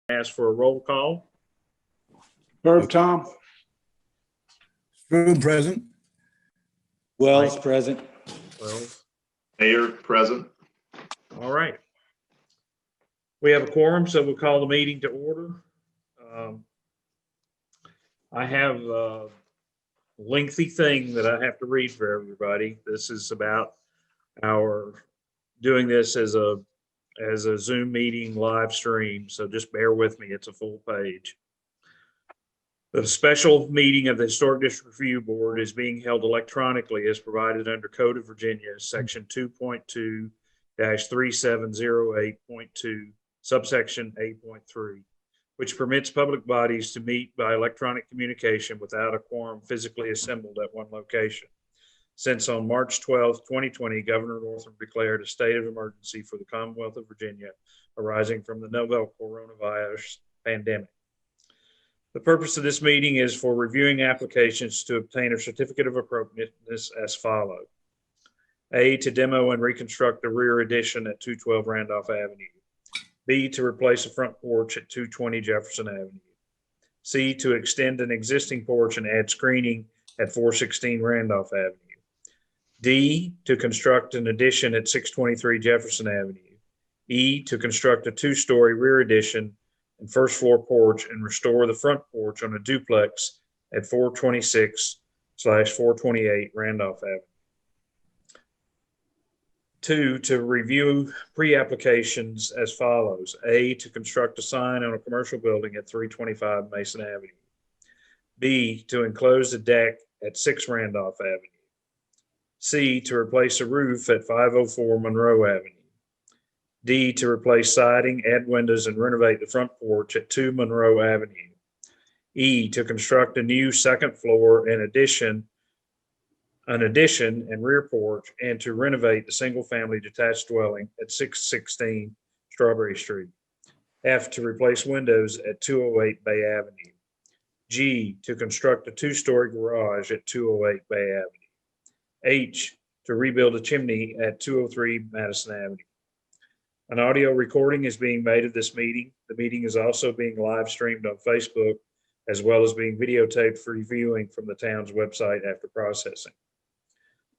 Ask for a roll call. Irv, Tom. Room present. Wells present. Wells. Mayor present. All right. We have a quorum, so we'll call the meeting to order. I have a lengthy thing that I have to read for everybody. This is about our doing this as a Zoom meeting live stream, so just bear with me. It's a full page. The special meeting of the Historic District Review Board is being held electronically as provided under Code of Virginia, Section 2.2-3708.2, subsection 8.3, which permits public bodies to meet by electronic communication without a quorum physically assembled at one location. Since on March 12, 2020, Governor Northam declared a state of emergency for the Commonwealth of Virginia arising from the novel coronavirus pandemic. The purpose of this meeting is for reviewing applications to obtain a certificate of appropriateness as follows. A, to demo and reconstruct the rear addition at 212 Randolph Avenue. B, to replace a front porch at 220 Jefferson Avenue. C, to extend an existing porch and add screening at 416 Randolph Avenue. D, to construct an addition at 623 Jefferson Avenue. E, to construct a two-story rear addition and first floor porch and restore the front porch on a duplex at 426/428 Randolph Avenue. 2, to review pre-applications as follows. A, to construct a sign on a commercial building at 325 Mason Avenue. B, to enclose a deck at 6 Randolph Avenue. C, to replace a roof at 504 Monroe Avenue. D, to replace siding, add windows, and renovate the front porch at 2 Monroe Avenue. E, to construct a new second floor and an addition and rear porch, and to renovate the single-family detached dwelling at 616 Strawberry Street. F, to replace windows at 208 Bay Avenue. G, to construct a two-story garage at 208 Bay Avenue. H, to rebuild a chimney at 203 Madison Avenue. An audio recording is being made of this meeting. The meeting is also being live streamed on Facebook, as well as being videotaped for viewing from the town's website after processing.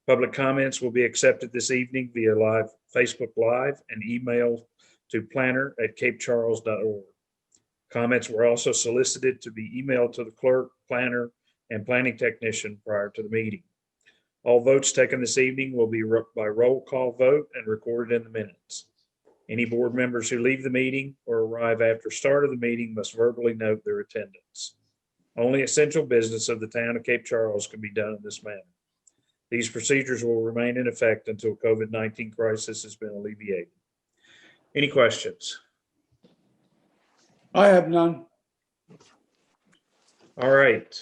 Public comments will be accepted this evening via live Facebook Live and email to planner@capecharles.org. Comments were also solicited to be emailed to the clerk, planner, and planning technician prior to the meeting. All votes taken this evening will be by roll call vote and recorded in the minutes. Any board members who leave the meeting or arrive after start of the meeting must verbally note their attendance. Only essential business of the town of Cape Charles can be done in this manner. These procedures will remain in effect until COVID-19 crisis has been alleviated. Any questions? I have none. All right.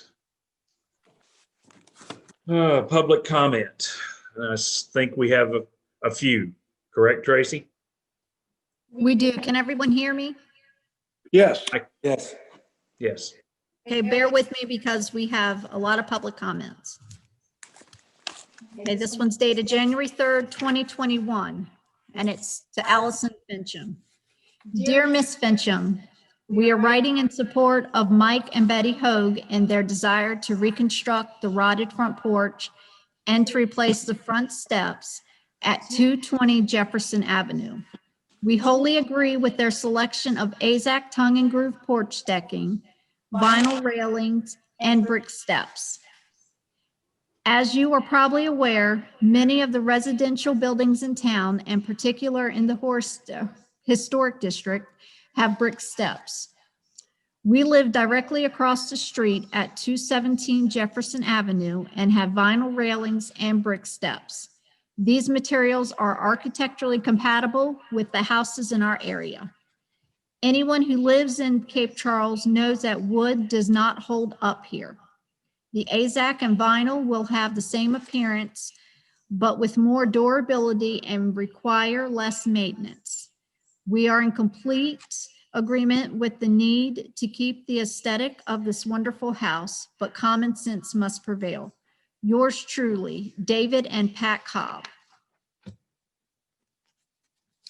Public comment. I think we have a few, correct, Tracy? We do. Can everyone hear me? Yes. Yes. Yes. Okay, bear with me because we have a lot of public comments. Okay, this one's dated January 3rd, 2021, and it's to Allison Fincham. Dear Miss Fincham, we are writing in support of Mike and Betty Hogue in their desire to reconstruct the rotted front porch and to replace the front steps at 220 Jefferson Avenue. We wholly agree with their selection of AZAC tongue and groove porch decking, vinyl railings, and brick steps. As you are probably aware, many of the residential buildings in town, in particular in the historic district, have brick steps. We live directly across the street at 217 Jefferson Avenue and have vinyl railings and brick steps. These materials are architecturally compatible with the houses in our area. Anyone who lives in Cape Charles knows that wood does not hold up here. The AZAC and vinyl will have the same appearance, but with more durability and require less maintenance. We are in complete agreement with the need to keep the aesthetic of this wonderful house, but common sense must prevail. Yours truly, David and Pat Cobb.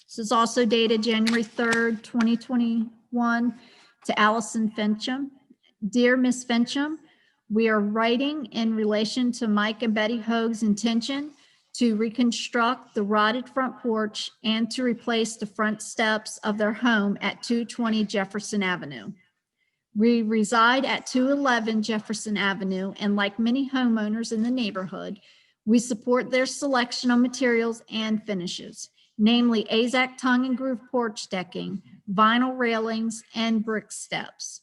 This is also dated January 3rd, 2021, to Allison Fincham. Dear Miss Fincham, we are writing in relation to Mike and Betty Hoag's intention to reconstruct the rotted front porch and to replace the front steps of their home at 220 Jefferson Avenue. We reside at 211 Jefferson Avenue, and like many homeowners in the neighborhood, we support their selection of materials and finishes, namely AZAC tongue and groove porch decking, vinyl railings, and brick steps.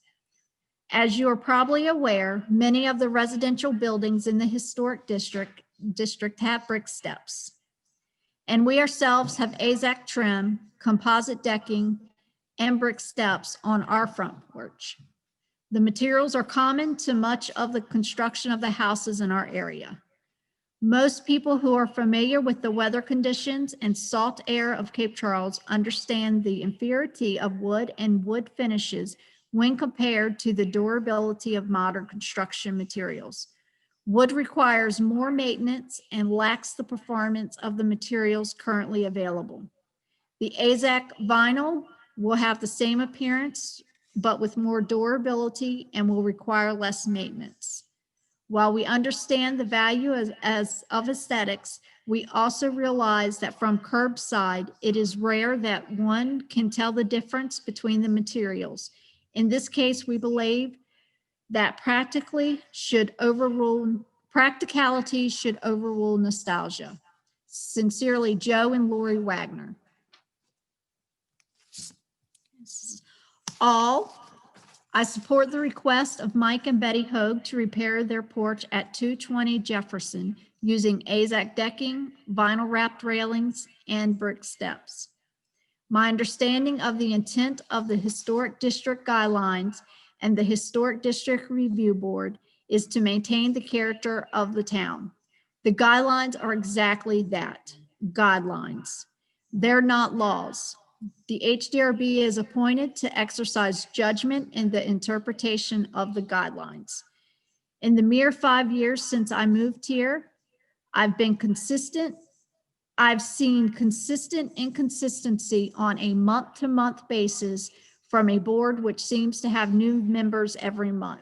As you are probably aware, many of the residential buildings in the historic district have brick steps. And we ourselves have AZAC trim, composite decking, and brick steps on our front porch. The materials are common to much of the construction of the houses in our area. Most people who are familiar with the weather conditions and salt air of Cape Charles understand the inferiority of wood and wood finishes when compared to the durability of modern construction materials. Wood requires more maintenance and lacks the performance of the materials currently available. The AZAC vinyl will have the same appearance, but with more durability and will require less maintenance. While we understand the value of aesthetics, we also realize that from curbside, it is rare that one can tell the difference between the materials. In this case, we believe that practicality should overrule nostalgia. Sincerely, Joe and Lori Wagner. All, I support the request of Mike and Betty Hoag to repair their porch at 220 Jefferson using AZAC decking, vinyl wrapped railings, and brick steps. My understanding of the intent of the Historic District Guidelines and the Historic District Review Board is to maintain the character of the town. The guidelines are exactly that, guidelines. They're not laws. The HDRB is appointed to exercise judgment in the interpretation of the guidelines. In the mere 5 years since I moved here, I've seen consistent inconsistency on a month-to-month basis from a board which seems to have new members every month.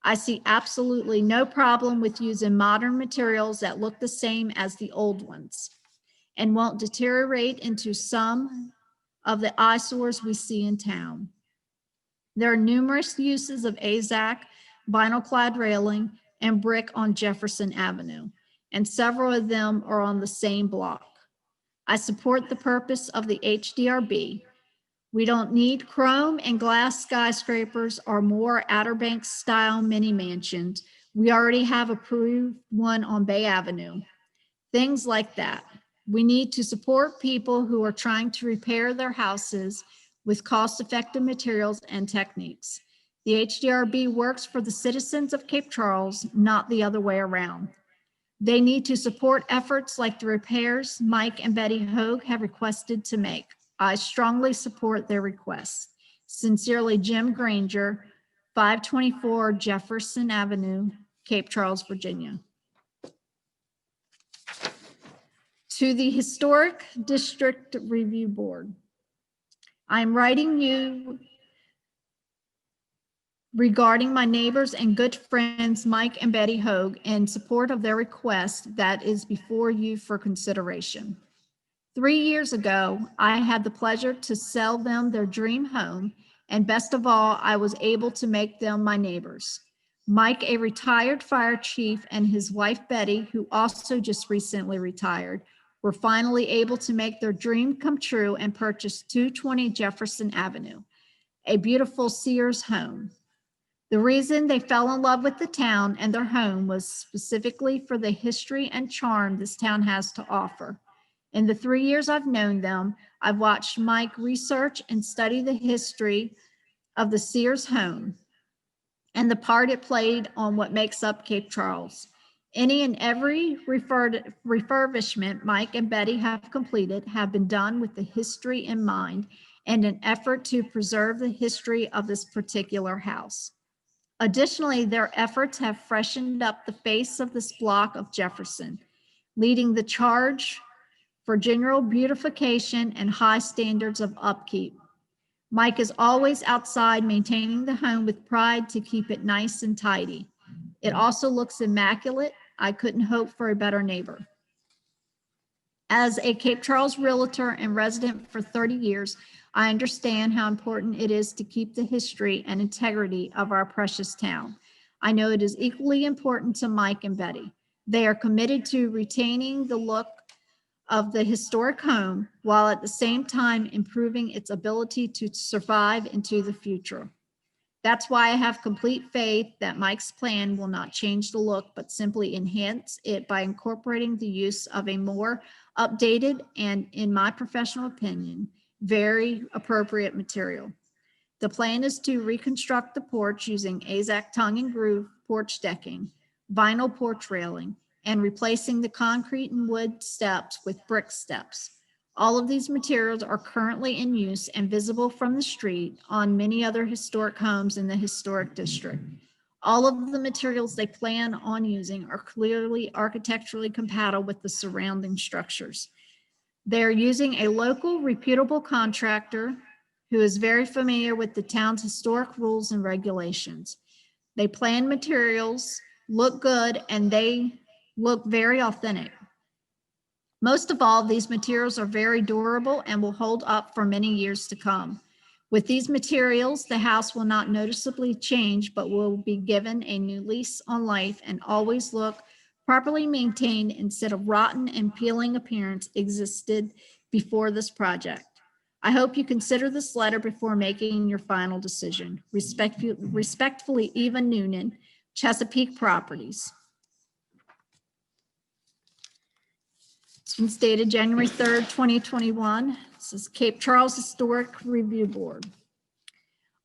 I see absolutely no problem with using modern materials that look the same as the old ones and won't deteriorate into some of the eyesores we see in town. There are numerous uses of AZAC, vinyl clad railing, and brick on Jefferson Avenue, and several of them are on the same block. I support the purpose of the HDRB. We don't need chrome and glass skyscrapers or more Outer Banks style mini mansions. We already have approved one on Bay Avenue. Things like that. We need to support people who are trying to repair their houses with cost-effective materials and techniques. The HDRB works for the citizens of Cape Charles, not the other way around. They need to support efforts like the repairs Mike and Betty Hoag have requested to make. I strongly support their requests. Sincerely, Jim Granger, 524 Jefferson Avenue, Cape Charles, Virginia. To the Historic District Review Board, I'm writing you regarding my neighbors and good friends, Mike and Betty Hoag, in support of their request that is before you for consideration. 3 years ago, I had the pleasure to sell them their dream home, and best of all, I was able to make them my neighbors. Mike, a retired fire chief, and his wife, Betty, who also just recently retired, were finally able to make their dream come true and purchase 220 Jefferson Avenue, a beautiful Sears home. The reason they fell in love with the town and their home was specifically for the history and charm this town has to offer. In the 3 years I've known them, I've watched Mike research and study the history of the Sears home and the part it played on what makes up Cape Charles. Any and every refurbishment Mike and Betty have completed have been done with the history in mind and an effort to preserve the history of this particular house. Additionally, their efforts have freshened up the face of this block of Jefferson, leading the charge for general beautification and high standards of upkeep. Mike is always outside maintaining the home with pride to keep it nice and tidy. It also looks immaculate. I couldn't hope for a better neighbor. As a Cape Charles realtor and resident for 30 years, I understand how important it is to keep the history and integrity of our precious town. I know it is equally important to Mike and Betty. They are committed to retaining the look of the historic home while at the same time improving its ability to survive into the future. That's why I have complete faith that Mike's plan will not change the look, but simply enhance it by incorporating the use of a more updated and, in my professional opinion, very appropriate material. The plan is to reconstruct the porch using AZAC tongue and groove porch decking, vinyl porch railing, and replacing the concrete and wood steps with brick steps. All of these materials are currently in use and visible from the street on many other historic homes in the historic district. All of the materials they plan on using are clearly architecturally compatible with the surrounding structures. They're using a local reputable contractor who is very familiar with the town's historic rules and regulations. They plan materials, look good, and they look very authentic. Most of all, these materials are very durable and will hold up for many years to come. With these materials, the house will not noticeably change, but will be given a new lease on life and always look properly maintained instead of rotten and peeling appearance existed before this project. I hope you consider this letter before making your final decision. Respectfully, Eva Noonan, Chesapeake Properties. This one's dated January 3rd, 2021. This is Cape Charles Historic Review Board.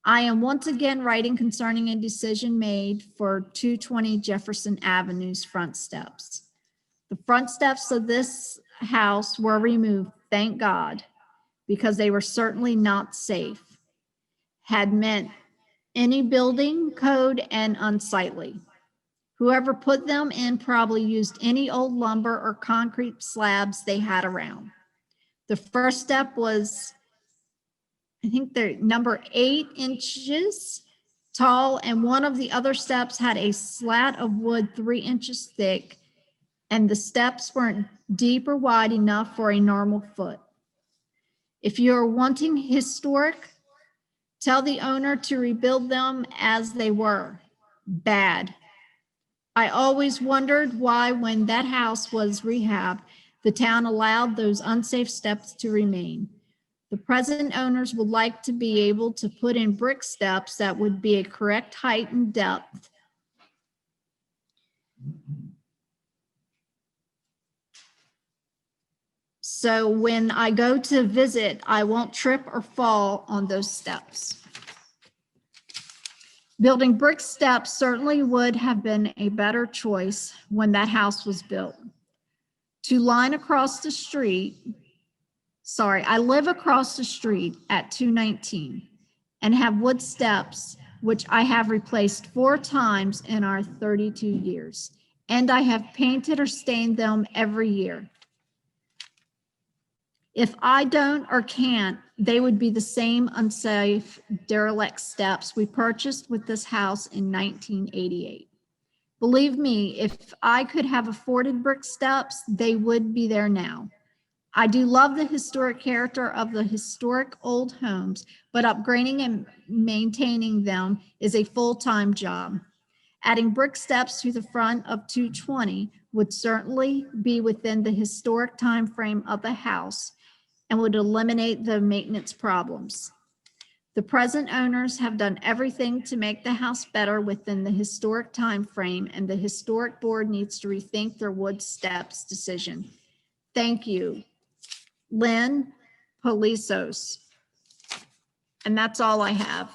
I am once again writing concerning a decision made for 220 Jefferson Avenue's front steps. The front steps of this house were removed, thank God, because they were certainly not safe, had meant any building code and unsightly. Whoever put them in probably used any old lumber or concrete slabs they had around. The first step was, I think they're number 8 inches tall, and one of the other steps had a slat of wood 3 inches thick, and the steps weren't deep or wide enough for a normal foot. If you're wanting historic, tell the owner to rebuild them as they were. Bad. I always wondered why, when that house was rehabbed, the town allowed those unsafe steps to remain. The present owners would like to be able to put in brick steps that would be a correct height and depth. So when I go to visit, I won't trip or fall on those steps. Building brick steps certainly would have been a better choice when that house was built. To line across the street, I live across the street at 219 and have wood steps, which I have replaced 4 times in our 32 years, and I have painted or stained them every year. If I don't or can't, they would be the same unsafe, derelict steps we purchased with this house in 1988. Believe me, if I could have afforded brick steps, they would be there now. I do love the historic character of the historic old homes, but upgrading and maintaining them is a full-time job. Adding brick steps to the front of 220 would certainly be within the historic time frame of the house and would eliminate the maintenance problems. The present owners have done everything to make the house better within the historic time frame, and the historic board needs to rethink their wood steps decision. Thank you, Lynn Polisos. And that's all I have.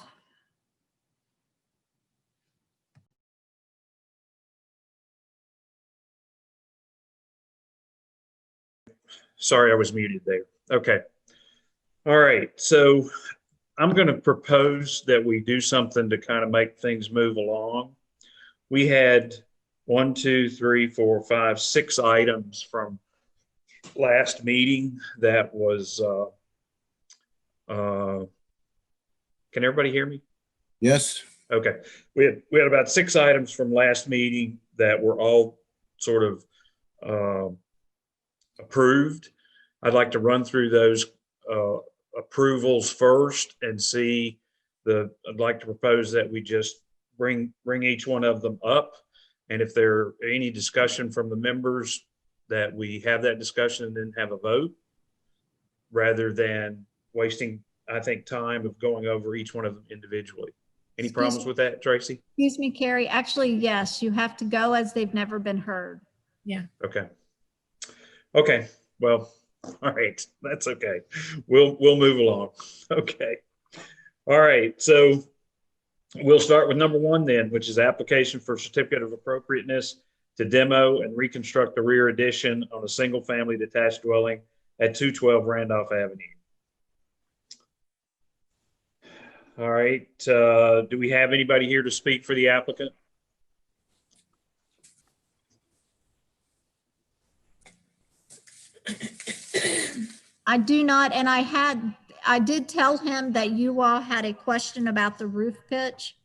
Sorry, I was muted there. Okay. All right. So I'm going to propose that we do something to kind of make things move along. We had 1, 2, 3, 4, 5, 6 items from last meeting that was Can everybody hear me? Yes. Okay. We had about 6 items from last meeting that were all sort of approved. I'd like to run through those approvals first and see I'd like to propose that we just bring each one of them up. And if there are any discussion from the members, that we have that discussion and then have a vote rather than wasting, I think, time of going over each one of them individually. Any problems with that, Tracy? Excuse me, Carrie. Actually, yes, you have to go as they've never been heard. Okay. Okay. Well, all right. That's okay. We'll move along. Okay. All right. So we'll start with number 1 then, which is application for certificate of appropriateness to demo and reconstruct the rear addition on a single family detached dwelling at 212 Randolph Avenue. All right. Do we have anybody here to speak for the applicant? I do not, and I did tell him that you all had a question about the roof pitch,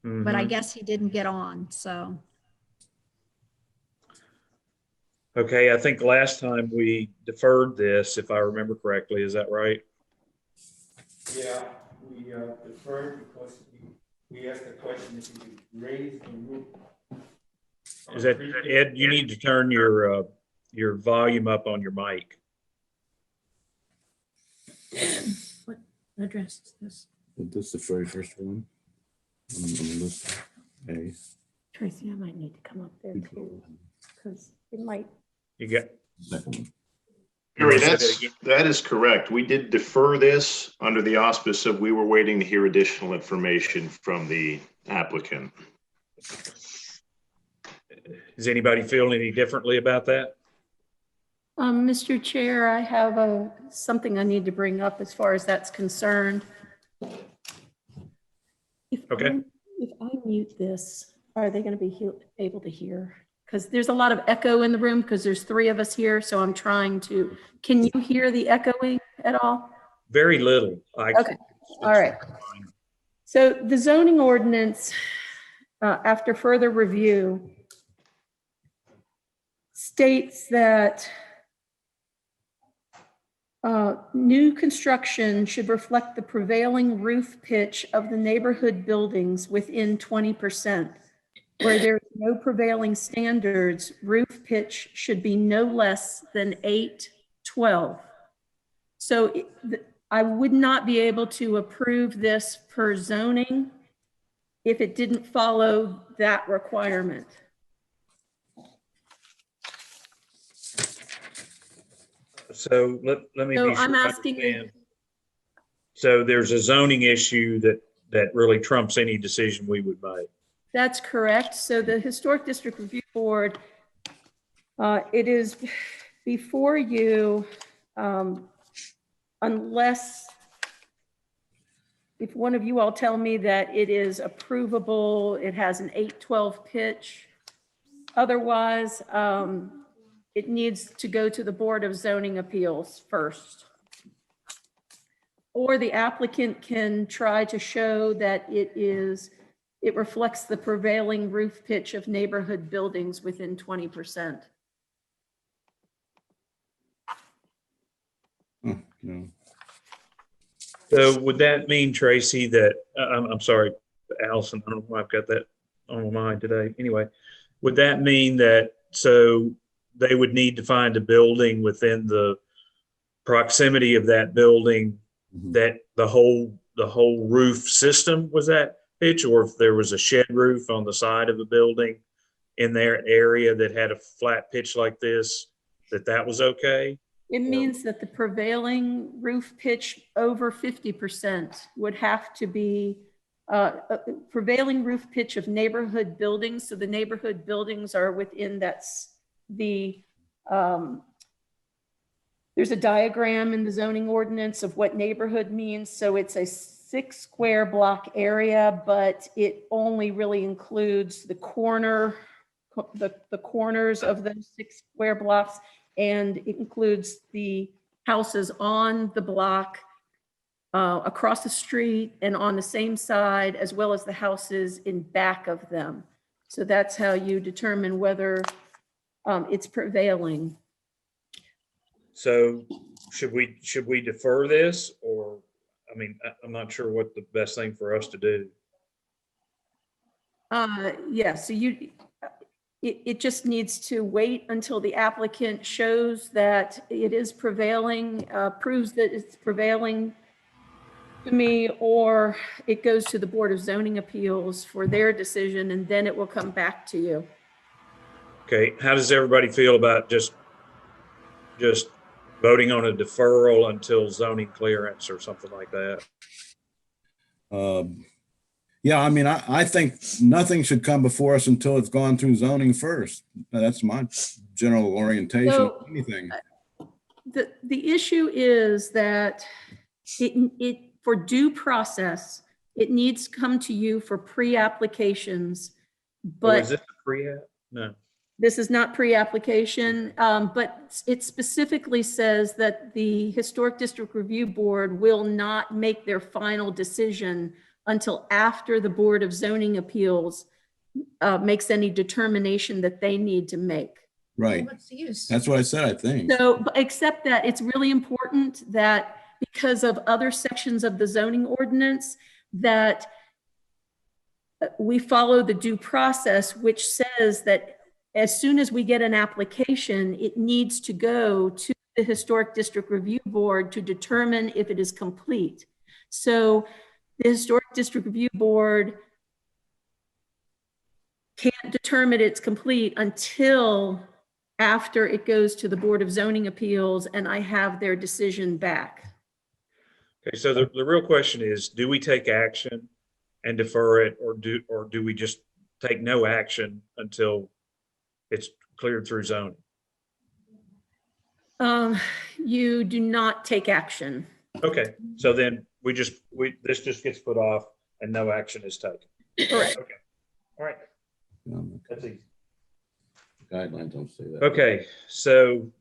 but I Mhm. guess he didn't get on, so. Okay, I think last time we deferred this, if I remember correctly. Is that right? Yeah, we deferred because we asked the question if you could raise the roof. Is that, Ed, you need to turn your volume up on your mic. What address is this? This is the very first one on the list. A. Tracy, I might need to come up there too, because it might. You got, Second one. Harry, that is correct. We did defer this under the auspice of we were waiting to hear additional information from the applicant. does anybody feel any differently about that? Mr. Chair, I have something I need to bring up as far as that's concerned. Okay. If I mute this, are they going to be able to hear? Because there's a lot of echo in the room because there's 3 of us here. So I'm trying to, can you hear the echoing at all? Very little. Okay. All right. So the zoning ordinance, after further review, states that new construction should reflect the prevailing roof pitch of the neighborhood buildings within 20%. Where there is no prevailing standards, roof pitch should be no less than 812. So I would not be able to approve this per zoning if it didn't follow that requirement. So let me So be sure I'm I asking. understand. So there's a zoning issue that really trumps any decision we would make. That's correct. So the Historic District Review Board, it is before you, unless if one of you all tell me that it is approvable, it has an 812 pitch. Otherwise, it needs to go to the Board of Zoning Appeals first. Or the applicant can try to show that it reflects the prevailing roof pitch of neighborhood buildings within 20%. No. So would that mean, Tracy, that, I'm sorry, Allison, I don't know why I've got that on my mind today. Anyway, would that mean that, so they would need to find a building within the proximity of that building that the whole roof system was that pitch, or if there was a shed roof on the side of the building in their area that had a flat pitch like this, that was okay? It means that the prevailing roof pitch over 50% would have to be a prevailing roof pitch of neighborhood buildings. So the neighborhood buildings are within there's a diagram in the zoning ordinance of what neighborhood means. So it's a 6 square block area, but it only really includes the corners of those 6 square blocks. And it includes the houses on the block across the street and on the same side, as well as the houses in back of them. So that's how you determine whether it's prevailing. So should we defer this, or, I mean, I'm not sure what the best thing for us to do. Yeah, so it just needs to wait until the applicant shows that it is prevailing, proves that it's prevailing to me, or it goes to the Board of Zoning Appeals for their decision, and then it will come back to you. Okay, how does everybody feel about just voting on a deferral until zoning clearance or something like that? Yeah, I mean, I think nothing should come before us until it's gone through zoning first. That's my general orientation. So- Anything. The issue is that it for due process, it needs to come to you for pre-applications, Oh, is but this a pre-app? No. this is not pre-application, but it specifically says that the Historic District Review Board will not make their final decision until after the Board of Zoning Appeals makes any determination that they need to make. Right. What's the use? That's what I said, I think. So, except that it's really important that because of other sections of the zoning ordinance, that we follow the due process, which says that as soon as we get an application, it needs to go to the Historic District Review Board to determine if it is complete. So the Historic District Review Board can't determine it's complete until after it goes to the Board of Zoning Appeals and I have their decision back. Okay, so the real question is, do we take action and defer it, or do we just take no action until it's cleared through zoning? You do not take action. Okay, so then this just gets put off and no action is taken. Correct. Okay, all right, that's easy. Guidelines don't say that. Okay, so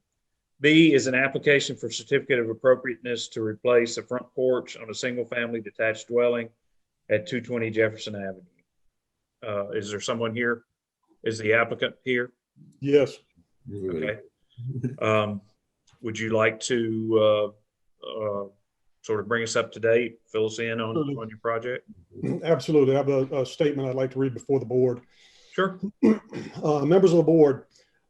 B is an application for certificate of appropriateness to replace a front porch on a single-family detached dwelling at 220 Jefferson Avenue. Is there someone here? Is the applicant here? Yes. Okay. Would you like to sort of bring us up to date, fill us in on your project? Absolutely. I have a statement I'd like to read before the board. Sure. Members of the board,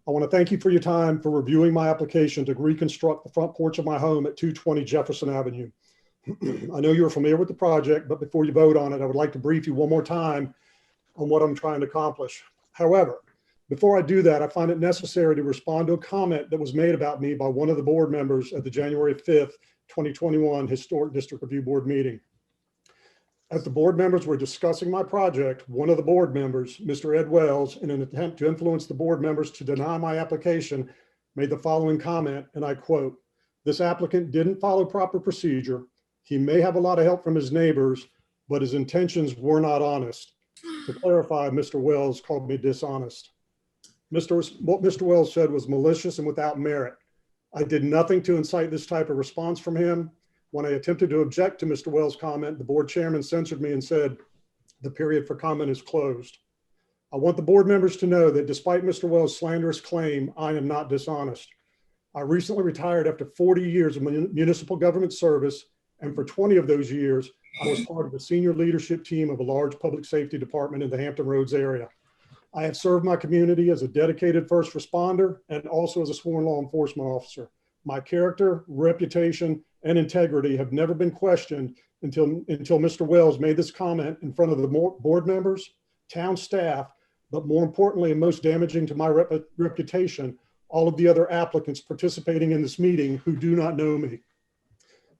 I want to thank you for your time for reviewing my application to reconstruct the front porch of my home at 220 Jefferson Avenue. I know you're familiar with the project, but before you vote on it, I would like to brief you one more time on what I'm trying to accomplish. However, before I do that, I find it necessary to respond to a comment that was made about me by one of the board members at the January 5th, 2021 Historic District Review Board meeting. As the board members were discussing my project, one of the board members, Mr. Ed Wells, in an attempt to influence the board members to deny my application, made the following comment, and I quote, "This applicant didn't follow proper procedure. He may have a lot of help from his neighbors, but his intentions were not honest." To clarify, Mr. Wells called me dishonest. What Mr. Wells said was malicious and without merit. I did nothing to incite this type of response from him. When I attempted to object to Mr. Wells' comment, the board chairman censored me and said, "The period for comment is closed." I want the board members to know that despite Mr. Wells' slanderous claim, I am not dishonest. I recently retired after 40 years of municipal government service, and for 20 of those years, I was part of the senior leadership team of a large public safety department in the Hampton Roads area. I have served my community as a dedicated first responder and also as a sworn law enforcement officer. My character, reputation, and integrity have never been questioned until Mr. Wells made this comment in front of the board members, town staff, but more importantly and most damaging to my reputation, all of the other applicants participating in this meeting who do not know me.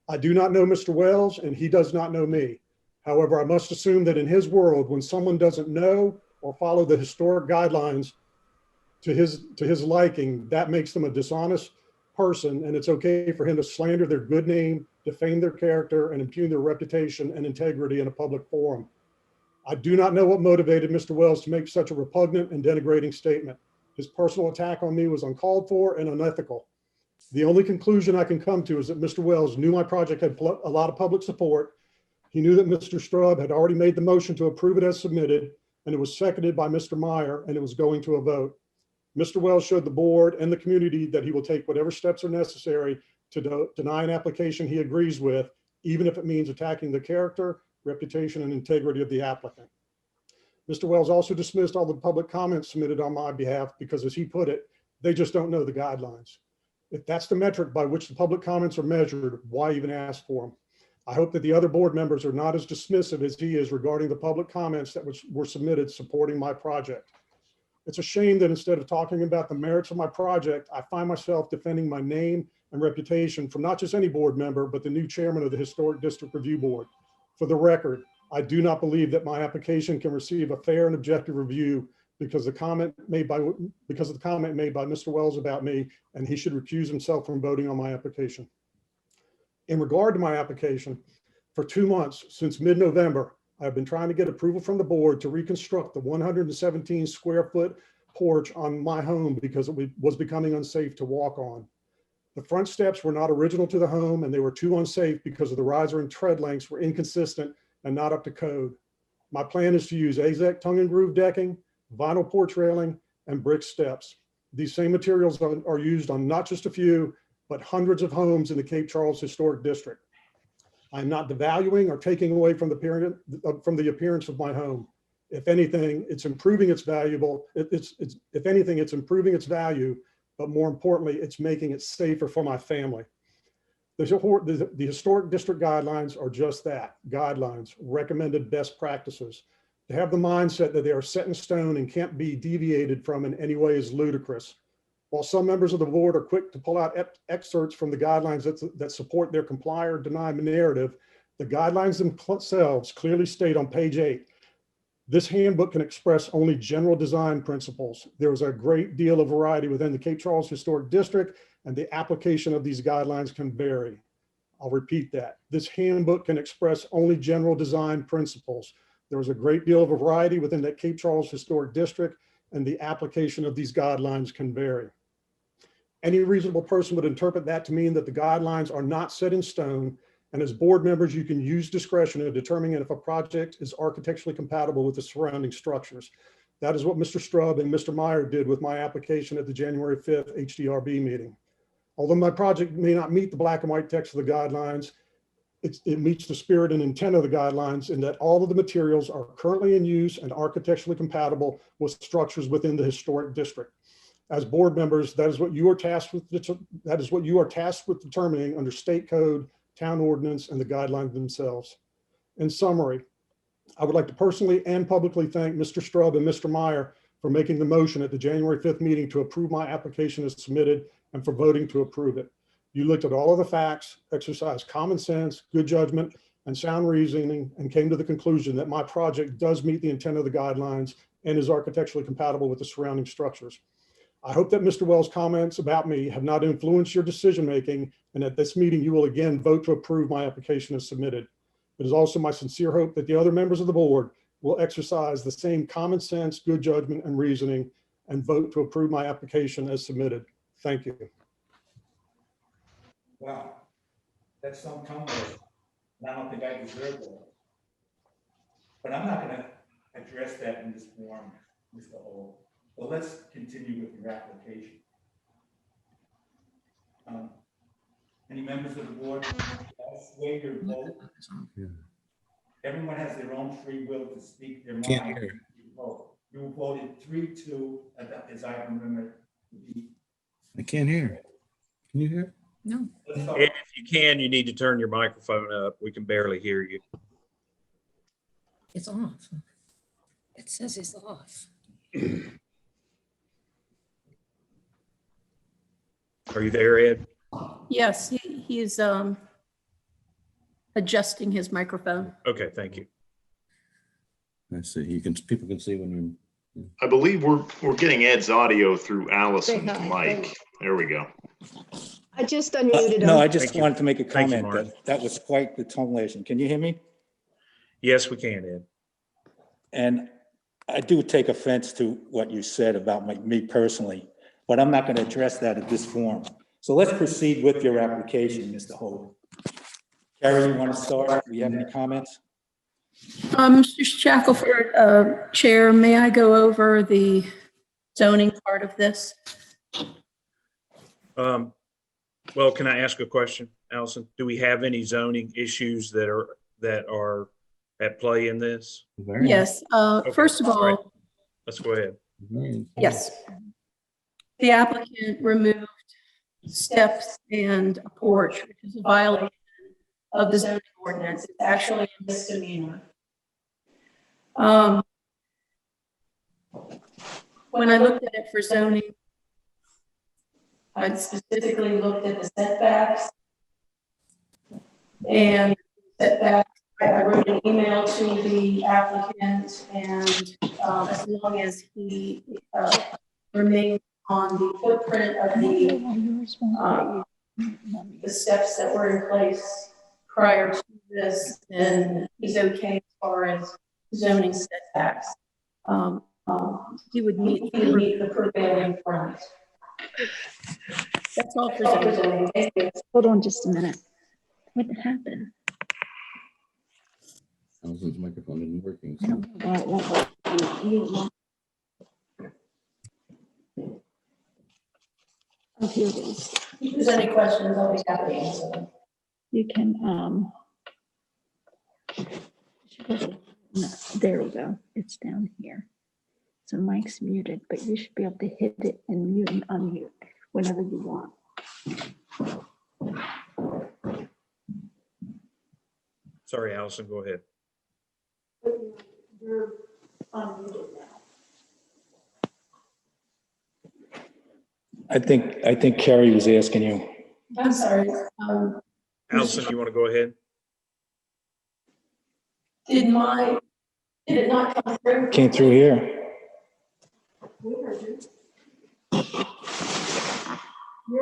I do not know Mr. Wells and he does not know me. However, I must assume that in his world, when someone doesn't know or follow the historic guidelines to his liking, that makes them a dishonest person, and it's okay for him to slander their good name, defame their character, and impugn their reputation and integrity in a public forum. I do not know what motivated Mr. Wells to make such a repugnant and denigrating statement. His personal attack on me was uncalled for and unethical. The only conclusion I can come to is that Mr. Wells knew my project had a lot of public support. He knew that Mr. Strub had already made the motion to approve it as submitted, and it was seconded by Mr. Meyer, and it was going to a vote. Mr. Wells showed the board and the community that he will take whatever steps are necessary to deny an application he agrees with, even if it means attacking the character, reputation, and integrity of the applicant. Mr. Wells also dismissed all the public comments submitted on my behalf because, as he put it, they just don't know the guidelines. If that's the metric by which the public comments are measured, why even ask for them? I hope that the other board members are not as dismissive as he is regarding the public comments that were submitted supporting my project. It's a shame that instead of talking about the merits of my project, I find myself defending my name and reputation from not just any board member, but the new chairman of the Historic District Review Board. For the record, I do not believe that my application can receive a fair and objective review because of the comment made by Mr. Wells about me, and he should recuse himself from voting on my application. In regard to my application, for 2 months since mid-November, I've been trying to get approval from the board to reconstruct the 117 square foot porch on my home because it was becoming unsafe to walk on. The front steps were not original to the home, and they were too unsafe because of the riser and tread lengths were inconsistent and not up to code. My plan is to use AZEK tongue and groove decking, vinyl porch railing, and brick steps. These same materials are used on not just a few, but hundreds of homes in the Cape Charles Historic District. I'm not devaluing or taking away from the appearance of my home. If anything, it's improving its value, but more importantly, it's making it safer for my family. The Historic District guidelines are just that, guidelines, recommended best practices. To have the mindset that they are set in stone and can't be deviated from in any way is ludicrous. While some members of the board are quick to pull out excerpts from the guidelines that support their comply or deny narrative, the guidelines themselves clearly state on page 8, this handbook can express only general design principles. There is a great deal of variety within the Cape Charles Historic District, and the application of these guidelines can vary. I'll repeat that. This handbook can express only general design principles. There is a great deal of variety within the Cape Charles Historic District, and the application of these guidelines can vary. Any reasonable person would interpret that to mean that the guidelines are not set in stone, and as board members, you can use discretion in determining if a project is architecturally compatible with the surrounding structures. That is what Mr. Strub and Mr. Meyer did with my application at the January 5th HDRB meeting. Although my project may not meet the black and white text of the guidelines, it meets the spirit and intent of the guidelines in that all of the materials are currently in use and architecturally compatible with structures within the historic district. As board members, that is what you are tasked with determining under state code, town ordinance, and the guidelines themselves. In summary, I would like to personally and publicly thank Mr. Strub and Mr. Meyer for making the motion at the January 5th meeting to approve my application as submitted and for voting to approve it. You looked at all of the facts, exercised common sense, good judgment, and sound reasoning, and came to the conclusion that my project does meet the intent of the guidelines and is architecturally compatible with the surrounding structures. I hope that Mr. Wells' comments about me have not influenced your decision-making, and at this meeting, you will again vote to approve my application as submitted. It is also my sincere hope that the other members of the board will exercise the same common sense, good judgment, and reasoning, and vote to approve my application as submitted. Thank you. Wow, that's some combination. And I don't think I deserve that. But I'm not gonna address that in this forum, Mr. Hall. But let's continue with your application. Any members of the board sway your vote? Everyone has their own free will to speak their mind. You voted 3-2, as I remember. I can't hear. Can you hear? No. And if you can, you need to turn your microphone up. We can barely hear you. It's off. It says it's off. Are you there, Ed? Yes, he is adjusting his microphone. Okay, thank you. I see. People can see when you. I believe we're getting Ed's audio through Allison's Say hi. mic. There we go. I just unmuted No, him. I just Thank you. wanted to make a Thank you, comment Mark. that was quite the tonalization. Can you hear me? Yes, we can, Ed. And I do take offense to what you said about me personally, but I'm not going to address that at this forum. So let's proceed with your application, Mr. Holt. Carrie, you want to start? Do you have any comments? Mr. Shackelford, Chair, may I go over the zoning part of this? Well, can I ask a question, Allison? Do we have any zoning issues that are at play in this? Yes, first of all right. all, Let's go ahead. yes. The applicant removed steps and a porch, which is a violation of the zoning ordinance. It's actually a misdemeanor. When I looked at it for zoning, I specifically looked at the setbacks. And setbacks, I wrote an email to the applicant, and as long as he remains on the footprint of the steps that were in place prior to this, then he's okay as far as zoning setbacks. He would meet the prevailing front. That's all for zoning. Thank you. Hold on just a minute. What happened? Allison's microphone isn't working. I don't know why it won't work. Oh, here it is. If there's any questions, I'll be happy to answer them. You can, no, there we go. It's down here. So Mike's muted, but you should be able to hit it and mute and unmute whenever you want. Sorry, Allison, go ahead. You're unmuted now. I think Carrie was asking you. I'm sorry. Allison, you want to go ahead? Did it not come through? Came through here. You're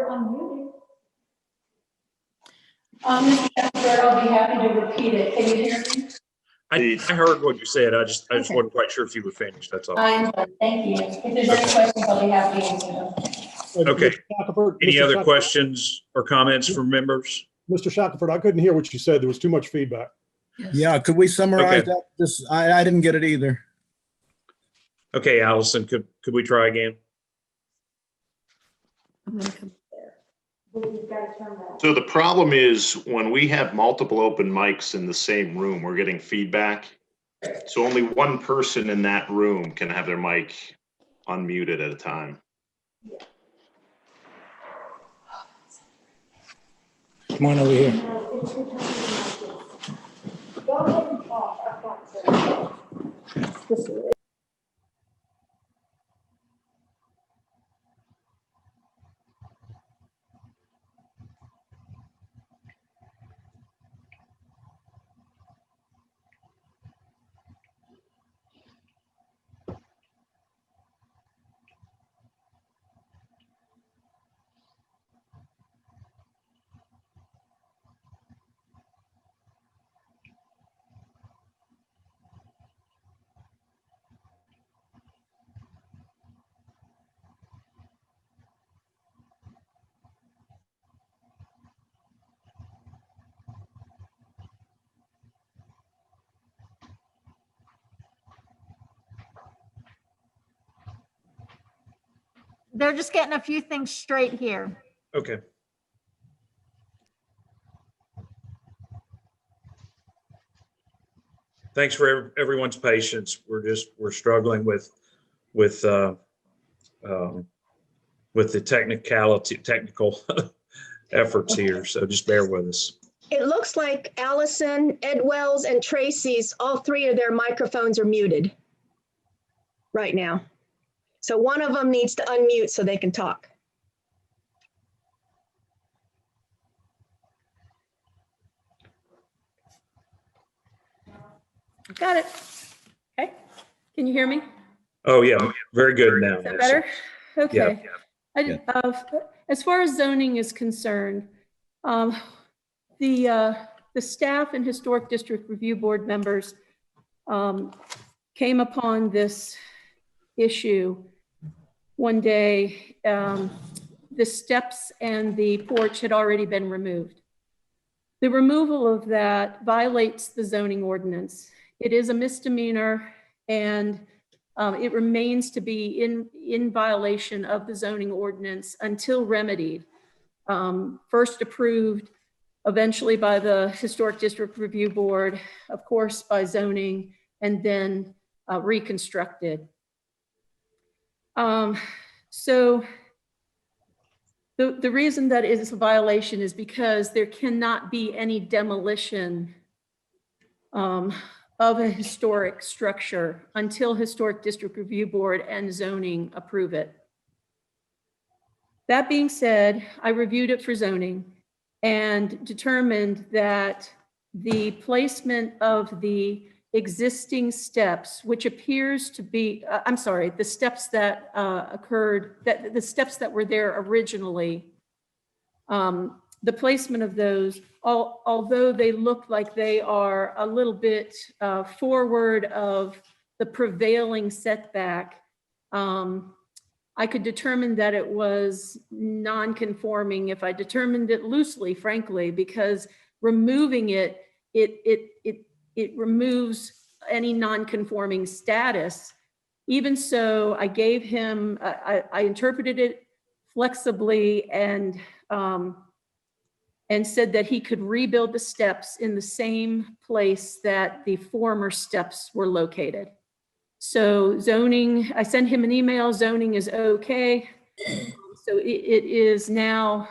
unmuted. Mr. Shepard, I'll be happy to repeat it. Can you hear me? I heard what you said. I just Okay. wasn't quite sure if you were finished. That's all. I'm done. Thank you. If there's any questions, I'll be happy to answer them. Okay. Mr. Shackelford, Any Mr. other Shackelford, questions or comments from members? Mr. Shackelford, I couldn't hear what you said. There was too much feedback. Yeah, could we summarize Okay. that? Just, I didn't get it either. Okay, Allison, could we try again? I'm gonna come there. So the problem is when we have multiple open mics in the same room, we're getting feedback. So only one person in that room can have their mic unmuted at a time. Come on over here. They're just getting a few things straight here. Okay. Thanks for everyone's patience. We're struggling with the technical efforts here. So just bear with us. It looks like Allison, Ed Wells, and Tracy's, all three of their microphones are muted right now. So one of them needs to unmute so they can talk. Got it. Okay. Can you hear me? Oh yeah, very good now. Is that better? Okay. Yeah. As far as zoning is concerned, the staff and Historic District Review Board members came upon this issue one day. the steps and the porch had already been removed. The removal of that violates the zoning ordinance. It is a misdemeanor, and it remains to be in violation of the zoning ordinance until remedied. First approved eventually by the Historic District Review Board, of course by zoning, and then reconstructed. So the reason that it is a violation is because there cannot be any demolition of a historic structure until Historic District Review Board and zoning approve it. That being said, I reviewed it for zoning and determined that the placement of the existing steps, which appears to be, I'm sorry, the steps that occurred, the steps that were there originally, the placement of those, although they look like they are a little bit forward of the prevailing setback, I could determine that it was non-conforming if I determined it loosely, frankly, because removing it, it removes any non-conforming status. Even so, I gave him, I interpreted it flexibly and said that he could rebuild the steps in the same place that the former steps were located. So zoning, I sent him an email, zoning is okay. So it is now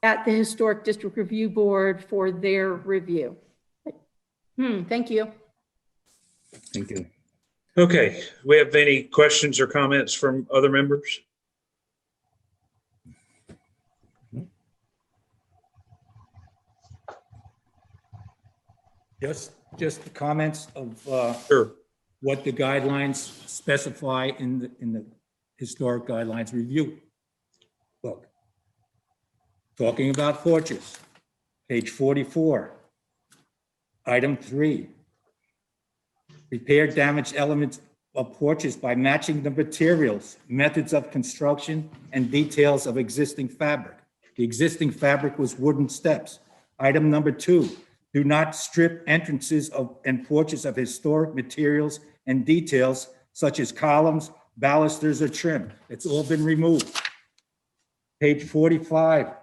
at the Historic District Review Board for their review. Thank you. Thank you. Okay, we have any questions or comments from other members? Just the comments of Sure. what the guidelines specify in the historic guidelines review book. Talking about porches, page 44, item 3. Repair damaged elements of porches by matching the materials, methods of construction, and details of existing fabric. The existing fabric was wooden steps. Item number 2, do not strip entrances and porches of historic materials and details such as columns, balusters, or trim. It's all been removed. Page 45,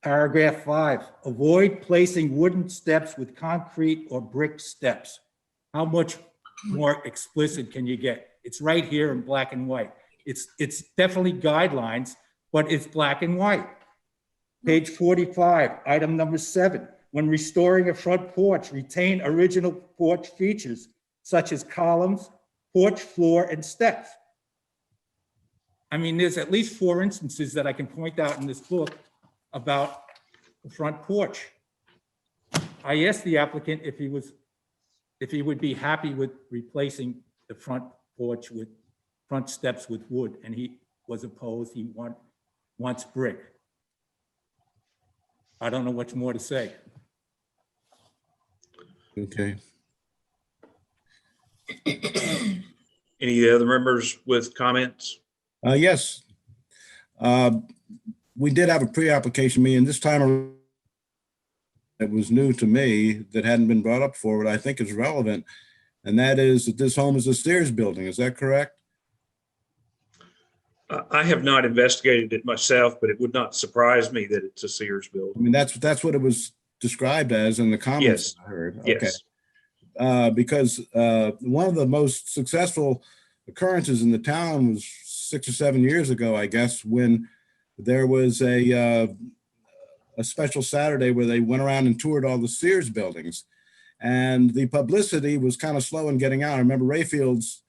paragraph 5, avoid placing wooden steps with concrete or brick steps. How much more explicit can you get? It's right here in black and white. It's definitely guidelines, but it's black and white. Page 45, item number 7, when restoring a front porch, retain original porch features such as columns, porch floor, and steps. I mean, there's at least 4 instances that I can point out in this book about the front porch. I asked the applicant if he would be happy with replacing the front porch with front steps with wood, and he was opposed. He wants brick. I don't know what's more to say. Okay. Any other members with comments? Yes. We did have a pre-application meeting this time. It was new to me that hadn't been brought up before, but I think is relevant. And that is that this home is a Sears building. Is that correct? I have not investigated it myself, but it would not surprise me that it's a Sears I building. mean, that's what it was described as in the comments. Yes. I heard. Yes. Okay. Because one of the most successful occurrences in the town was 6 or 7 years ago, I guess, when there was a special Saturday where they went around and toured all the Sears buildings, and the publicity was kind of slow in getting out. I remember Rayfield's,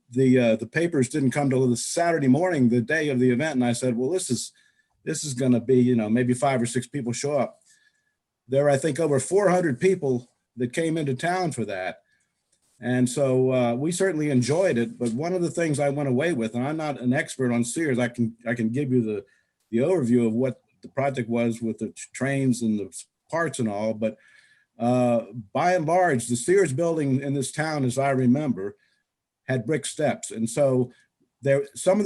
the papers didn't come till the Saturday morning, the day of the event, and I said, well, this is going to be, maybe 5 or 6 people show up. There were, I think, over 400 people that came into town for that. And so we certainly enjoyed it. But one of the things I went away with, and I'm not an expert on Sears, I can give you the overview of what the project was with the trains and the parts and all. But by and large, the Sears building in this town, as I remember, had brick steps. And so some of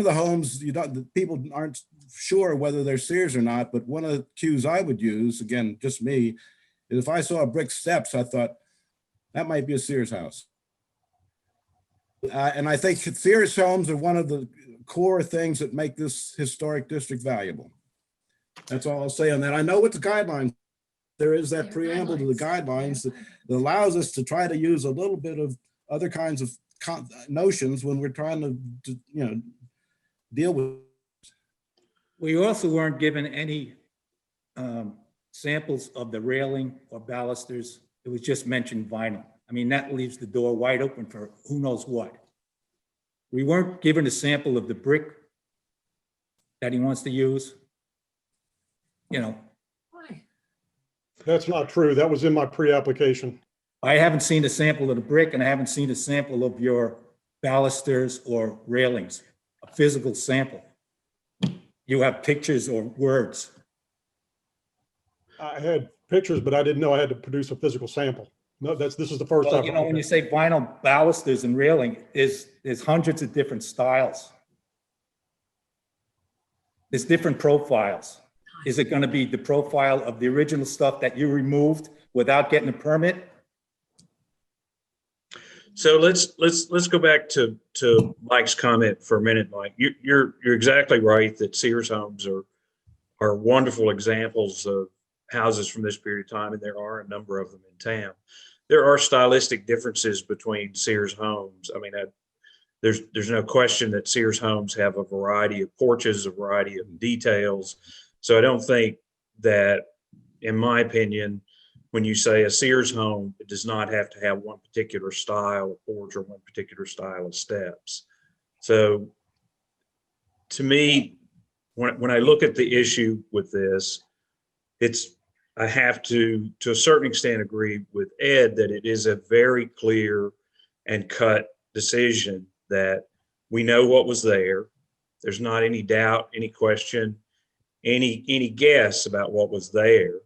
the homes, the people aren't sure whether they're Sears or not, but one of the cues I would use, again, just me, is if I saw brick steps, I thought that might be a Sears house. And I think Sears homes are one of the core things that make this historic district valuable. That's all I'll say on that. I know what the guidelines, there is that preamble to the guidelines that allows us to try to use a little bit of other kinds of notions when we're trying to deal with. We also weren't given any samples of the railing or balusters. It was just mentioned vinyl. I mean, that leaves the door wide open for who knows what. We weren't given a sample of the brick that he wants to use. Why? That's not true. That was in my pre-application. I haven't seen a sample of the brick and I haven't seen a sample of your balusters or railings, a physical sample. You have pictures or words. I had pictures, but I didn't know I had to produce a physical sample. No, this is the first Well, time. when you say vinyl balusters and railing, there's hundreds of different styles. There's different profiles. Is it going to be the profile of the original stuff that you removed without getting a permit? So let's go back to Mike's comment for a minute, Mike. You're exactly right that Sears homes are wonderful examples of houses from this period of time, and there are a number of them in town. There are stylistic differences between Sears homes. I mean, there's no question that Sears homes have a variety of porches, a variety of details. So I don't think that, in my opinion, when you say a Sears home, it does not have to have one particular style of porch or one particular style of steps. So to me, when I look at the issue with this, I have to a certain extent, agree with Ed that it is a very clear and cut decision that we know what was there. There's not any doubt, any question, any guess about what was there.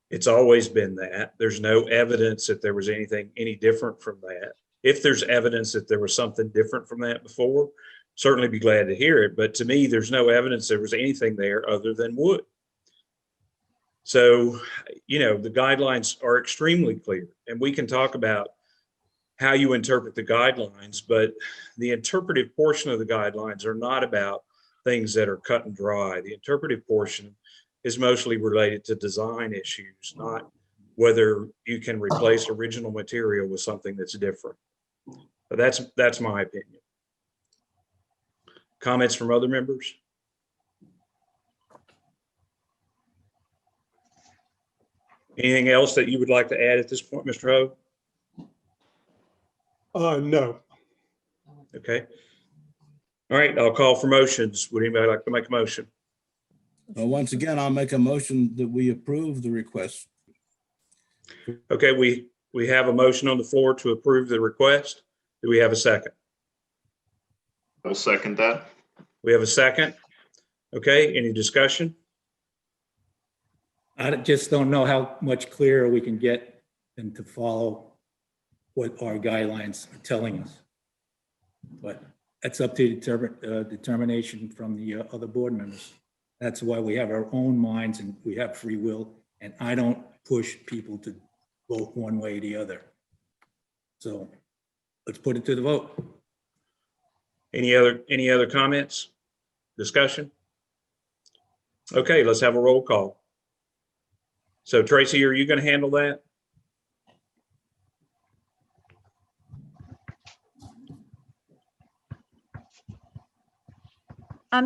It's always been that. There's no evidence that there was anything any different from that. If there's evidence that there was something different from that before, certainly be glad to hear it. But to me, there's no evidence there was anything there other than wood. So, the guidelines are extremely clear, and we can talk about how you interpret the guidelines, but the interpretive portion of the guidelines are not about things that are cut and dry. The interpretive portion is mostly related to design issues, not whether you can replace original material with something that's different. But that's my opinion. Comments from other members? Anything else that you would like to add at this point, Mr. Ho? No. Okay. All right, I'll call for motions. Would anybody like to make a motion? Well, once again, I'll make a motion that we approve the request. Okay, we have a motion on the floor to approve the request. Do we have a second? I'll second that. We have a second. Okay, any discussion? I just don't know how much clearer we can get than to follow what our guidelines are telling us. But that's up to determination from the other board members. That's why we have our own minds and we have free will. And I don't push people to vote one way or the other. So let's put it to the vote. Any other comments? Discussion? Okay, let's have a roll call. So Tracy, are you going to handle that?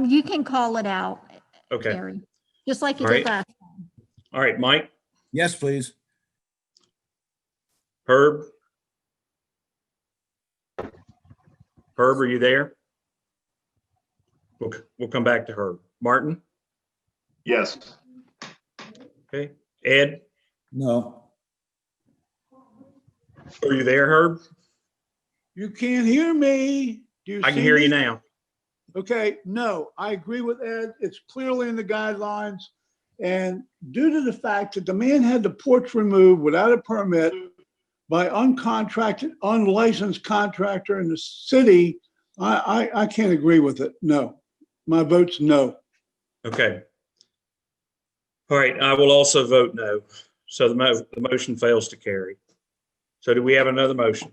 You can call it out, Okay. Gary, just like you All did right. last time. All right, Mike, Yes, please. Herb? Herb, are you there? We'll come back to Herb. Martin? Yes. Okay. Ed, No. are you there, Herb? You can't hear me. Do you I can see hear you me? now. Okay, no, I agree with Ed. It's clearly in the guidelines. And due to the fact that the man had the porch removed without a permit by uncontracted, unlicensed contractor, and the city I can't agree with it. No. My vote's no. Okay. All right, I will also vote no. So the motion fails to carry. So do we have another motion?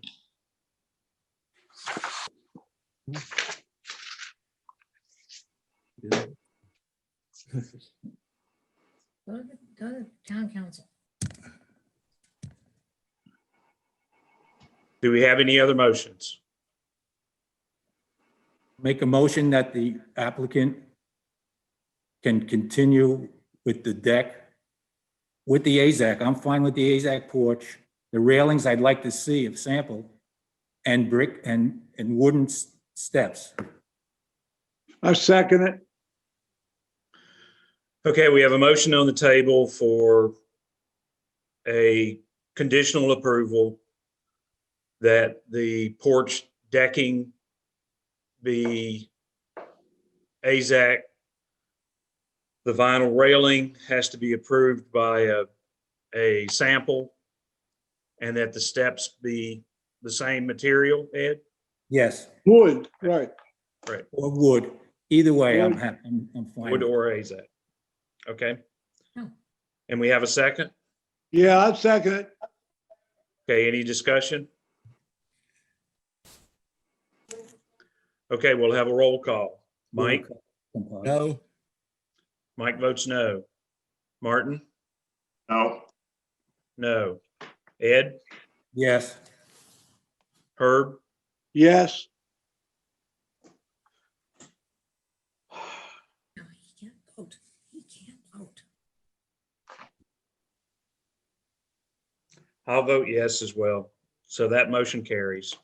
Go to town council. Do we have any other motions? Make a motion that the applicant can continue with the deck with the AZAC. I'm fine with the AZAC porch. The railings, I'd like to see a sample, and brick and wooden steps. I second it. Okay, we have a motion on the table for a conditional approval that the porch decking be AZAC. The vinyl railing has to be approved by a sample, and that the steps be the same material, Ed? Yes, Wood, right. Right, or wood. Either way, I'm Wood. happy. I'm fine. wood or AZAC. Okay. No. And we have a second? Yeah, I'd second it. Okay, any discussion? Okay, we'll have a roll call. Mike? No, Mike votes no. Martin? No, No. Ed? Yes, Herb? Yes. No, he can't vote. He can't vote. I'll vote yes as well. So that motion carries.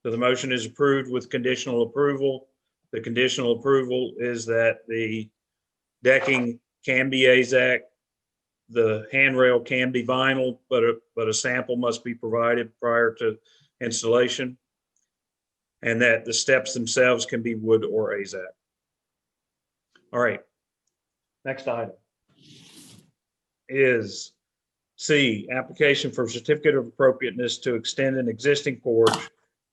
So the motion is approved with conditional approval. The conditional approval is that the decking can be AZAC. The handrail can be vinyl, but a sample must be provided prior to installation. And that the steps themselves can be wood or AZAC. All right. Next item is C, application for certificate of appropriateness to extend an existing porch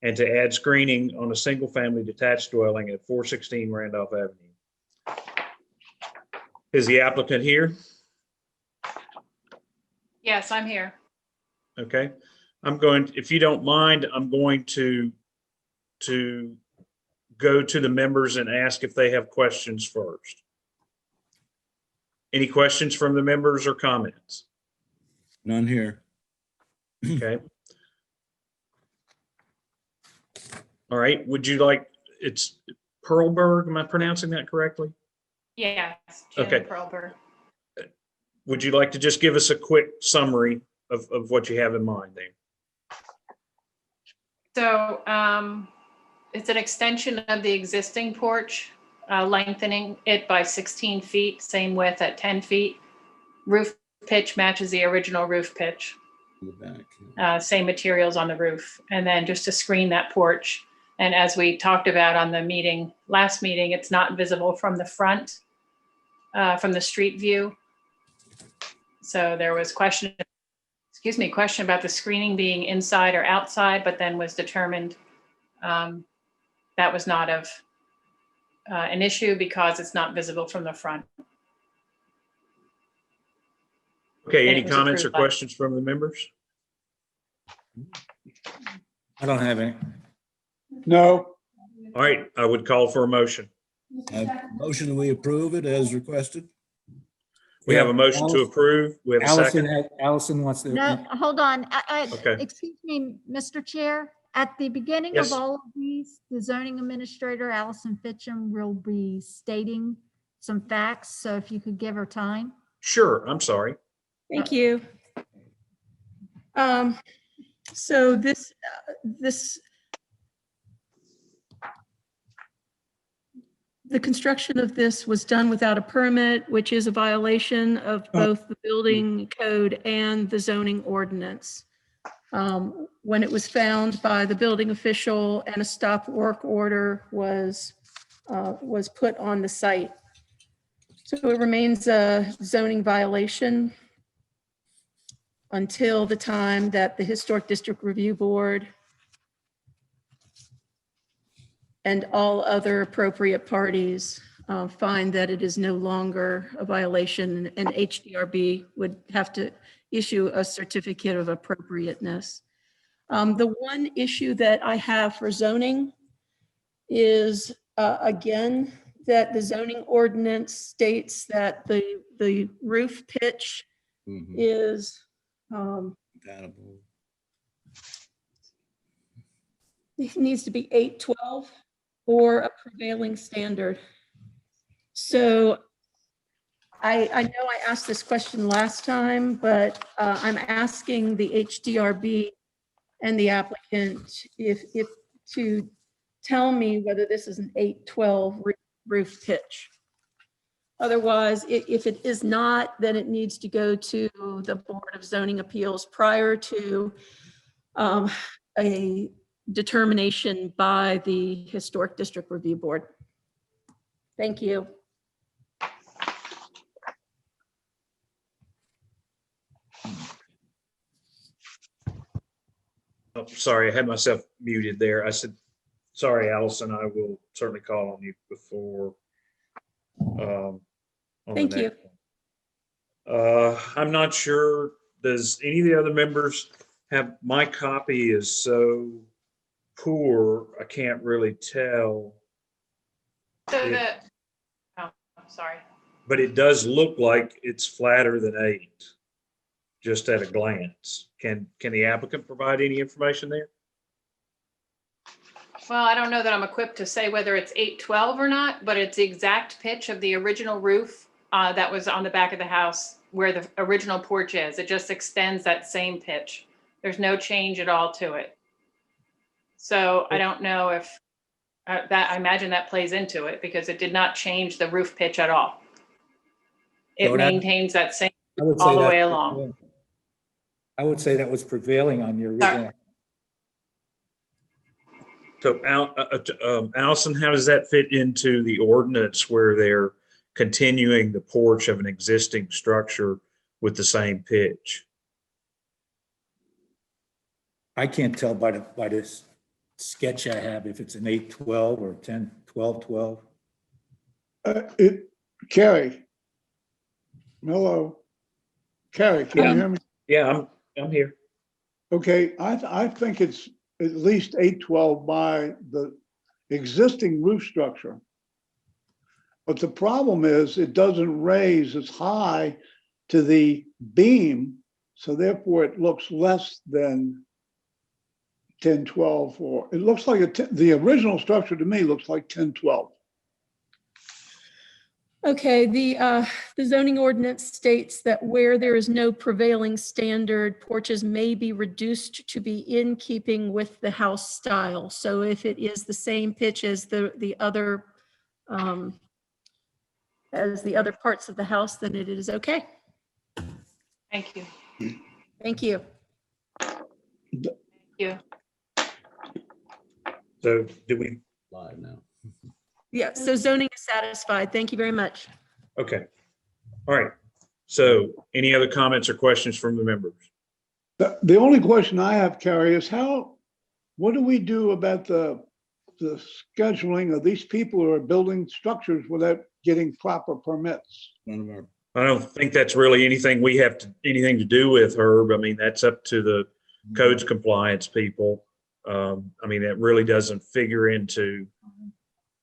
and to add screening on a single-family detached dwelling at 416 Randolph Avenue. Is the applicant here? Yes, I'm here. Okay. If you don't mind, I'm going to go to the members and ask if they have questions first. Any questions from the members or comments? none here. Okay. All right, would you like, it's Perlberg, am I pronouncing that correctly? Yes, Jim Okay. Perlber. Would you like to just give us a quick summary of what you have in mind there? So it's an extension of the existing porch, lengthening it by 16 feet, same width at 10 feet. Roof pitch matches the original roof pitch. In the back. Same materials on the roof. And then just to screen that porch. And as we talked about on the last meeting, it's not visible from the front, from the street view. So there was question about the screening being inside or outside, but then was determined that was not of an issue because it's not visible from the front. Okay, And any it was comments or approved by- questions from the members? I don't have any. No. All right, I would call for a motion. Motion, we approve it as requested. We have a motion to approve. We have a second. Allison wants to. No, hold on. Okay. Excuse me, Mr. Chair. At the beginning Yes. of all of these, the zoning administrator, Allison Fitchum, will be stating some facts. So if you could give her time. Sure, I'm sorry. Thank you. So the construction of this was done without a permit, which is a violation of both the building code and the zoning ordinance. When it was found by the building official and a stop work order was put on the site. So it remains a zoning violation until the time that the Historic District Review Board and all other appropriate parties find that it is no longer a violation, and HDRB would have to issue a certificate of appropriateness. The one issue that I have for zoning is, again, that the zoning ordinance states that the roof pitch is, Compatible. it needs to be 812 or a prevailing standard. So I know I asked this question last time, but I'm asking the HDRB and the applicant if to tell me whether this is an 812 roof pitch. Otherwise, if it is not, then it needs to go to the Board of Zoning Appeals prior to a determination by the Historic District Review Board. Thank you. Oh, sorry, I had myself muted there. I said, sorry, Allison, I will certainly call on you before. On the Thank you. next one. I'm not sure, does any of the other members have, my copy is so poor, I can't really tell. So Yeah. oh, sorry. But it does look like it's flatter than 8, just at a glance. Can the applicant provide any information there? Well, I don't know that I'm equipped to say whether it's 812 or not, but it's the exact pitch of the original roof that was on the back of the house where the original porch is. It just extends that same pitch. There's no change at all to it. So I don't know if that, I imagine that plays into it because it did not change the roof pitch at all. It So that- maintains that same I would all say the that- way along. I would say that was prevailing on your original. So Allison, how does that fit into the ordinance where they're continuing the porch of an existing structure with the same pitch? I can't tell by this sketch I have if it's an 812 or 10-12-12. Carrie. Hello. Carrie, can you hear me? Yeah, I'm here. Okay, I think it's at least 812 by the existing roof structure. But the problem is it doesn't raise as high to the beam, so therefore it looks less than 1012, or it looks like the original structure to me looks like 1012. Okay, the zoning ordinance states that where there is no prevailing standard, porches may be reduced to be in keeping with the house style. So if it is the same pitch as the other parts of the house, then it is okay. Thank you. Thank you. Thank you. So do we, Live now. Yeah, so zoning is satisfied. Thank you very much. okay. All right. So any other comments or questions from the members? The only question I have, Carrie, is what do we do about the scheduling of these people who are building structures without getting proper permits? I don't think that's really anything we have anything to do with, Herb. I mean, that's up to the codes compliance people. I mean, that really doesn't figure into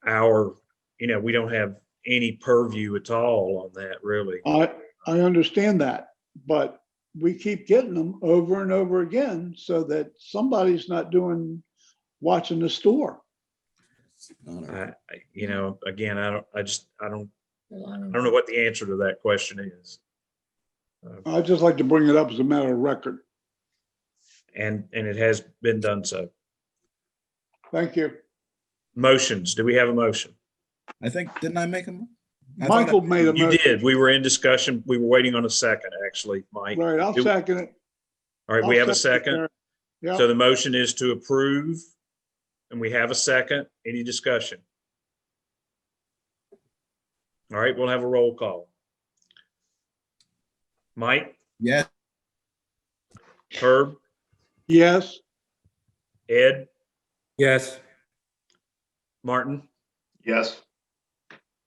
our, we don't have any purview at all on that, really. I understand that, but we keep getting them over and over again so that somebody's not watching the store. Again, I don't know what the answer to that question is. I'd just like to bring it up as a matter of record. And it has been done so. Thank you. Motions. Do we have a motion? I think, didn't I make them? Michael made a You motion. did. We were in discussion. We were waiting on a second, actually, Mike. Right, I'll second it. All right, we have a second. Yeah. So the motion is to approve, and we have a second. Any discussion? All right, we'll have a roll call. Mike? Yes. Herb? Yes. Ed? Yes. Martin? Yes.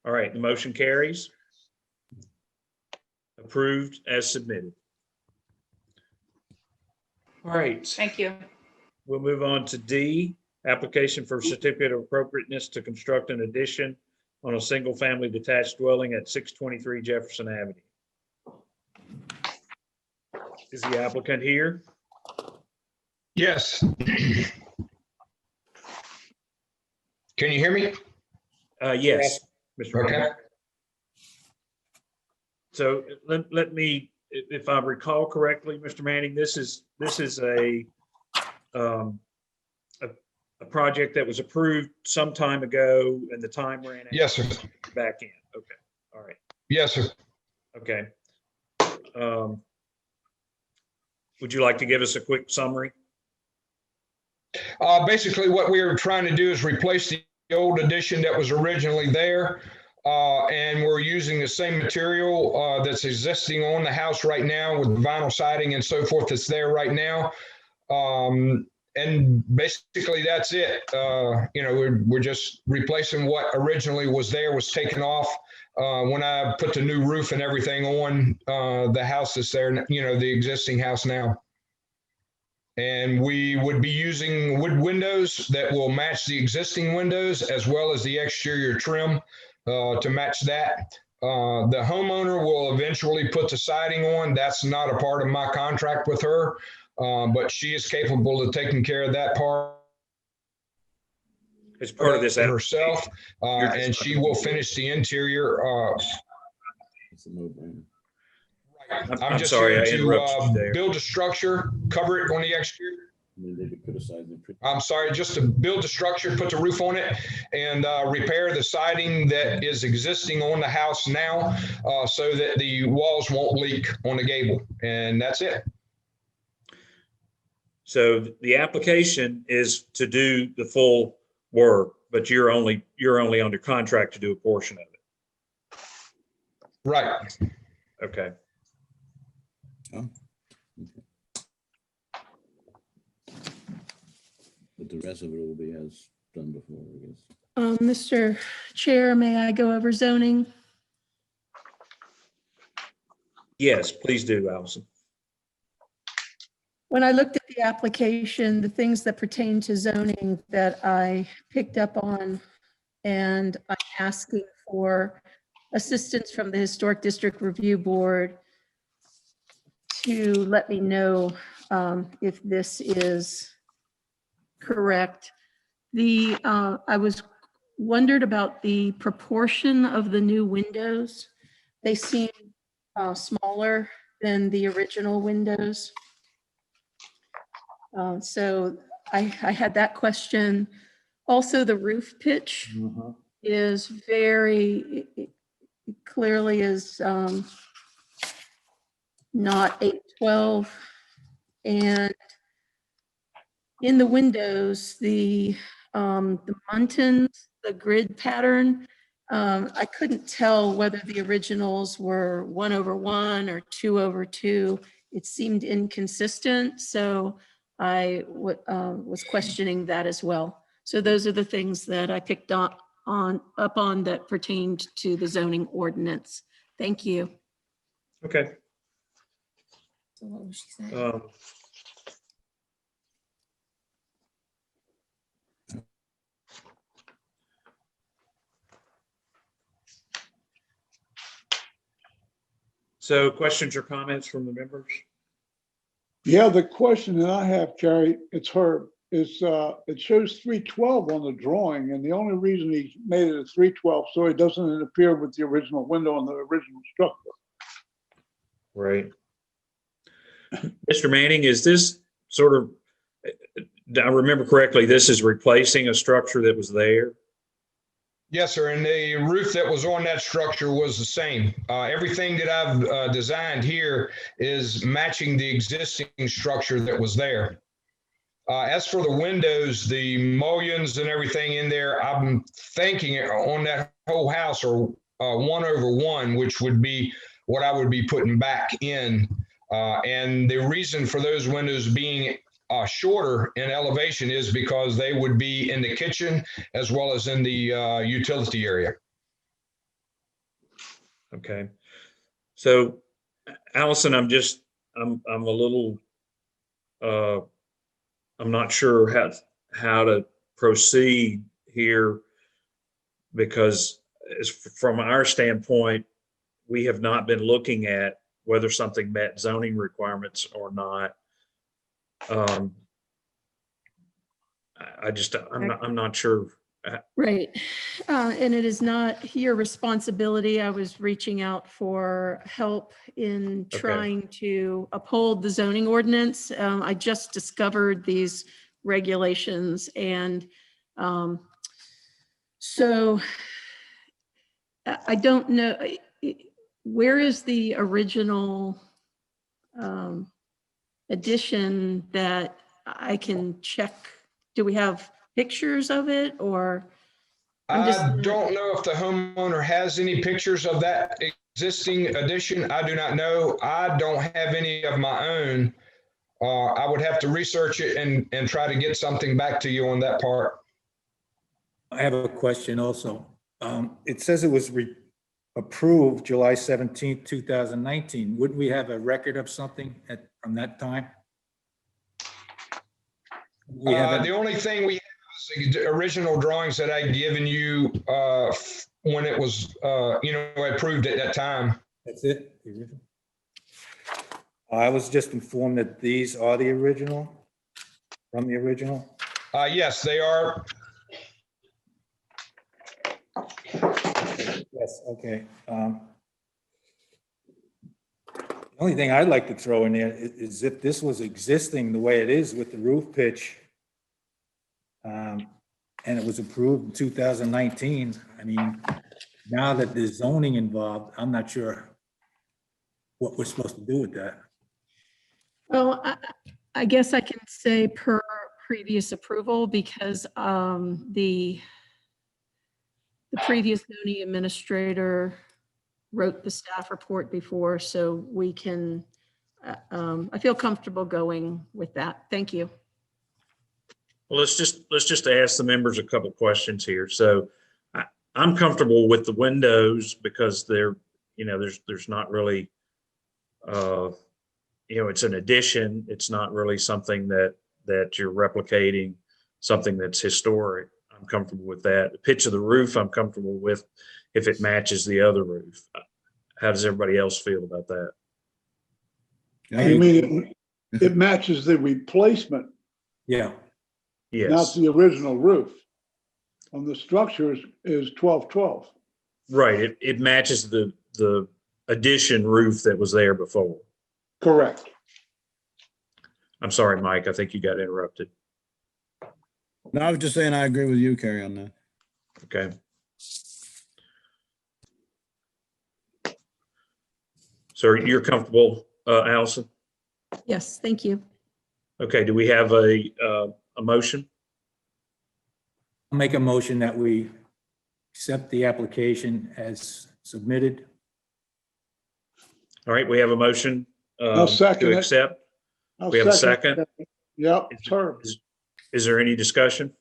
All right, the motion carries. Approved as submitted. All right, Thank you. we'll move on to D, application for certificate of appropriateness to construct an addition on a single-family detached dwelling at 623 Jefferson Avenue. Is the applicant here? Yes. Can you hear me? Yes, Mr. Okay. Manning. So let me, if I recall correctly, Mr. Manning, this is a project that was approved some time ago and the time ran out. Yes, sir. Back in. Okay. All right. Yes, sir. Okay. Would you like to give us a quick summary? Basically, what we were trying to do is replace the old addition that was originally there. And we're using the same material that's existing on the house right now with vinyl siding and so forth that's there right now. And basically that's it. We're just replacing what originally was there, was taken off. When I put the new roof and everything on the house that's there, the existing house now. And we would be using wood windows that will match the existing windows as well as the exterior trim to match that. The homeowner will eventually put the siding on. That's not a part of my contract with her, but she is capable of taking care of that part. As part of this herself, and she will finish the interior. It's a no-brainer. I'm just sorry, here I interrupted you to there. build a structure, cover it on the exterior. I mean, they could criticize it. I'm sorry, just to build the structure, put the roof on it, and repair the siding that is existing on the house now, so that the walls won't leak on the gable. And that's it. So the application is to do the full work, but you're only under contract to do a portion of it. Right. Okay. Oh, okay. But the rest of it will be as done before, I guess. Mr. Chair, may I go over zoning? Yes, please do, Allison. When I looked at the application, the things that pertain to zoning that I picked up on, and I'm asking for assistance from the Historic District Review Board to let me know if this is correct. I was wondered about the proportion of the new windows. They seem smaller than the original windows. So I had that question. Also, the roof pitch is very, it clearly is not 812. And in the windows, the muntins, the grid pattern, I couldn't tell whether the originals were 1/1 or 2/2. It seemed inconsistent, so I was questioning that as well. So those are the things that I picked up on that pertained to the zoning ordinance. Thank you. Okay. So what was she saying? So questions or comments from the members? Yeah, the question that I have, Jerry, it's Herb, is it shows 312 on the drawing, and the only reason he made it a 312 so it doesn't interfere with the original window and the original structure. Right. Mr. Manning, is this sort of, I remember correctly, this is replacing a structure that was there? Yes, sir. And the roof that was on that structure was the same. Everything that I've designed here is matching the existing structure that was there. As for the windows, the mullions and everything in there, I'm thinking on that whole house are 1/1, which would be what I would be putting back in. And the reason for those windows being shorter in elevation is because they would be in the kitchen as well as in the utility area. Okay. So Allison, I'm a little, I'm not sure how to proceed here, because from our standpoint, we have not been looking at whether something met zoning requirements or not. I'm not sure. Right. And it is not your responsibility. I was reaching out for help in Okay. trying to uphold the zoning ordinance. I just discovered these regulations, and so I don't know, where is the original edition that I can check? Do we have pictures of it, or? I don't know if the homeowner has any pictures of that existing addition. I do not know. I don't have any of my own. I would have to research it and try to get something back to you on that part. I have a question also. It says it was approved July 17th, 2019. Wouldn't we have a record of something from that time? The only thing we have is the original drawings that I'd given you when it was, approved at that time. That's it? The original? I was just informed that these are the original, from the original. Yes, they are. Yes, okay. The only thing I'd like to throw in there is if this was existing the way it is with the roof pitch, and it was approved in 2019, I mean, now that there's zoning involved, I'm not sure what we're supposed to do with that. Well, I guess I can say per previous approval, because the previous zoning administrator wrote the staff report before, so we can, I feel comfortable going with that. Thank you. Well, let's just ask the members a couple questions here. So I'm comfortable with the windows because they're, there's not really, it's an addition. It's not really something that you're replicating, something that's historic. I'm comfortable with that. The pitch of the roof, I'm comfortable with if it matches the other roof. How does everybody else feel about that? You mean it matches the replacement, Yeah. Yes. not the original roof? On the structure is 1212. Right. It matches the addition roof that was there before. Correct. I'm sorry, Mike. I think you got interrupted. No, I was just saying I agree with you, Carrie, on that. Okay. So you're comfortable, Allison? Yes, thank you. Okay. Do we have a motion? I'll make a motion that we accept the application as submitted. All right. We have a motion I'll second to it. accept. I'll We have a second. Yep, sure. Is there any discussion?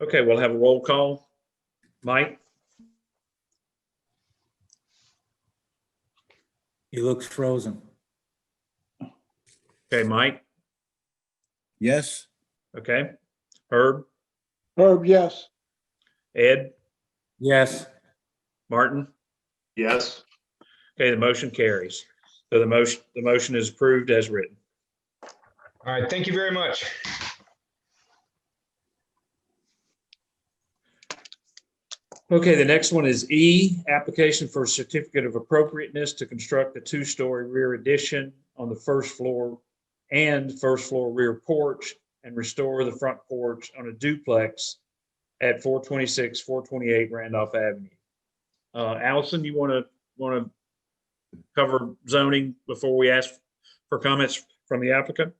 Okay, we'll have a roll call. Mike? He looks frozen. Okay, Mike? Yes. Okay. Herb? Herb, yes. Ed? Yes. Martin? Yes. Okay, the motion carries. So the motion is approved as written. All right, thank you very much. Okay, the next one is E, application for a certificate of appropriateness to construct a two-story rear addition on the first floor and first floor rear porch and restore the front porch on a duplex at 426, 428 Randolph Avenue. Allison, you want to cover zoning before we ask for comments from the applicant?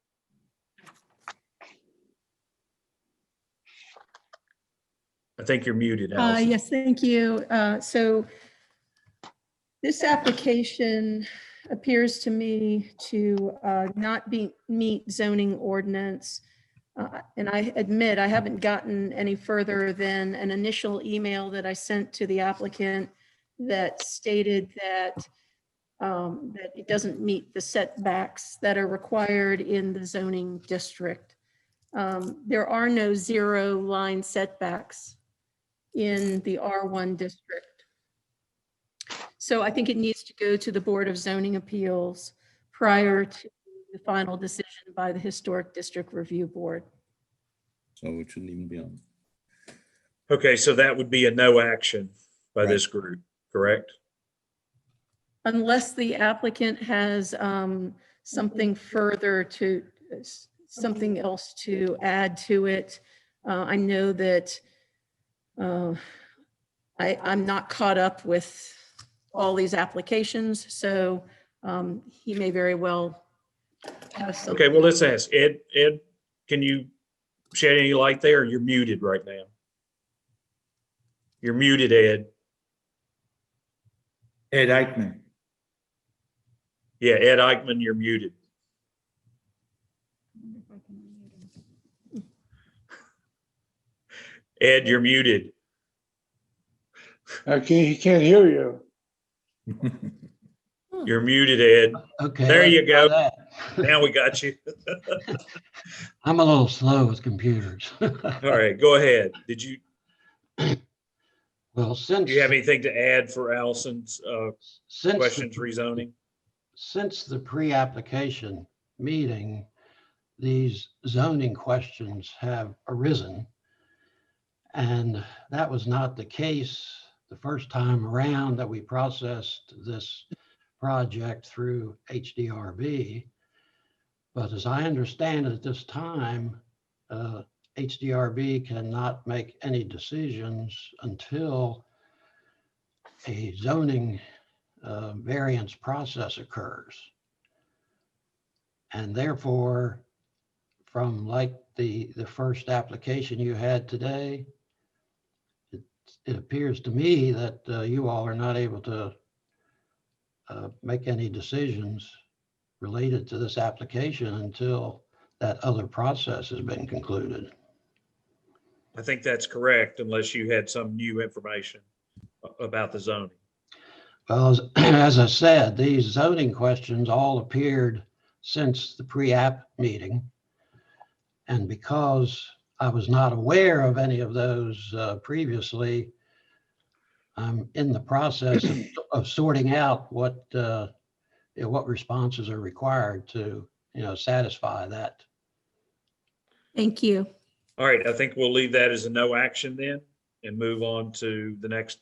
I think you're muted, Allison. Yes, thank you. So this application appears to me to not meet zoning ordinance. And I admit I haven't gotten any further than an initial email that I sent to the applicant that stated that that it doesn't meet the setbacks that are required in the zoning district. There are no zero line setbacks in the R1 district. So I think it needs to go to the Board of Zoning Appeals prior to the final decision by the Historic District Review Board. So it shouldn't even be on. Okay, so that would be a no action by Right. this group, correct? Unless the applicant has something further to, something else to add to it. I know that I'm not caught up with all these applications, so he may very well have something. Okay, well, let's ask Ed. Ed, can you shed any light there? You're muted right now. You're muted, Ed. Ed Eichmann. Yeah, Ed Eichmann, you're muted. Ed, you're muted. He can't hear you. You're muted, Ed. Okay. There let's you try go. that. Now we got you. I'm a little slow with computers. All right, go ahead. Did you, Well, do you have anything to add for Allison's since questions rezoning? since the pre-application meeting, these zoning questions have arisen. And that was not the case the first time around that we processed this project through HDRB. But as I understand it at this time, HDRB cannot make any decisions until a zoning variance process occurs. And therefore, from like the first application you had today, it appears to me that you all are not able to make any decisions related to this application until that other process has been concluded. I think that's correct, unless you had some new information about the zoning. Well, as I said, these zoning questions all appeared since the pre-app meeting. And because I was not aware of any of those previously, I'm in the process of sorting out what responses are required to, satisfy that. Thank you. All right, I think we'll leave that as a no action then and move on to the next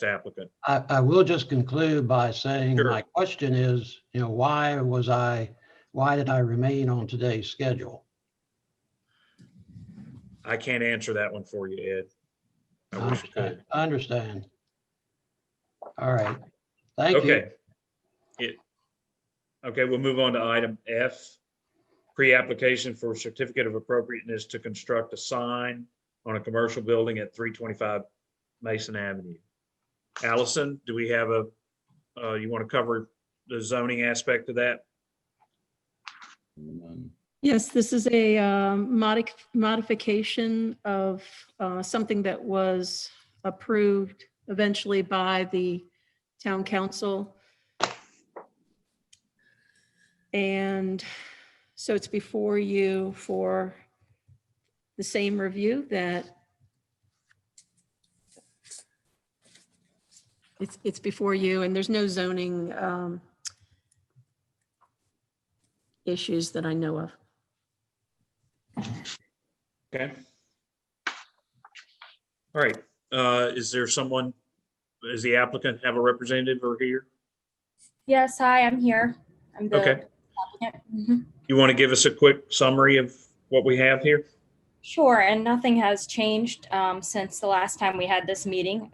applicant. I will just conclude by saying Sure. my question is, why did I remain on today's schedule? I can't answer that one for you, Ed. I wish I could. I understand. All right. Thank you. Okay. Okay, we'll move on to item F. Pre-application for certificate of appropriateness to construct a sign on a commercial building at 325 Mason Avenue. Allison, do we have you want to cover the zoning aspect of that? Yes, this is a modification of something that was approved eventually by the town council. And so it's before you for the same review that it's before you, and there's no zoning issues that I know of. Okay. All right. Is there someone, does the applicant have a representative or here? Yes, hi, I'm here. I'm the Okay. applicant. Mhm. You want to give us a quick summary of what we have here? Sure, and nothing has changed since the last time we had this meeting.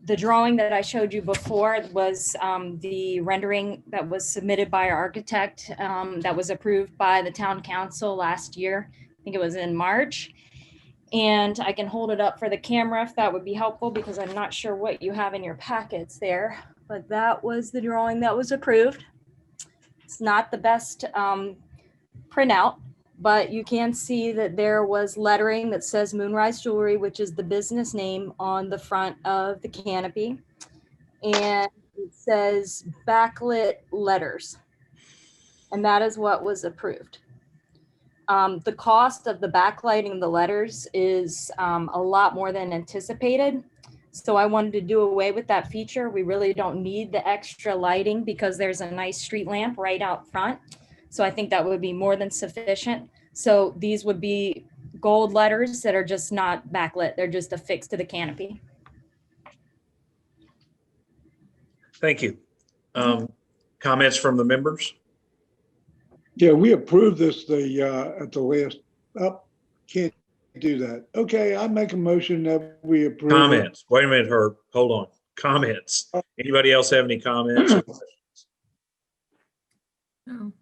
The drawing that I showed you before was the rendering that was submitted by our architect that was approved by the town council last year. I think it was in March. And I can hold it up for the camera if that would be helpful, because I'm not sure what you have in your packets there, but that was the drawing that was approved. It's not the best printout, but you can see that there was lettering that says Moonrise Jewelry, which is the business name, on the front of the canopy. And it says backlit letters. And that is what was approved. The cost of the backlighting of the letters is a lot more than anticipated. So I wanted to do away with that feature. We really don't need the extra lighting because there's a nice street lamp right out front. So I think that would be more than sufficient. So these would be gold letters that are just not backlit. They're just affixed to the canopy. Thank you. Comments from the members? Yeah, we approved this at the last, can't do that. Okay, I make a motion that we approve. Comments. Wait a minute, Herb. Hold on. Comments. Anybody else have any comments?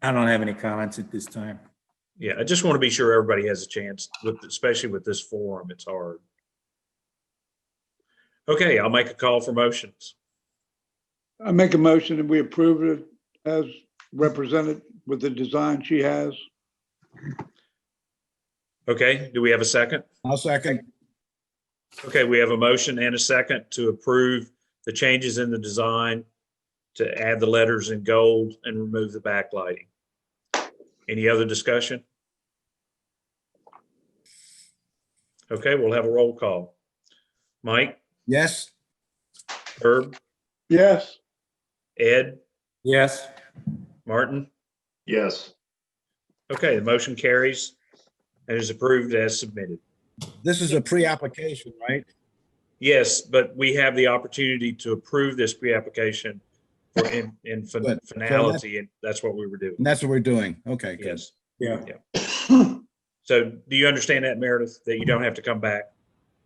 I don't have any comments at this time. Yeah, I just want to be sure everybody has a chance, especially with this forum. It's hard. Okay, I'll make a call for motions. I make a motion that we approve it as represented with the design she has. Okay, do we have a second? I'll second. Okay, we have a motion and a second to approve the changes in the design to add the letters in gold and remove the backlighting. Any other discussion? Okay, we'll have a roll call. Mike? Yes. Herb? Yes. Ed? Yes. Martin? Yes. Okay, the motion carries and is approved as submitted. This is a pre-application, right? Yes, but we have the opportunity to approve this pre-application for in finality, and that's what we were doing. And that's what we're doing. Okay, good. Yes. Yeah. So do you understand that, Meredith, that you don't have to come back?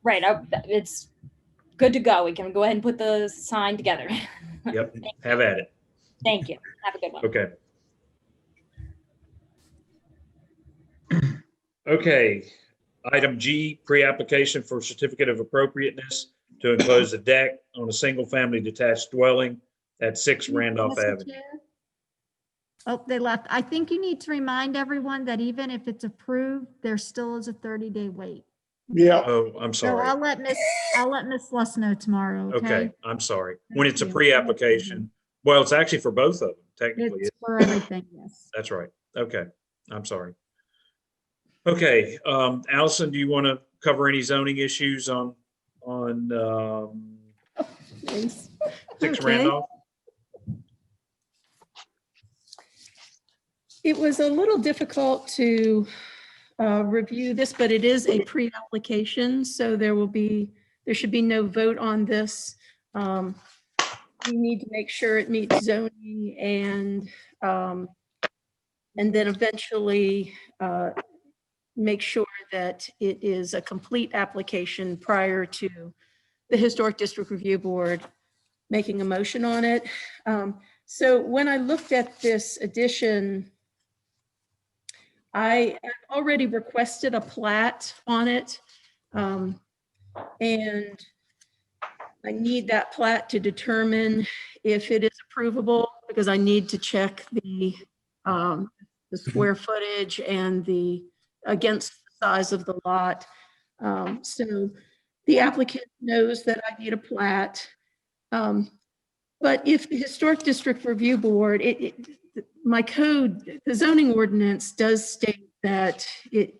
Right. It's good to go. We can go ahead and put the sign together. Yep, have at it. Thank you. Have a good one. Okay. Okay, item G, pre-application for certificate of appropriateness to enclose a deck on a single-family detached dwelling at 6 Randolph Mr. Avenue. Chair? Oh, they left. I think you need to remind everyone that even if it's approved, there still is a 30-day wait. Yeah. Oh, I'm So sorry. I'll let Miss Luss know tomorrow, okay? Okay, I'm sorry. When it's a you. pre-application, well, it's actually for both of them, technically. It's for everything, yes. That's right. Okay, I'm sorry. Okay, Allison, do you want to cover any zoning issues on Nice. 6 Okay. Randolph? It was a little difficult to review this, but it is a pre-application, so there should be no vote on this. We need to make sure it meets zoning and then eventually make sure that it is a complete application prior to the Historic District Review Board making a motion on it. So when I looked at this addition, I already requested a plat on it. And I need that plat to determine if it is approvable, because I need to check the square footage and against the size of the lot. So the applicant knows that I need a plat. But if the Historic District Review Board, my code, the zoning ordinance does state that it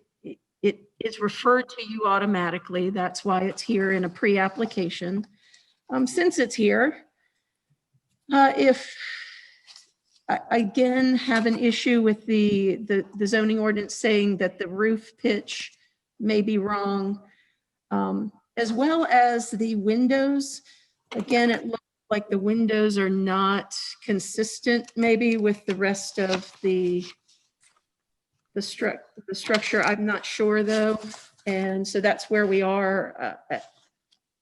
is referred to you automatically. That's why it's here in a pre-application. Since it's here, if I again have an issue with the zoning ordinance saying that the roof pitch may be wrong, as well as the windows. Again, it looks like the windows are not consistent maybe with the rest of the structure. I'm not sure though. And so that's where we are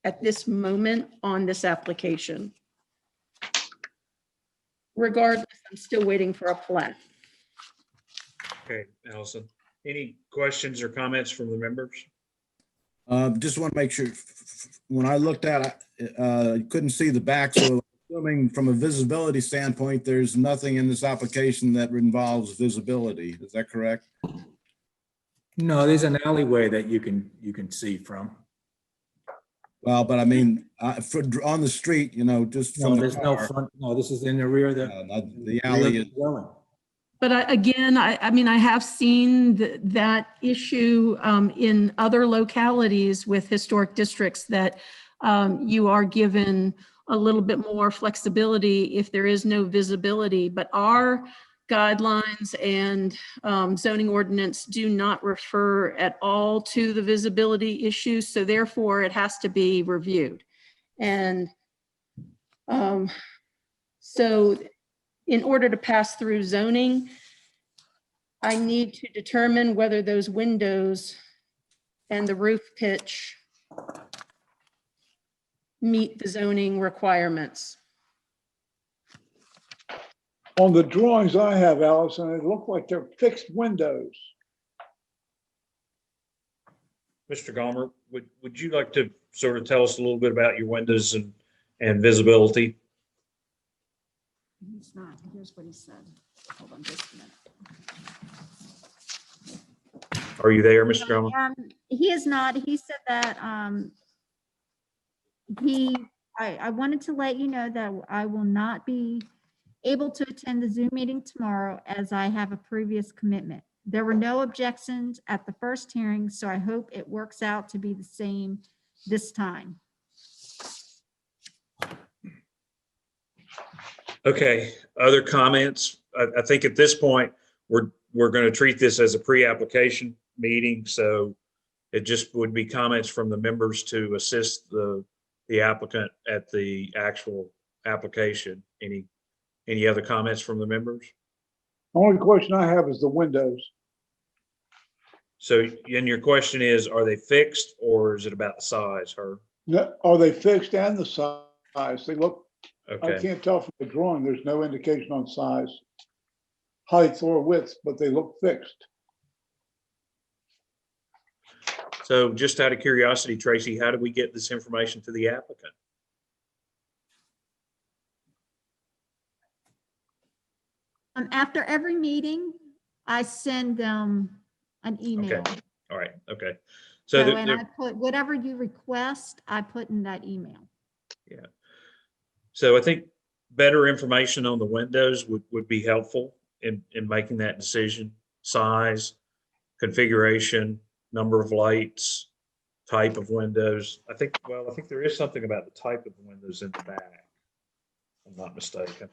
at this moment on this application. Regardless, I'm still waiting for a plat. Okay, Allison, any questions or comments from the members? Just want to make sure, when I looked at it, I couldn't see the back, so assuming from a visibility standpoint, there's nothing in this application that involves visibility. Is that correct? No, there's an alleyway that you can see from. Well, but I mean, on the street, you know, just No, from the there's no car, front, no, this is in the rear of the. the rear of alley the is, dwelling. But I mean, I have seen that issue in other localities with historic districts that you are given a little bit more flexibility if there is no visibility. But our guidelines and zoning ordinance do not refer at all to the visibility issue. So therefore, it has to be reviewed. And so in order to pass through zoning, I need to determine whether those windows and the roof pitch meet the zoning requirements. On the drawings I have, Allison, it looked like they're fixed windows. Mr. Gomer, would you like to sort of tell us a little bit about your windows and visibility? He's not. Here's what he said. Hold on just a minute. Are you there, Mr. Gomer? He is not. He said that I wanted to let you know that I will not be able to attend the Zoom meeting tomorrow as I have a previous commitment. There were no objections at the first hearing, so I hope it works out to be the same this time. Okay, other comments? I think at this point, we're going to treat this as a pre-application meeting, so it just would be comments from the members to assist the applicant at the actual application. Any other comments from the members? The only question I have is the windows. So, and your question is, are they fixed or is it about the size, Herb? Are they fixed and the size? They look, I Okay, can't tell from the drawing, there's no indication on size, height or width, but they look fixed. so just out of curiosity, Tracy, how do we get this information to the applicant? After every meeting, I send them an email. Okay, all right, okay. So, So, and I put whatever you request, I put in that email. yeah. So I think better information on the windows would be helpful in making that decision. Size, configuration, number of lights, type of windows. I think there is something about the type of the windows in the back. If I'm not mistaken.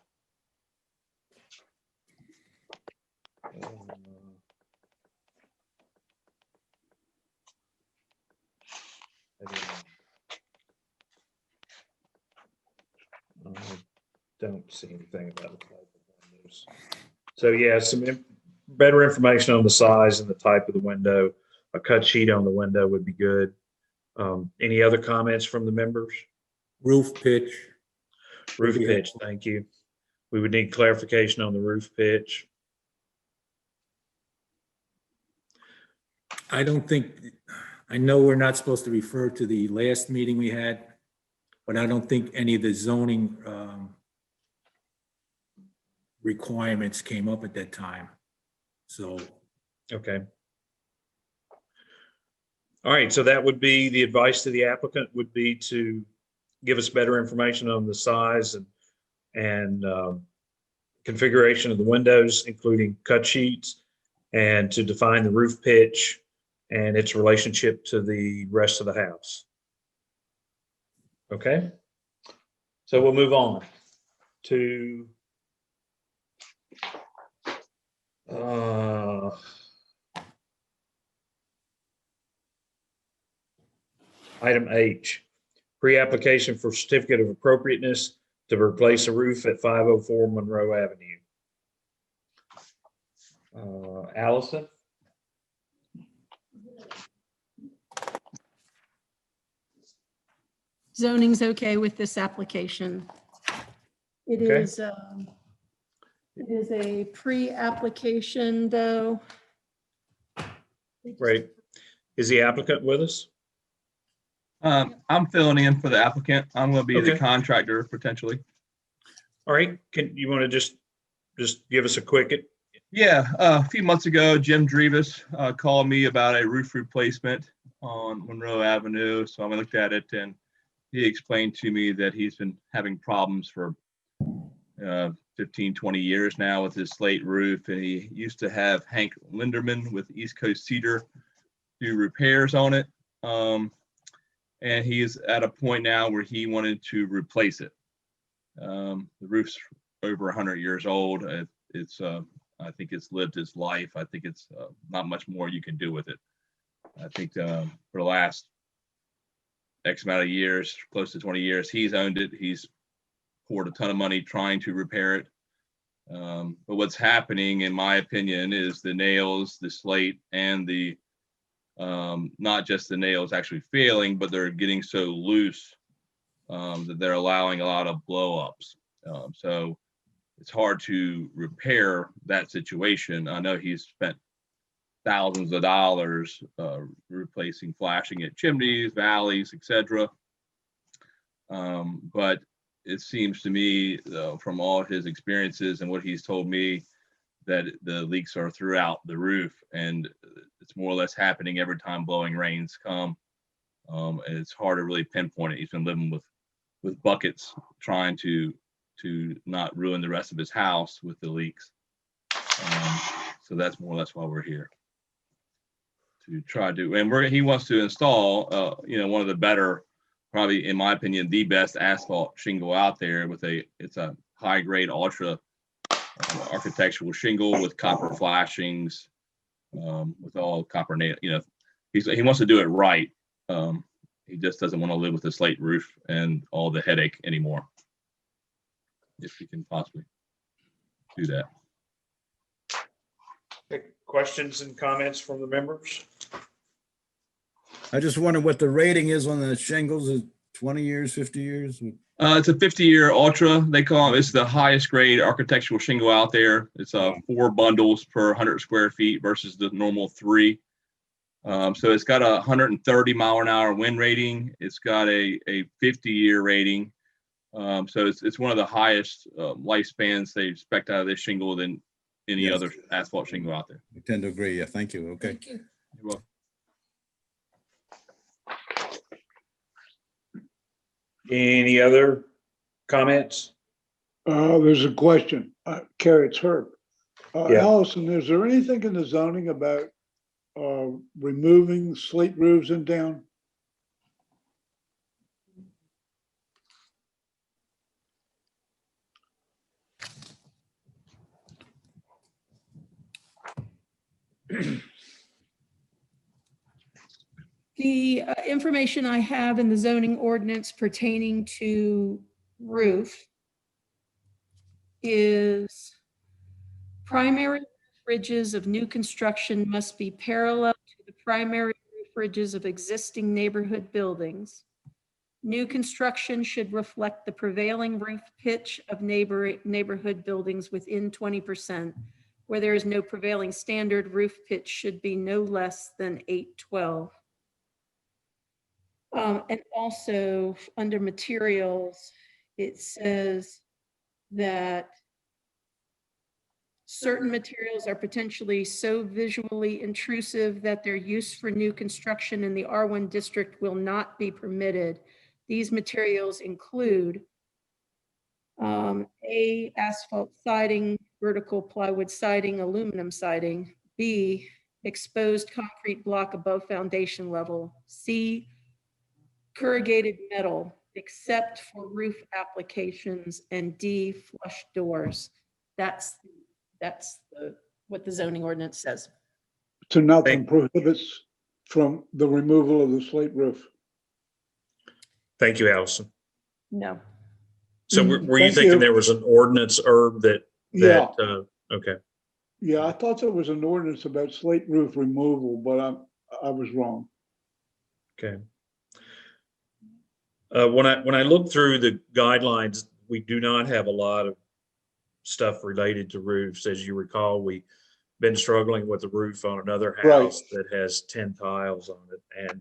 I don't see anything about the type of windows. So yeah, some better information on the size and the type of the window. A cut sheet on the window would be good. Any other comments from the members? Roof pitch. Roof pitch, thank you. We would need clarification on the roof pitch. I don't think, I know we're not supposed to refer to the last meeting we had, but I don't think any of the zoning requirements came up at that time. So. Okay. All right, so that would be the advice to the applicant would be to give us better information on the size and configuration of the windows, including cut sheets, and to define the roof pitch and its relationship to the rest of the house. Okay, so we'll move on to item H, pre-application for certificate of appropriateness to replace a roof at 504 Monroe Avenue. Allison? Zoning's okay with this application. It Okay. It is a pre-application though. Great. Is the applicant with us? I'm filling in for the applicant. I'm going to be the Okay. contractor potentially. All right, you want to just give us a quick, Yeah, a few months ago, Jim Drevis called me about a roof replacement on Monroe Avenue. So I looked at it and he explained to me that he's been having problems for 15, 20 years now with his slate roof. And he used to have Hank Linderman with East Coast Cedar do repairs on it. And he's at a point now where he wanted to replace it. The roof's over 100 years old. I think it's lived its life. I think it's not much more you can do with it. I think for the last X amount of years, close to 20 years, he's owned it. He's poured a ton of money trying to repair it. But what's happening, in my opinion, is the nails, the slate, and the not just the nails actually failing, but they're getting so loose that they're allowing a lot of blow ups. So it's hard to repair that situation. I know he's spent thousands of dollars replacing flashing at chimneys, valleys, etc. But it seems to me, from all his experiences and what he's told me, that the leaks are throughout the roof, and it's more or less happening every time blowing rains come. And it's hard to really pinpoint it. He's been living with buckets, trying to not ruin the rest of his house with the leaks. So that's more or less why we're here, to try to, and he wants to install, one of the better, probably in my opinion, the best asphalt shingle out there it's a high grade ultra architectural shingle with copper flashings, with all copper nail. He wants to do it right. He just doesn't want to live with a slate roof and all the headache anymore. If he can possibly do that. questions and comments from the members? I just wonder what the rating is on the shingles. Is 20 years, 50 years? It's a 50-year ultra. They call it. It's the highest grade architectural shingle out there. It's 4 bundles per 100 square feet versus the normal 3. So it's got a 130-mile-an-hour wind rating. It's got a 50-year rating. So it's one of the highest lifespans they expect out of this shingle than any other asphalt shingle out there. I tend to agree. Yeah, thank you. Okay. Thank you. You're welcome. Any other comments? There's a question. Carrie, it's Herb. Yeah. Allison, is there anything in the zoning about removing slate roofs in town? The information I have in the zoning ordinance pertaining to roof is primary roof ridges of new construction must be parallel to the primary roof ridges of existing neighborhood buildings. New construction should reflect the prevailing roof pitch of neighborhood buildings within 20%. Where there is no prevailing standard, roof pitch should be no less than 812. And also under materials, it says that certain materials are potentially so visually intrusive that their use for new construction in the R1 district will not be permitted. These materials include A, asphalt siding, vertical plywood siding, aluminum siding. B, exposed concrete block above foundation level. C, corrugated metal, except for roof applications. And D, flush doors. That's what the zoning ordinance says. So nothing prohibits from the removal of the slate roof. Thank you, Allison. No. So were you Thank thinking you. there was an ordinance, Herb, Yeah. Okay. Yeah, I thought there was an ordinance about slate roof removal, but I was wrong. Okay. When I look through the guidelines, we do not have a lot of stuff related to roofs. As you recall, we've been struggling with the roof on another house that has 10 tiles on it. And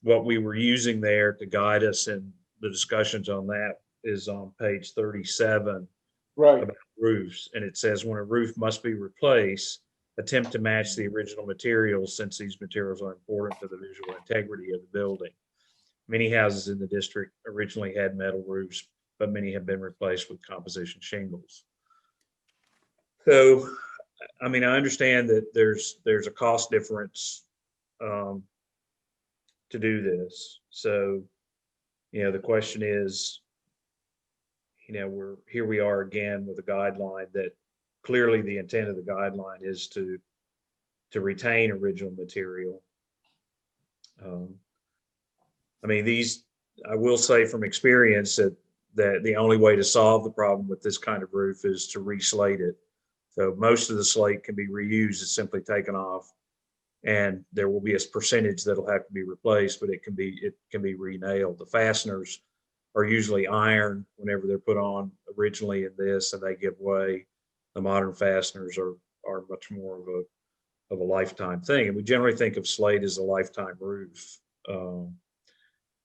what we were using there to guide us in the discussions on that is on page 37 Right. about roofs. And it says when a roof must be replaced, attempt to match the original materials since these materials are important to the visual integrity of the building. Many houses in the district originally had metal roofs, but many have been replaced with composition shingles. So, I mean, I understand that there's a cost difference to do this. So, the question is, we are again with a guideline that clearly the intent of the guideline is to retain original material. I mean, I will say from experience that the only way to solve the problem with this kind of roof is to reslate it. So most of the slate can be reused. It's simply taken off, and there will be a percentage that'll have to be replaced, but it can be re-nailed. The fasteners are usually iron whenever they're put on originally in this, and they give way. The modern fasteners are much more of a lifetime thing, and we generally think of slate as a lifetime roof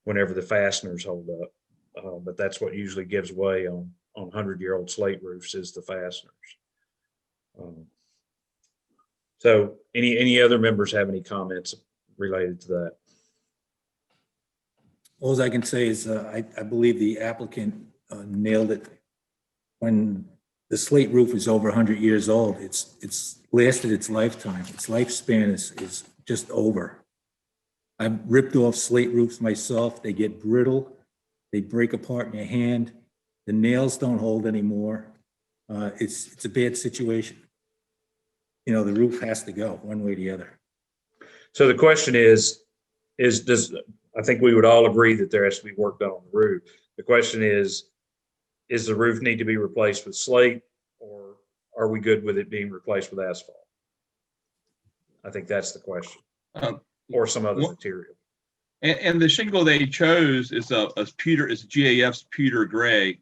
whenever the fasteners hold up, but that's what usually gives way on 100-year-old slate roofs is the fasteners. So any other members have any comments related to that? All I can say is I believe the applicant nailed it. When the slate roof is over 100 years old, it's lasted its lifetime. Its lifespan is just over. I've ripped off slate roofs myself. They get brittle. They break apart in your hand. The nails don't hold anymore. It's a bad situation. The roof has to go one way or the other. So the question is I think we would all agree that there has to be work done on the roof. The question is the roof need to be replaced with slate, or are we good with it being replaced with asphalt? I think that's the question. Or some other material. And the shingle they chose is GAF's pewter gray,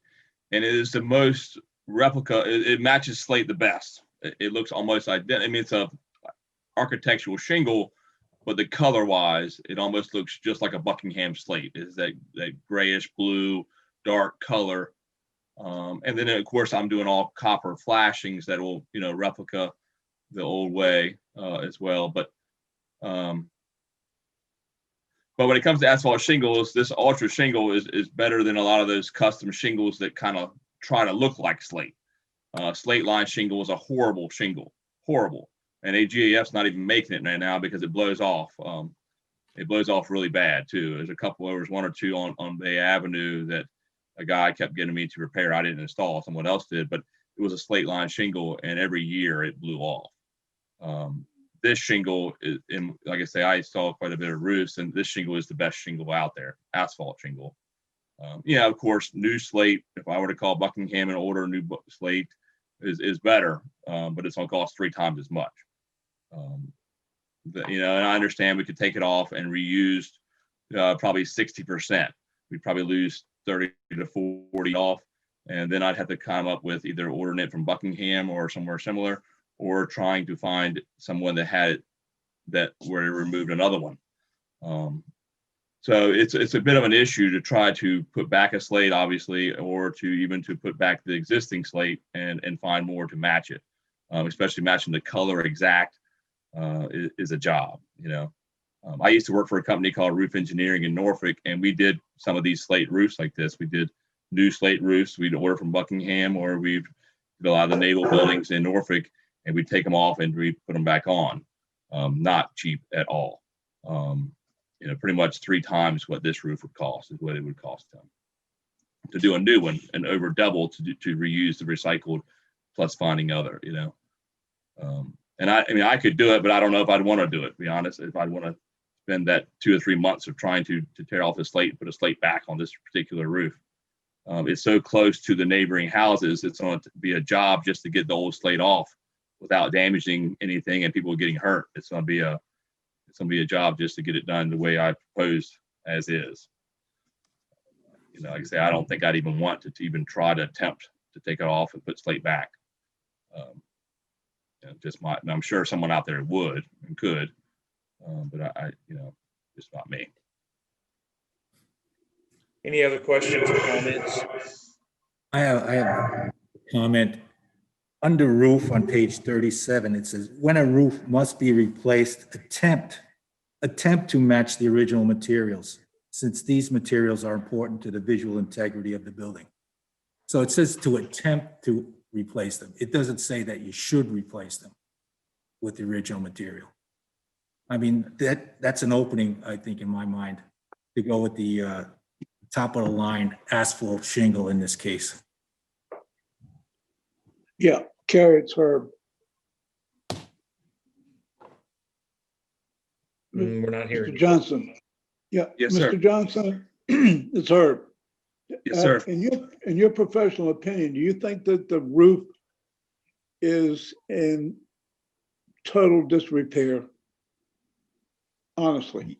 and it is the most replica. It matches slate the best. It looks almost identical. I mean, it's a architectural shingle, but the color wise, it almost looks just like a Buckingham slate. Is that grayish blue, dark color. And then of course I'm doing all copper flashings that will, replica the old way as well. But when it comes to asphalt shingles, this ultra shingle is better than a lot of those custom shingles that kind of try to look like slate. Slate line shingle is a horrible shingle, horrible. And GAF's not even making it right now because it blows off. It blows off really bad too. There's a couple, there was one or two on Bay Avenue that a guy kept getting me to repair. I didn't install, someone else did, but it was a slate line shingle, and every year it blew off. This shingle is, like I say, I install quite a bit of roofs, and this shingle is the best shingle out there, asphalt shingle. Of course, new slate, if I were to call Buckingham and order a new slate, is better, but it's going to cost 3 times as much. And I understand we could take it off and reuse probably 60%. We'd probably lose 30 to 40 off, and then I'd have to come up with either ordering it from Buckingham or somewhere similar, or trying to find someone that had it where they removed another one. So it's a bit of an issue to try to put back a slate, obviously, or to put back the existing slate and find more to match it. Especially matching the color exact is a job. I used to work for a company called Roof Engineering in Norfolk, and we did some of these slate roofs like this. We did new slate roofs. We'd order from Buckingham, or we'd did a lot of the naval buildings in Norfolk, and we'd take them off and we put them back on. Not cheap at all. Pretty much 3 times what this roof would cost is what it would cost them to do a new one, and over double to reuse the recycled plus finding other. And I could do it, but I don't know if I'd want to do it, to be honest. If I'd want to spend that 2 or 3 months of trying to tear off the slate and put a slate back on this particular roof. It's so close to the neighboring houses, it's going to be a job just to get the old slate off without damaging anything and people getting hurt. It's going to be a job just to get it done the way I proposed as is. Like I say, I don't think I'd even want to even try to attempt to take it off and put slate back. I'm sure someone out there would and could, but I just not me. Any other questions or comments? I have a comment. Under roof on page 37, it says, when a roof must be replaced, attempt to match the original materials, since these materials are important to the visual integrity of the building. So it says to attempt to replace them. It doesn't say that you should replace them with the original material. I mean, that's an opening, I think, in my mind, to go with the top of the line asphalt shingle in this case. Yeah, Carrie, it's Herb. We're not Mr. hearing you. Johnson. Yeah, Yes, sir. Mr. Johnson, it's Herb. Yes, sir. In your professional opinion, do you think that the roof is in total disrepair? Honestly.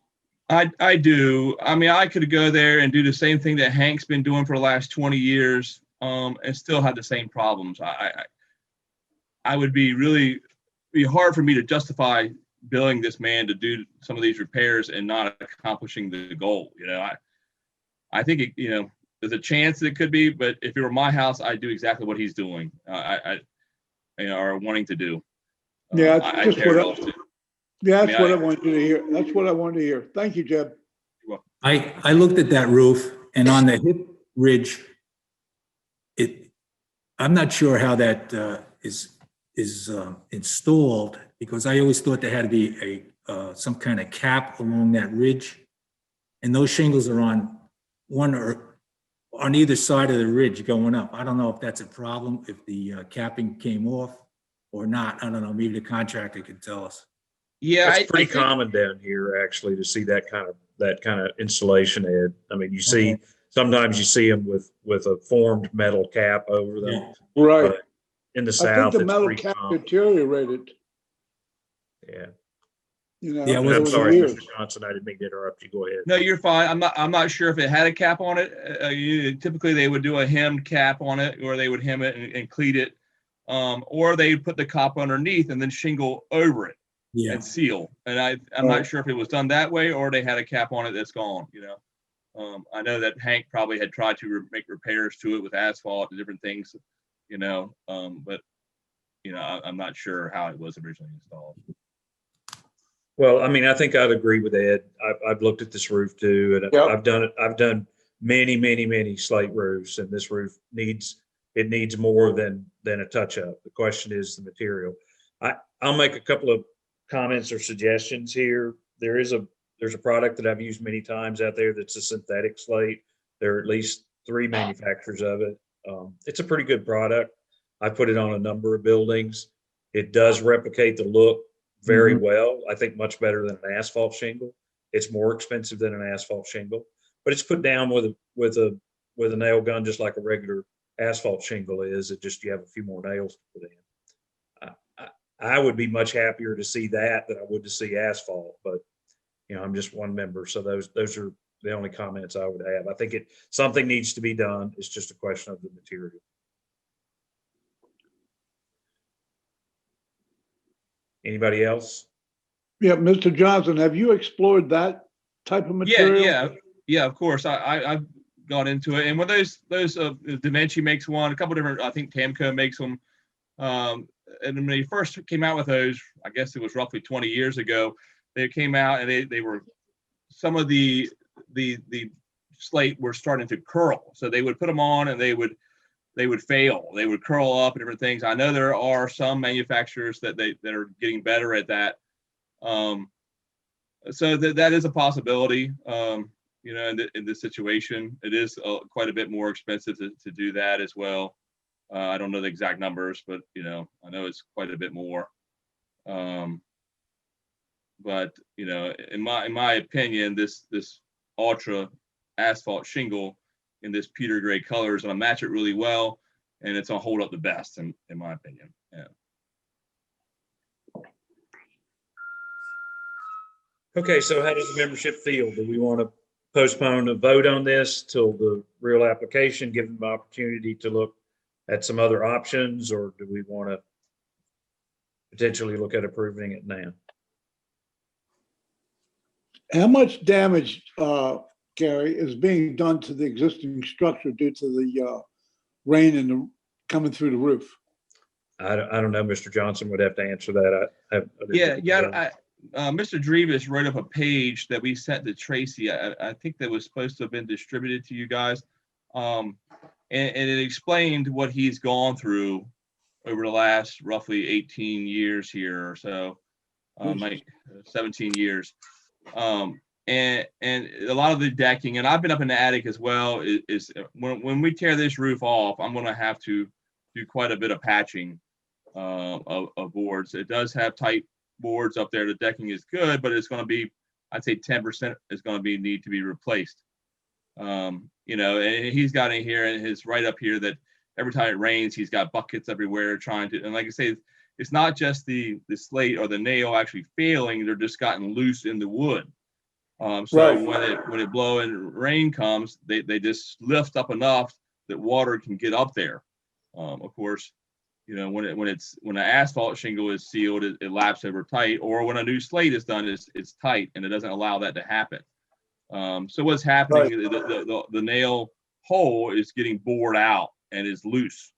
I do. I mean, I could go there and do the same thing that Hank's been doing for the last 20 years, and still have the same problems. I would be hard for me to justify billing this man to do some of these repairs and not accomplishing the goal. You know, I think it, you know, there's a chance that it could be, but if it were my house, I'd do exactly what he's doing. You know, or wanting to do. Yeah, that's just what I I wanted you to hear. That's what I wanted to hear. Thank you, Jeb. I looked at that roof, and on the hip ridge, I'm not sure how that is installed, because I always thought there had to be some kind of cap along that ridge, and those shingles are on one or on either side of the ridge going up. I don't know if that's a problem, if the capping came off or not. I don't know. Maybe the contractor could tell us. Yeah, it's pretty common down here actually to see that kind of installation, Ed. I mean, you see sometimes you see them with a formed metal cap over them. Yeah. Right. But in the I think South, the it's metal pretty cap common. deteriorated. Yeah. You know, Yeah, And well, I'm over the sorry, years. Mr. Johnson, I didn't mean to interrupt you. Go ahead. No, you're fine. I'm not sure if it had a cap on it. Typically, they would do a hemmed cap on it, or they would hem it and cleat it, or they put the copper underneath and then shingle over it Yeah. and seal. And I'm not sure if it was done that way or they had a cap on it that's gone. You know, I know that Hank probably had tried to make repairs to it with asphalt and different things. You know, but you know, I'm not sure how it was originally installed. Well, I mean, I think I'd agree with Ed. I've looked at this roof too, and Yep. I've done it. I've done many slate roofs, and this roof needs more than a touch up. The question is the material. I'll make a couple of comments or suggestions here. There's a product that I've used many times out there that's a synthetic slate. There are at least 3 manufacturers of it. It's a pretty good product. I put it on a number of buildings. It does replicate the look very well. I think much better than an asphalt shingle. It's more expensive than an asphalt shingle, but it's put down with a nail gun, just like a regular asphalt shingle is. It just, you have a few more nails to put in. I would be much happier to see that than I would to see asphalt, but you know, I'm just one member. So those are the only comments I would have. I think something needs to be done. It's just a question of the material. Anybody else? Yeah, Mr. Johnson, have you explored that type of material? Yeah. Of course, I've got into it, and when those Dimenci makes one, a couple different, I think Tamco makes them. And when they first came out with those, I guess it was roughly 20 years ago, they came out and they were, some of the slate were starting to curl. So they would put them on and they would fail. They would curl up and different things. I know there are some manufacturers that are getting better at that. So that is a possibility. You know, in this situation, it is quite a bit more expensive to do that as well. I don't know the exact numbers, but you know, I know it's quite a bit more. But you know, in my opinion, this ultra asphalt shingle in this pewter gray color is going to match it really well, and it's going to hold up the best in my opinion. Yeah. Okay, so how does the membership feel? Do we want to postpone a vote on this till the real application, give them the opportunity to look at some other options, or do we want to potentially look at approving it now? How much damage Gary, is being done to the existing structure due to the rain and the coming through the roof? I don't know. Mr. Johnson would have to answer that. I didn't Yeah, look yeah. at Mr. Drevis wrote up a page that we sent to Tracy. I think that was supposed to have been distributed to you guys. And it explained what he's gone through over the last roughly 18 years here or so, like 17 years. And a lot of the decking, and I've been up in the attic as well, is when we tear this roof off, I'm going to have to do quite a bit of patching of boards. It does have tight boards up there. The decking is good, but it's going to be, I'd say 10% is going to need to be replaced. You know, and he's got in here and his right up here that every time it rains, he's got buckets everywhere trying to, and like I say, it's not just the slate or the nail actually failing, they're just gotten loose in the wood. So Right. when it blow and rain comes, they just lift up enough that water can get up there. Of course, you know, when an asphalt shingle is sealed, it laps over tight, or when a new slate is done, it's tight and it doesn't allow that to happen. So what's happening, the nail hole is getting bored out and is loose.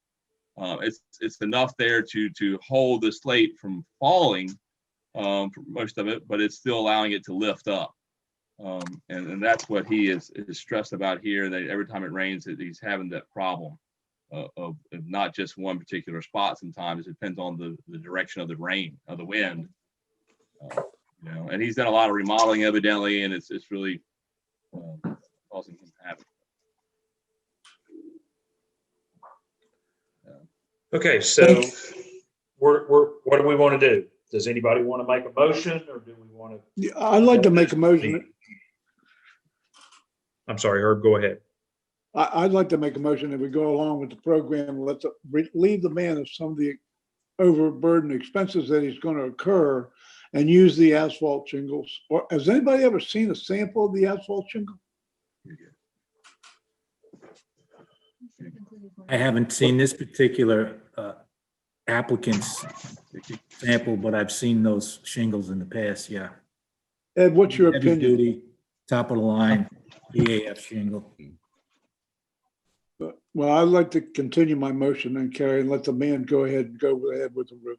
It's enough there to hold the slate from falling, for most of it, but it's still allowing it to lift up. And that's what he is stressed about here, that every time it rains, that he's having that problem of not just one particular spot. Sometimes it depends on the direction of the rain, of the wind. You know, and he's done a lot of remodeling evidently, and it's really causing him havoc. Okay, so we're what do we want to do? Does anybody want to make a motion, or do we want to? Yeah, I'd like to make a motion. I'm sorry, Herb, go ahead. I'd like to make a motion that we go along with the program. Let's relieve the man of some of the overburdened expenses that is going to occur and use the asphalt shingles. Or has anybody ever seen a sample of the asphalt shingle? I haven't seen this particular applicant's sample, but I've seen those shingles in the past, yeah. Ed, what's your Heavy opinion? duty, top of the line, EAF shingle. Well, I'd like to continue my motion then, Carrie, and let the man go ahead with the roof.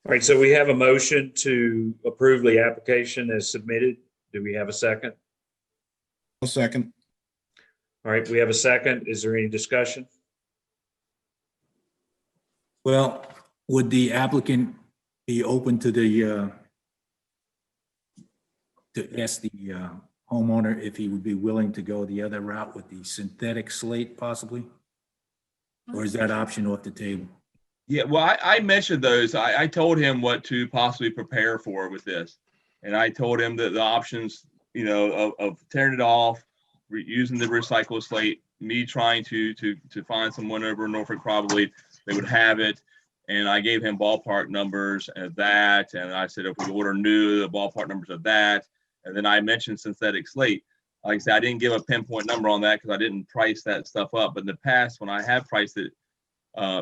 All right, so we have a motion to approve the application as submitted. Do we have a second? A second. All right, we have a second. Is there any discussion? Well, would the applicant be open to ask the homeowner if he would be willing to go the other route with the synthetic slate possibly? Or is that option off the table? Yeah, well, I mentioned those. I told him what to possibly prepare for with this. And I told him that the options, you know, of tearing it off, using the recycled slate, me trying to find someone over in Norfolk, probably they would have it. And I gave him ballpark numbers of that. And I said, if we order new, the ballpark numbers of that. And then I mentioned synthetic slate. Like I said, I didn't give a pinpoint number on that because I didn't price that stuff up. But in the past, when I have priced it,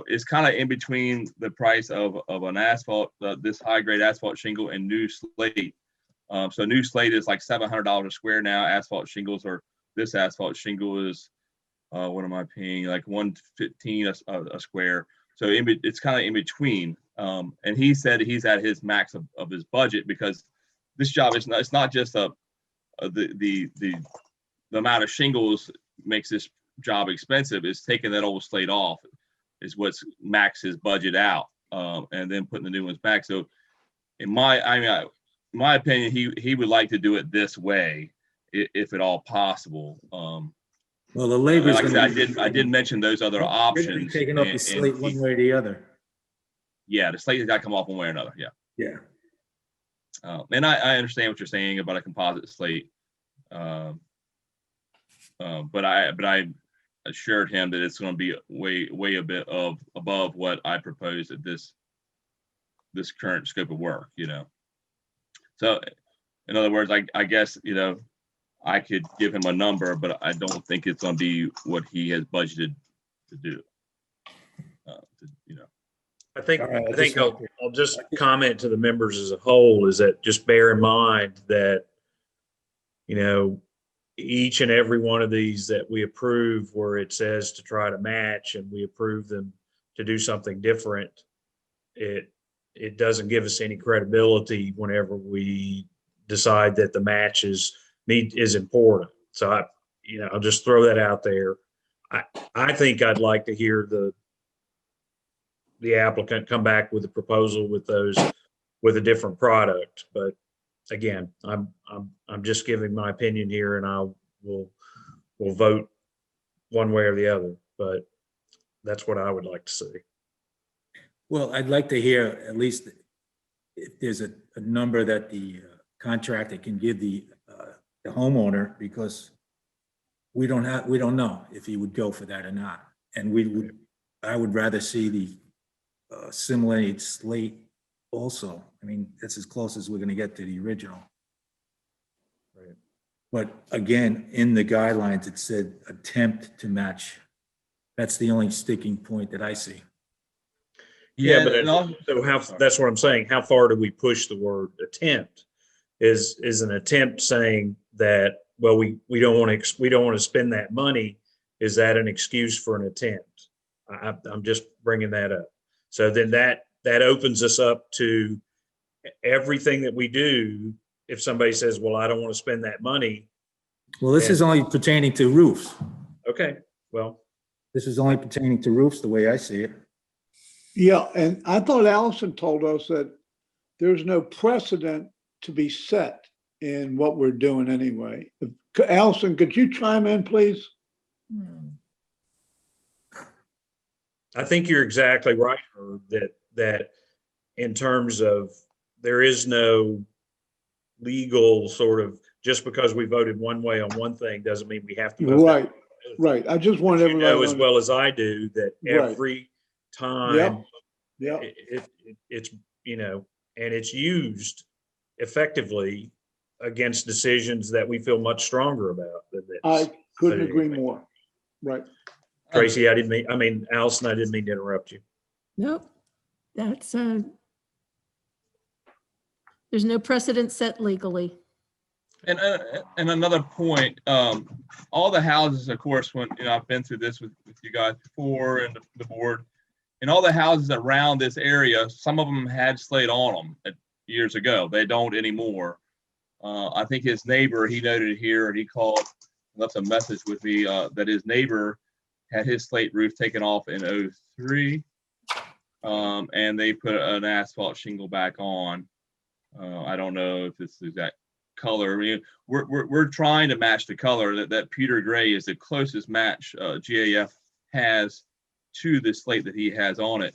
it's kind of in between the price of an asphalt, this high grade asphalt shingle, and new slate. So new slate is like $700 a square now. Asphalt shingles, or this asphalt shingle is, what am I paying? Like $115 a square. So it's kind of in between. And he said he's at his max of his budget, because this job is not, it's not just the amount of shingles makes this job expensive. It's taking that old slate off is what's max his budget out, and then putting the new ones back. So in my opinion, he would like to do it this way, if at all possible. Well, the labor, like I said, I did mention those other options. Taking off the slate one way or the other. Yeah, the slate has got to come off one way or another. Yeah. Yeah. And I understand what you're saying about a composite slate, but I assured him that it's going to be way a bit above what I proposed at this current scope of work, you know. So in other words, I guess, you know, I could give him a number, but I don't think it's going to be what he has budgeted to do. You know, I think I'll just comment to the members as a whole is that just bear in mind that, you know, each and every one of these that we approve where it says to try to match and we approve them to do something different, it doesn't give us any credibility whenever we decide that the match is important. So I'll just throw that out there. I think I'd like to hear the applicant come back with a proposal with a different product. But again, I'm just giving my opinion here, and we'll vote one way or the other. But that's what I would like to see. Well, I'd like to hear at least if there's a number that the contractor can give the homeowner, because we don't know if he would go for that or not. And I would rather see the simulated slate also. I mean, that's as close as we're going to get to the original. Right. But again, in the guidelines, it said attempt to match. That's the only sticking point that I see. Yeah, but that's what I'm saying. How far do we push the word attempt? Is an attempt saying that, well, we don't want to spend that money? Is that an excuse for an attempt? I'm just bringing that up. So then that opens us up to everything that we do. If somebody says, well, I don't want to spend that money. Well, this is only pertaining to roofs. Okay, well. This is only pertaining to roofs the way I see it. Yeah, and I thought Allison told us that there's no precedent to be set in what we're doing anyway. Allison, could you chime in, please? I think you're exactly right, Herb, that in terms of there is no legal sort of, just because we voted one way on one thing doesn't mean we have to vote Right, that way. right. I just wanted everybody to know as know well as I do that every time it's, and it's used effectively against decisions that we feel much stronger about than this. I couldn't agree more. Right. Tracy, Allison, I didn't mean to interrupt you. Nope. That's there's no precedent set legally. And another point, all the houses, of course, when I've been through this with you guys before and the board, and all the houses around this area, some of them had slate on them years ago. They don't anymore. I think his neighbor, he noted here, and he called, left a message with me that his neighbor had his slate roof taken off in 2003, and they put an asphalt shingle back on. I don't know if this is that color. I mean, we're trying to match the color. That Peter Gray is the closest match GAF has to the slate that he has on it.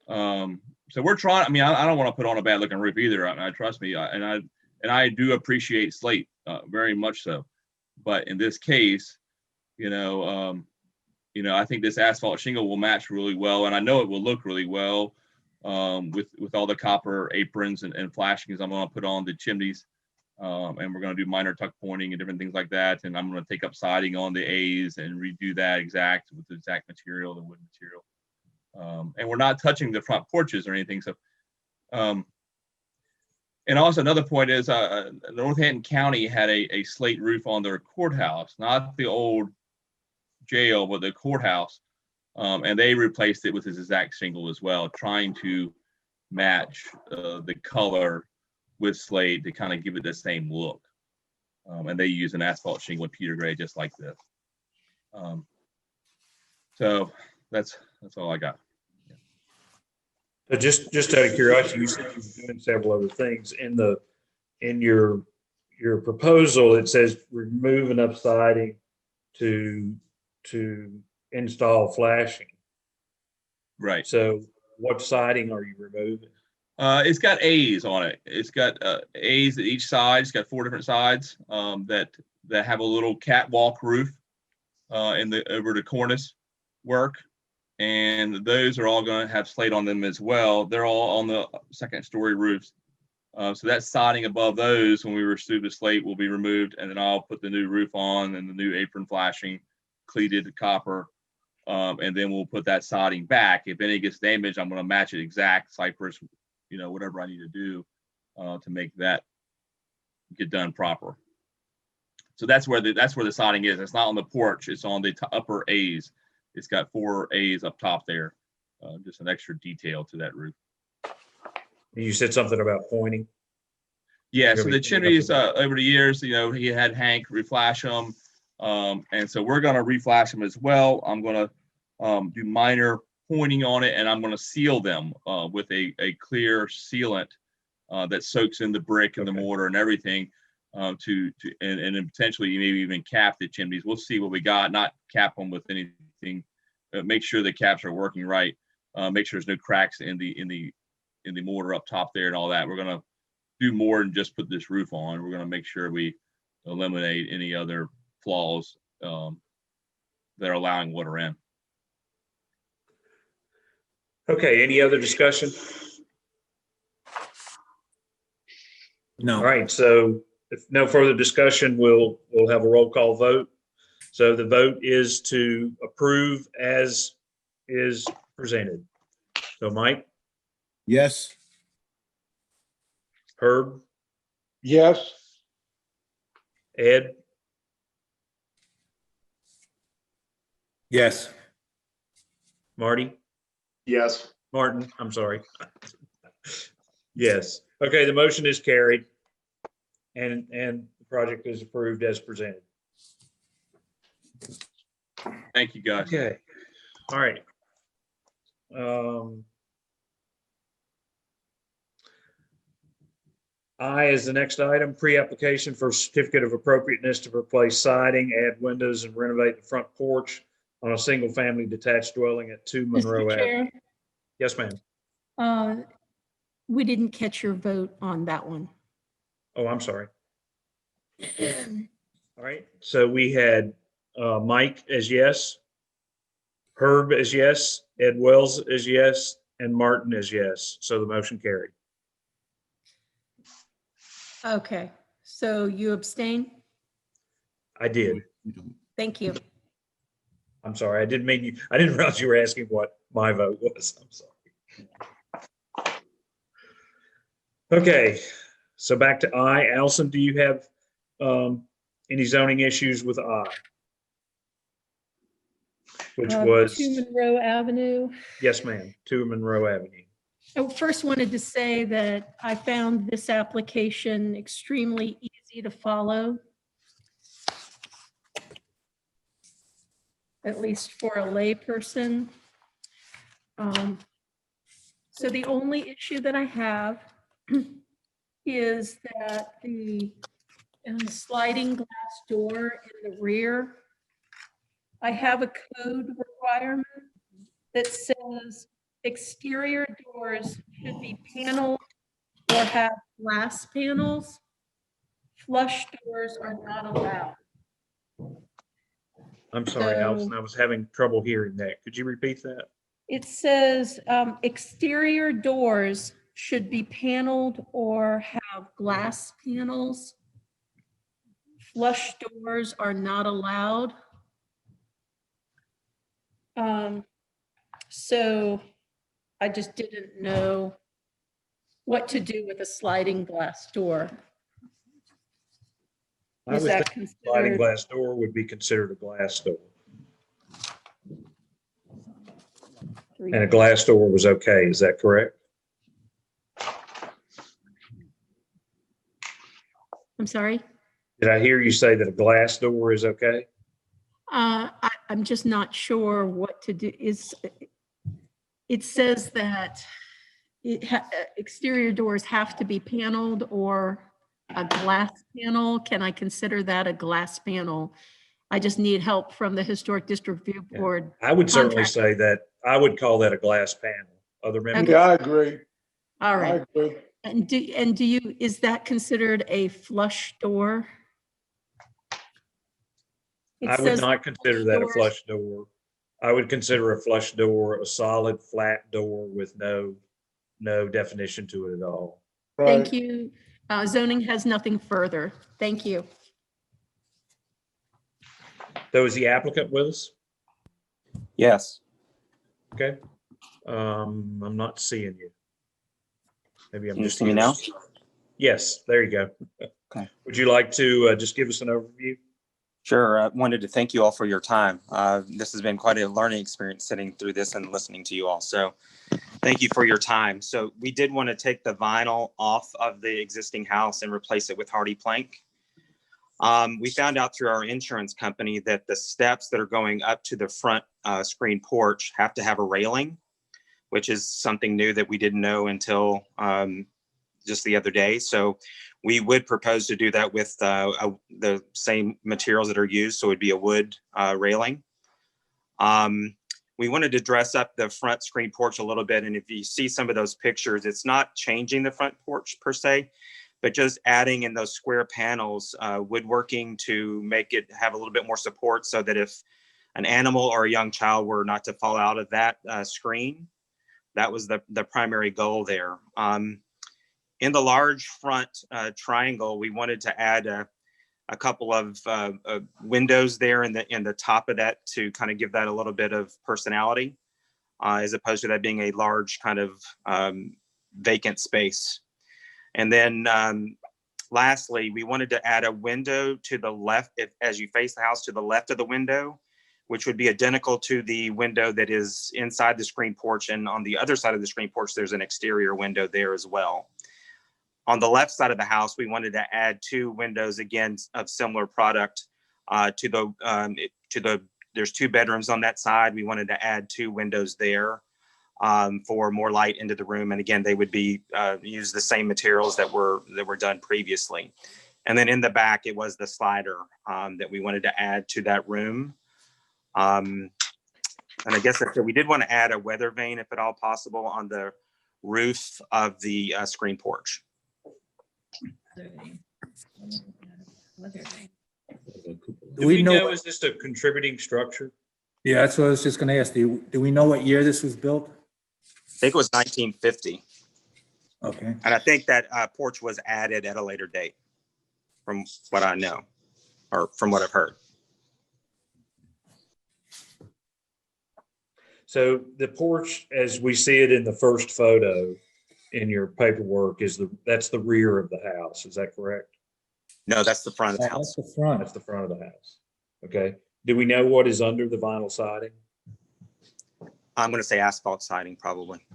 So we're trying. I mean, I don't want to put on a bad looking roof either. I trust me, and I do appreciate slate very much so. But in this case, I think this asphalt shingle will match really well, and I know it will look really well with all the copper aprons and flashings I'm going to put on the chimneys. And we're going to do minor tuck pointing and different things like that. And I'm going to take up siding on the A's and redo that with the exact material, the wood material. And we're not touching the front porches or anything. So, and also another point is Northampton County had a slate roof on their courthouse, not the old jail, but the courthouse. And they replaced it with this exact shingle as well, trying to match the color with slate to kind of give it the same look. And they use an asphalt shingle with Peter Gray just like this. So that's all I got. So just out of curiosity, you said you were doing several other things in your proposal. It says remove enough siding to install flashing. Right. So what siding are you removing? It's got A's on it. It's got A's at each side. It's got 4 different sides that have a little catwalk roof over the cornice work, and those are all going to have slate on them as well. They're all on the 2nd story roofs. So that siding above those, when we remove the slate, will be removed, and then I'll put the new roof on and the new apron flashing, cleated copper, and then we'll put that siding back. If any gets damaged, I'm going to match it exact cypress, whatever I need to do to make that get done proper. So that's where the siding is. It's not on the porch. It's on the upper A's. It's got 4 A's up top there. Just an extra detail to that roof. You said something about pointing. Yeah, so the chimneys over the years, he had Hank reflash them. And so we're going to reflash them as well. I'm going to do minor pointing on it, and I'm going to seal them with a clear sealant that soaks in the brick and the mortar and everything and then potentially maybe even cap the chimneys. We'll see what we got, not cap them with anything. Make sure the caps are working right. Make sure there's no cracks in the mortar up top there and all that. We're going to do more than just put this roof on. We're going to make sure we eliminate any other flaws that are allowing water in. Okay, any other discussion? No. All right, so if no further discussion, we'll have a roll call vote. So the vote is to approve as is presented. So Mike? Yes. Herb? Yes. Ed? Yes. Marty? Yes. Martin, I'm sorry. Yes. Okay, the motion is carried and the project is approved as presented. Thank you, guys. Okay. All right. I is the next item, pre-application for certificate of appropriateness to replace siding, add windows, and renovate the front porch on a single-family detached dwelling at 2 Monroe Mr. Avenue. Chair, Yes, ma'am. we didn't catch your vote on that one. Oh, I'm sorry. All right. So we had Mike as yes, Herb as yes, Ed Wells as yes, and Martin as yes. So the motion carried. Okay, so you abstain? I did. Thank you. I'm sorry. I didn't realize you were asking what my vote was. I'm sorry. Okay. So back to I. Allison, do you have any zoning issues with I? Which was 2 Monroe Avenue. yes, ma'am. 2 Monroe Avenue. I first wanted to say that I found this application extremely easy to follow, at least for a layperson. So the only issue that I have is that the sliding glass door in the rear, I have a code requirement that says exterior doors should be paneled or have glass panels. Flush doors are not allowed. I'm sorry, So- Allison. I was having trouble hearing that. Could you repeat that? It says exterior doors should be paneled or have glass panels. Flush doors are not allowed. So I just didn't know what to do with a sliding glass door. I Is would that think a sliding considered? glass door would be considered a glass door. And a glass door was okay. Is that correct? I'm sorry? Did I hear you say that a glass door is okay? I'm just not sure what to do. It says that exterior doors have to be paneled or a glass panel. Can I consider that a glass panel? I just need help from the Historic District Review Board. I would certainly Contract. say that I would call that a glass panel. Other members? Yeah, I agree. All I right. agree. And do you, is that considered a flush door? It I would says not consider that a doors- flush door. I would consider a flush door a solid flat door with no definition to it at all. Thank you. Zoning has nothing further. Thank you. So is the applicant with us? Yes. Okay. I'm not seeing you. Maybe I'm Can you just see me here. now? Yes, there you go. Okay. Would you like to just give us an overview? Sure. I wanted to thank you all for your time. This has been quite a learning experience sitting through this and listening to you all. So thank you for your time. So we did want to take the vinyl off of the existing house and replace it with hardy plank. We found out through our insurance company that the steps that are going up to the front screen porch have to have a railing, which is something new that we didn't know until just the other day. So we would propose to do that with the same materials that are used. So it'd be a wood railing. We wanted to dress up the front screen porch a little bit. And if you see some of those pictures, it's not changing the front porch per se, but just adding in those square panels, woodworking to make it have a little bit more support so that if an animal or a young child were not to fall out of that screen, that was the primary goal there. In the large front triangle, we wanted to add a couple of windows there in the top of that to kind of give that a little bit of personality, as opposed to that being a large kind of vacant space. And then lastly, we wanted to add a window to the left, as you face the house, to the left of the window, which would be identical to the window that is inside the screen porch. And on the other side of the screen porch, there's an exterior window there as well. On the left side of the house, we wanted to add 2 windows, again, of similar product there's 2 bedrooms on that side. We wanted to add 2 windows there for more light into the room. And again, they would be use the same materials that were done previously. And then in the back, it was the slider that we wanted to add to that room. And I guess we did want to add a weather vane, if at all possible, on the roof of the screen porch. Do we know, is this a contributing structure? Yeah, that's what I was just gonna ask. Do we know what year this was built? I think it was 1950. Okay. And I think that porch was added at a later date, from what I know, or from what I've heard. So the porch, as we see it in the first photo in your paperwork, that's the rear of the house. Is that correct? No, that's the front of the house. That's the front. That's the front of the house. Okay. Do we know what is under the vinyl siding? I'm going to say asphalt siding, probably.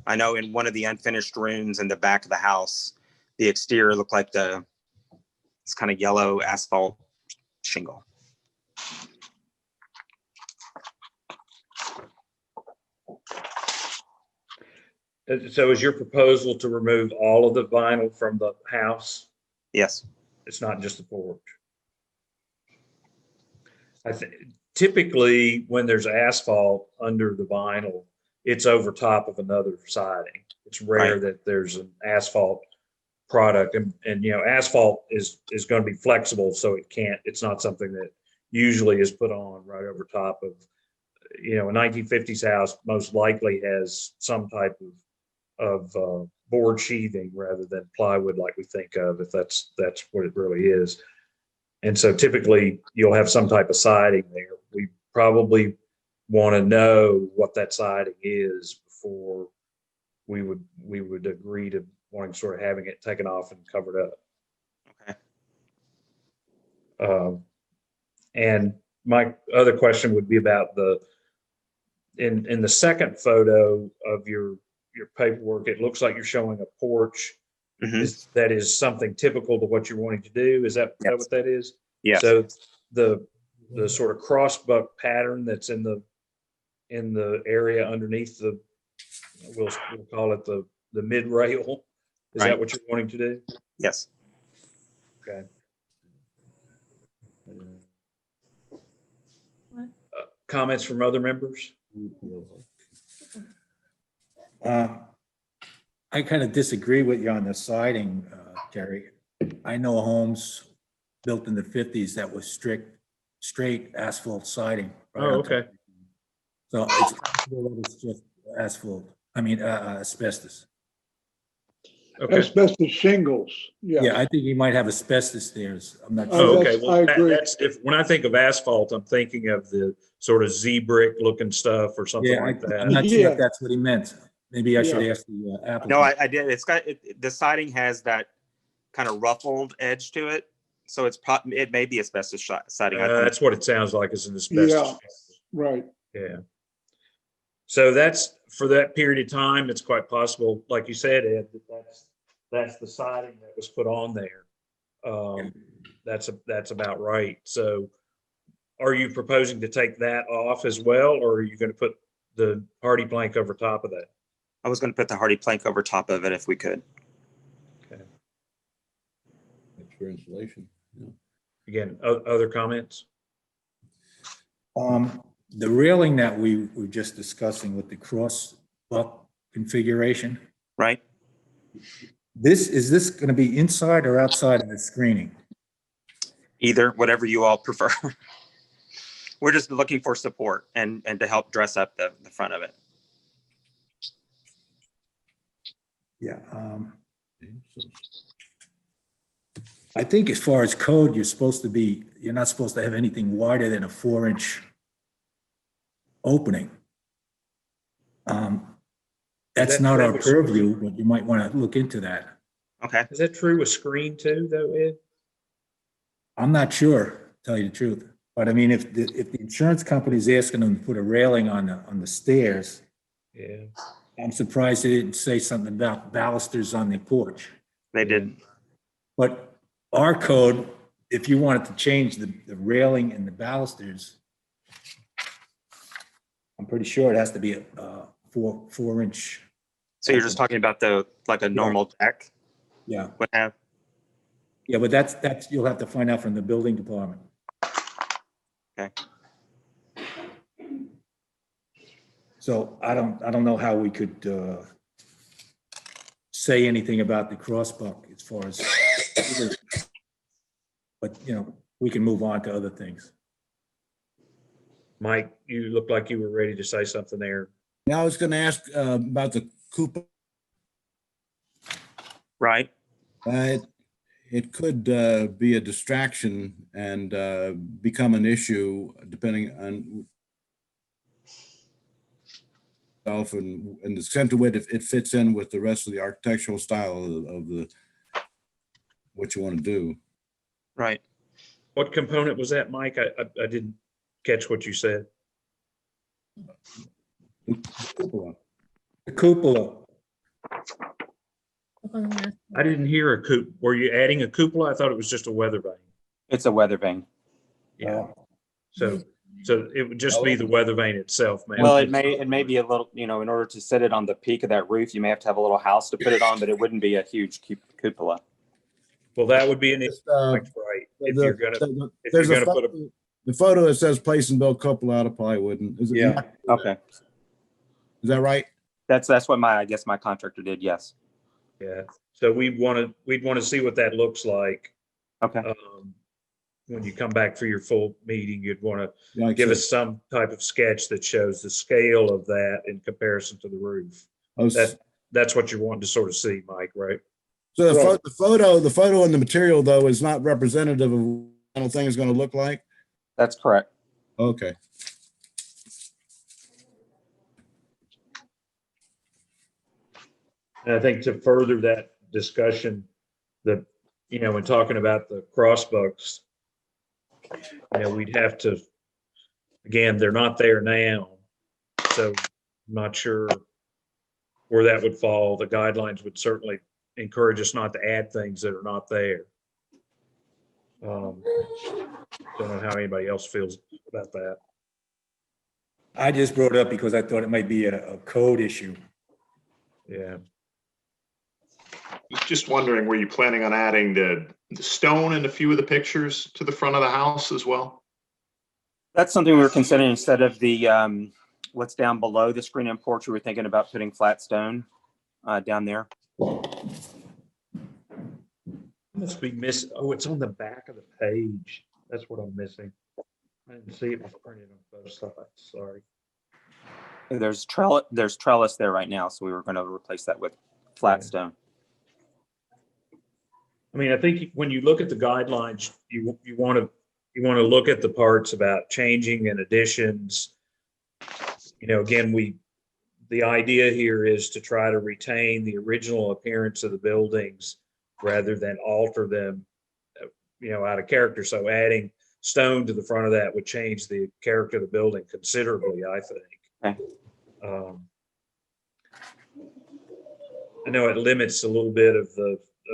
I know in one of the unfinished rooms in the back of the house, the exterior looked like it's kind of yellow asphalt shingle. So is your proposal to remove all of the vinyl from the house? Yes. It's not just the porch. I think typically when there's asphalt under the vinyl, it's over top of another siding. It's rare Right. that there's an asphalt product, and you know, asphalt is going to be flexible, so it's not something that usually is put on right over top of, you know, a 1950s house most likely has some type of board sheathing rather than plywood like we think of, if that's what it really is. And so typically you'll have some type of siding there. We probably want to know what that siding is before we would agree to wanting sort of having it taken off and covered up. Okay. And my other question would be about in the second photo of your paperwork, it looks like you're showing a porch. Mm-hmm. That is something typical to what you're wanting to do. Is that what that is? Yes. So the sort of crossbuck pattern that's in the area underneath we'll call it the mid rail. Is Right. that what you're wanting to do? Yes. Okay. Comments from other members? I kind of disagree with you on the siding, Jerry. I know homes built in the 50s that was straight asphalt siding. Right Oh, on top. okay. So it's possible that it's just asbestos. Okay. Asbestos shingles, Yeah, yeah. I think you might have asbestos there. I'm not Oh, sure. Okay. that's- Well, I agree. that's when I think of asphalt, I'm thinking of the sort of Z brick looking stuff or something Yeah, like I'm that. not sure Yeah. if that's what he meant. maybe I should Yeah. ask the applicant. No, I did. It's got, the siding has that kind of ruffled edge to it. So it may be asbestos siding. That's what it sounds like, is an Yeah, asbestos. right. Yeah. So that's, for that period of time, it's quite possible, like you said, Ed, that's the siding that was put on there. That's about right. So are you proposing to take that off as well, or are you going to put the hardy plank over top of that? I was going to put the hardy plank over top of it if we could. Okay. For insulation. Yeah. Again, other comments? The railing that we were just discussing with the cross buck configuration, Right? is this going to be inside or outside of the screening? Either, whatever you all prefer. We're just looking for support and to help dress up the front of it. Yeah. I think as far as code, you're not supposed to have anything wider than a 4-inch opening. That's not our purview, but you might want to look into that. Okay. Is that true with screen too, though, Ed? I'm not sure, to tell you the truth. But I mean, if the insurance company's asking them to put a railing on the stairs, Yeah. I'm surprised they didn't say something about balusters on the porch. They didn't. But our code, if you wanted to change the railing and the balusters, I'm pretty sure it has to be a 4-inch. So you're just talking about like a normal deck Yeah. would have? Yeah, but that's you'll have to find out from the building department. Okay. So I don't know how we could say anything about the crossbuck as far as, but we can move on to other things. Mike, you look like you were ready to say something there. Now I was going to ask about the cupola. Right. It could be a distraction and become an issue depending on and the extent to which it fits in with the rest of the architectural style of the what you want to do. Right. What component was that, Mike? I didn't catch what you said. The cupola. I didn't hear a cupola. Were you adding a cupola? I thought it was just a weather vane. It's a weather vane. Yeah. So it would just be the weather vane itself, man. Well, it may be a little, in order to set it on the peak of that roof, you may have to have a little house to put it on, but it wouldn't be a huge cupola. Well, that would be an issue, right? If you're gonna put the photo that says place and build cupola out of plywood. Is it? Yeah. Okay. Is that right? That's what I guess my contractor did. Yes. Yeah. So we'd want to see what that looks like. Okay. When you come back for your full meeting, you'd want to give us some type of sketch that shows the scale of that in comparison to the roof. That's what you're wanting to sort of see, Mike, right? So the photo and the material though is not representative of what the final thing is going to look like. That's correct. Okay. And I think to further that discussion, when talking about the crossbucks, we'd have to, again, they're not there now. So I'm not sure where that would fall. The guidelines would certainly encourage us not to add things that are not there. Don't know how anybody else feels about that. I just brought it up because I thought it might be a code issue. Yeah. Just wondering, were you planning on adding the stone in a few of the pictures to the front of the house as well? That's something we were considering instead of the what's down below the screen and porch. We were thinking about putting flat stone down there. Must be missing. Oh, it's on the back of the page. That's what I'm missing. I didn't see it was printed on both sides. Sorry. There's trellis there right now, so we were going to replace that with flat stone. I mean, I think when you look at the guidelines, you want to look at the parts about changing and additions. Again, we the idea here is to try to retain the original appearance of the buildings rather than alter them, out of character. So adding stone to the front of that would change the character of the building considerably, I think. Okay. I know it limits a little bit of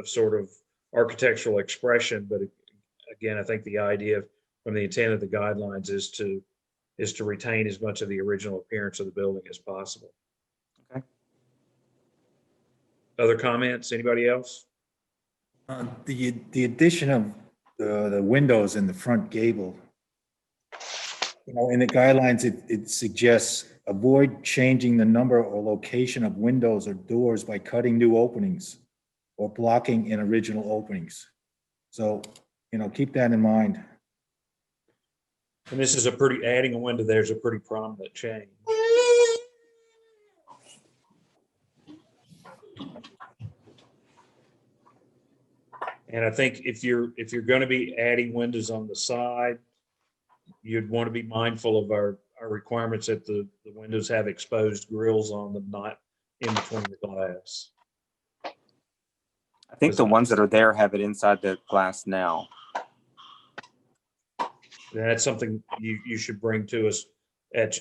sort of architectural expression, but again, I think the idea from the intent of the guidelines is to retain as much of the original appearance of the building as possible. Okay. Other comments? Anybody else? The addition of the windows in the front gable, in the guidelines, it suggests avoid changing the number or location of windows or doors by cutting new openings or blocking in original openings. So, keep that in mind. And this is adding a window there's a pretty prominent change. And I think if you're going to be adding windows on the side, you'd want to be mindful of our requirements that the windows have exposed grills on them, not in between the glass. I think the ones that are there have it inside the glass now. That's something you should bring to us at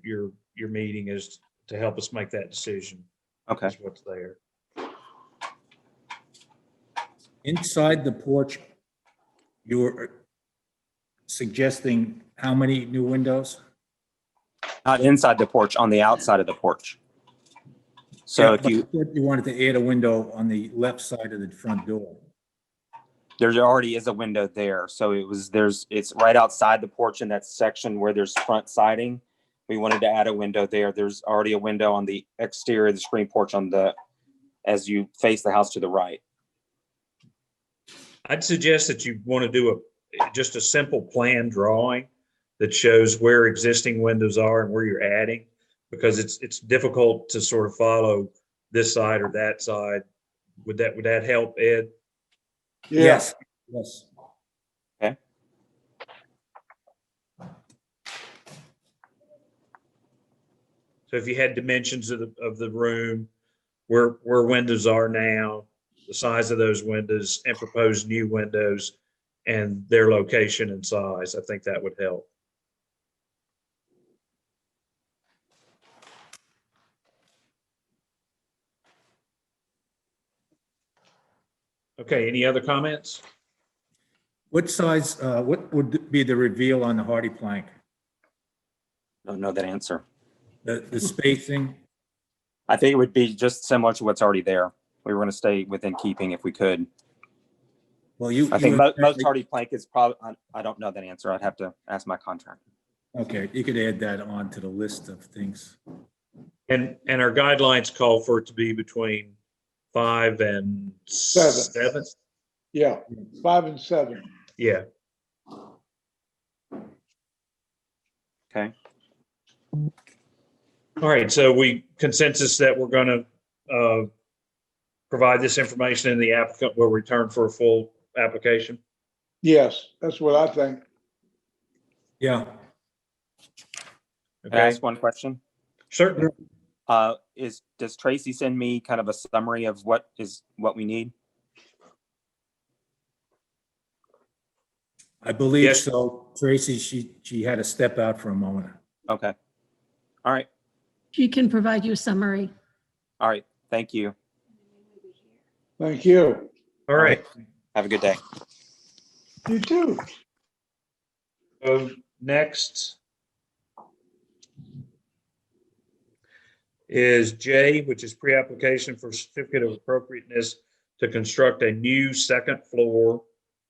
your meeting, is to help us make that decision. Okay. That's what's there. Inside the porch, you're suggesting how many new windows? Not inside the porch, on the outside of the porch. So if you wanted to add a window on the left side of the front door. There already is a window there. So it's right outside the porch in that section where there's front siding. We wanted to add a window there. There's already a window on the exterior of the screen porch as you face the house to the right. I'd suggest that you want to do just a simple plan drawing that shows where existing windows are and where you're adding, because it's difficult to sort of follow this side or that side. Would that help, Ed? Yes. Okay. So if you had dimensions of the room, where windows are now, the size of those windows, and proposed new windows and their location and size, I think that would help. Okay, any other comments? What size, what would be the reveal on the hardy plank? Don't know that answer. The spacing? I think it would be just similar to what's already there. We were going to stay within keeping if we could. Well, I think most hardy plank is probably, I don't know that answer. I'd have to ask my contractor. Okay, you could add that on to the list of things. And our guidelines call for it to be between 5 and 7. Yeah, 5 and 7. Yeah. Okay. All right, so we consensus that we're going to provide this information and the applicant will return for a full application? Yes, that's what I think. Yeah. Can I ask one question? Certainly. Does Tracy send me kind of a summary of what we need? I believe so. Tracy, she had to step out for a moment. Okay. All right. She can provide you a summary. All right. Thank you. Thank you. All right. Have a good day. You too. So next is J, which is pre-application for certificate of appropriateness to construct a new second floor,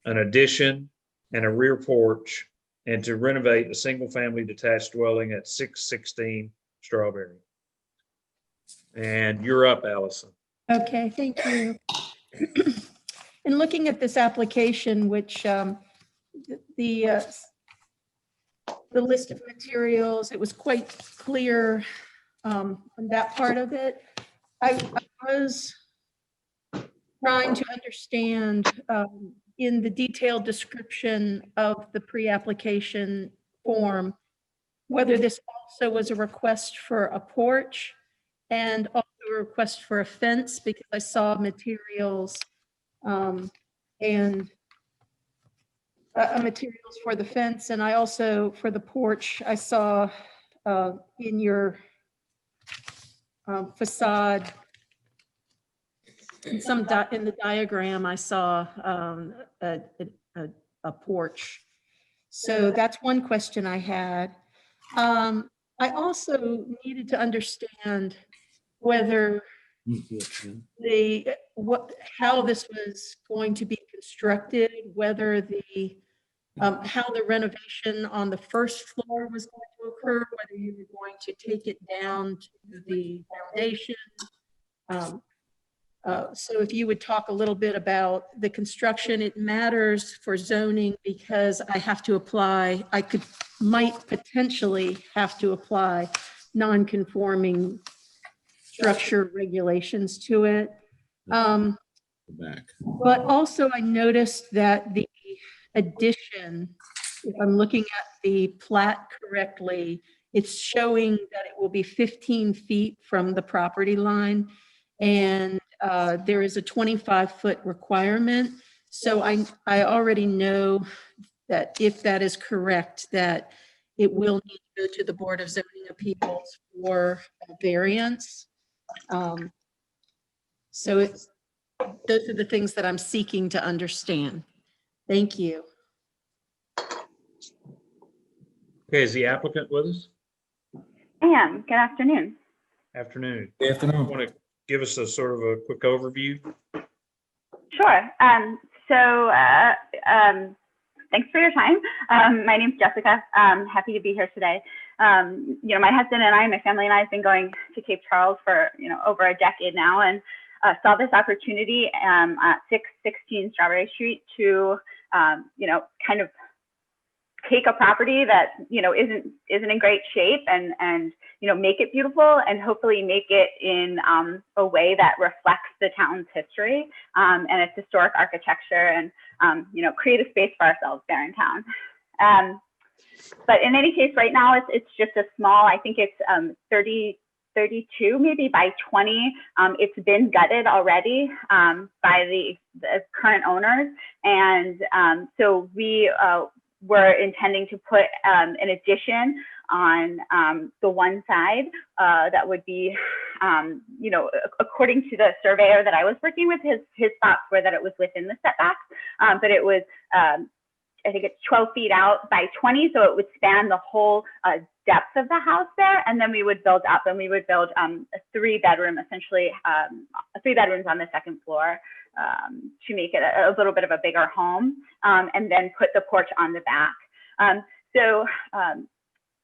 an addition, and a rear porch, and to renovate a single-family detached dwelling at 616 Strawberry. And you're up, Allison. Okay, thank you. In looking at this application, which the list of materials, it was quite clear on that part of it. I was trying to understand in the detailed description of the pre-application form, whether this also was a request for a porch and also a request for a fence because I saw materials and materials for the fence. And I also, for the porch, I saw in your facade, in the diagram, I saw a porch. So that's one question I had. I also needed to understand whether how this was going to be constructed, whether how the renovation on the first floor was going to occur, whether you were going to take it down to the foundation. So if you would talk a little bit about the construction, it matters for zoning because I have to apply, might potentially have to apply non-conforming structure regulations to it. But also I noticed that the addition, if I'm looking at the plat correctly, it's showing that it will be 15 feet from the property line. And there is a 25-foot requirement. So I already know that if that is correct, that it will need to go to the Board of Zoning Appeals for a variance. So those are the things that I'm seeking to understand. Thank you. Okay, is the applicant with us? I am. Good afternoon. Afternoon. Good afternoon. Want to give us a sort of a quick overview? Sure. Thanks for your time. My name's Jessica. I'm happy to be here today. My husband and I, my family and I have been going to Cape Charles for, over a decade now, and saw this opportunity at 616 Strawberry Street to, kind of take a property that, isn't in great shape and make it beautiful and hopefully make it in a way that reflects the town's history and its historic architecture and, create a space for ourselves there in town. But in any case, right now it's just a small, I think it's 32 maybe by 20. It's been gutted already by the current owners. And so we were intending to put an addition on the one side that would be, according to the surveyor that I was working with, his thoughts were that it was within the setbacks, but it was, I think it's 12 feet out by 20, so it would span the whole depth of the house there, and then we would build up, and we would build a 3-bedroom, essentially 3 bedrooms on the second floor to make it a little bit of a bigger home, and then put the porch on the back.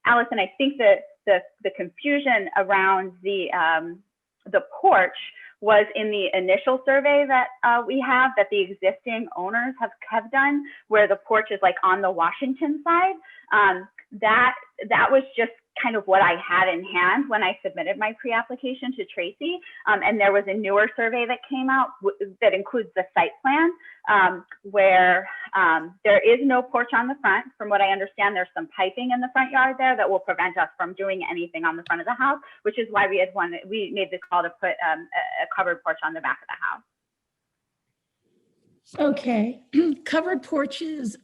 Allison, I think that the confusion around the porch was in the initial survey that we have, that the existing owners have done, where the porch is like on the Washington side. That was just kind of what I had in hand when I submitted my pre-application to Tracy. And there was a newer survey that came out that includes the site plan, where there is no porch on the front. From what I understand, there's some piping in the front yard there that will prevent us from doing anything on the front of the house, which is why we made the call to put a covered porch on the back of the house. Okay, covered porches.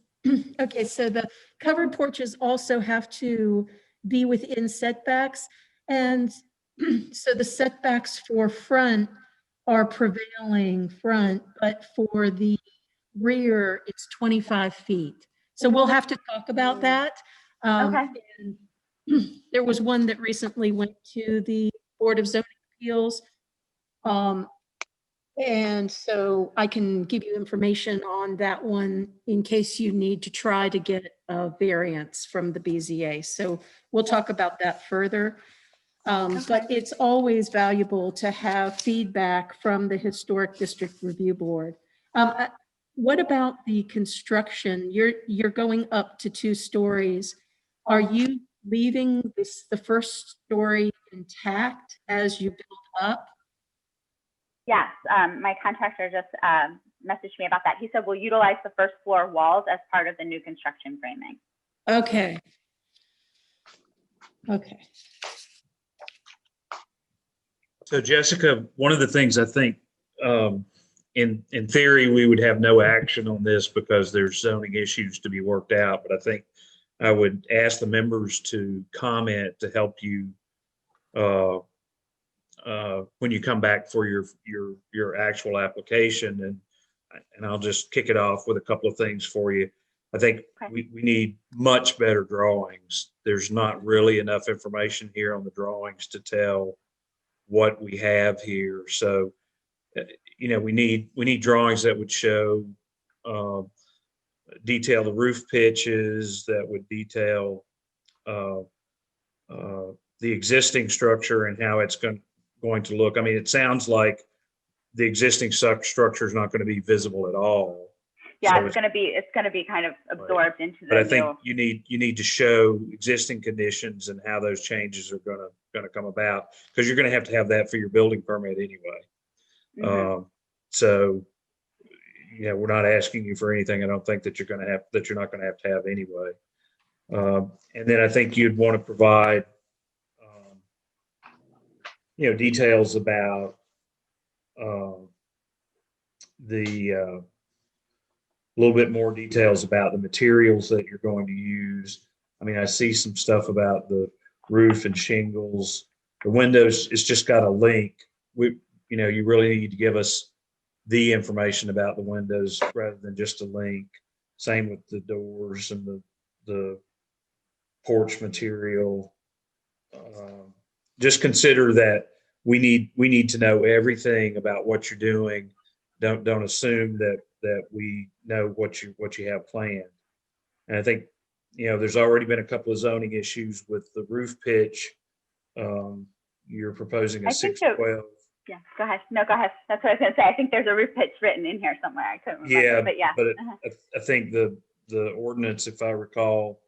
Okay, so the covered porches also have to be within setbacks. And so the setbacks for front are prevailing front, but for the rear, it's 25 feet. So we'll have to talk about that. Okay. And there was one that recently went to the Board of Zoning Appeals. And so I can give you information on that one in case you need to try to get a variance from the BZA. So we'll talk about that further. But it's always valuable to have feedback from the Historic District Review Board. What about the construction? You're going up to 2 stories. Are you leaving the first story intact as you build up? Yes, my contractor just messaged me about that. He said we'll utilize the first floor walls as part of the new construction framing. Okay. Okay. So Jessica, one of the things I think, in theory, we would have no action on this because there's zoning issues to be worked out, but I think I would ask the members to comment to help you when you come back for your actual application, and I'll just kick it off with a couple of things for you. I think we need much better drawings. There's not really enough information here on the drawings to tell what we have here. So, you know, we need drawings that would show, detail the roof pitches, that would detail the existing structure and how it's going to look. I mean, it sounds like the existing structure is not going to be visible at all. Yeah, So it's going to be kind of absorbed into the but I think new. you need to show existing conditions and how those changes are going to come about, because you're going to have that for your building permit anyway. Mhm. So, you know, we're not asking you for anything I don't think that you're not going to have anyway. And then I think you'd want to provide, you know, details about a little bit more details about the materials that you're going to use. I mean, I see some stuff about the roof and shingles. The windows, it's just got a link. You know, you really need to give us the information about the windows rather than just a link. Same with the doors and the porch material. Just consider that we need to know everything about what you're doing. Don't assume that we know what you have planned. And I think, you know, there's already been a couple of zoning issues with the roof pitch. You're proposing a 612. Yeah, go ahead. No, go ahead. That's what I was going to say. I think there's a roof pitch written in here somewhere. I couldn't remember. Yeah, but yeah. but I think the ordinance, if I recall,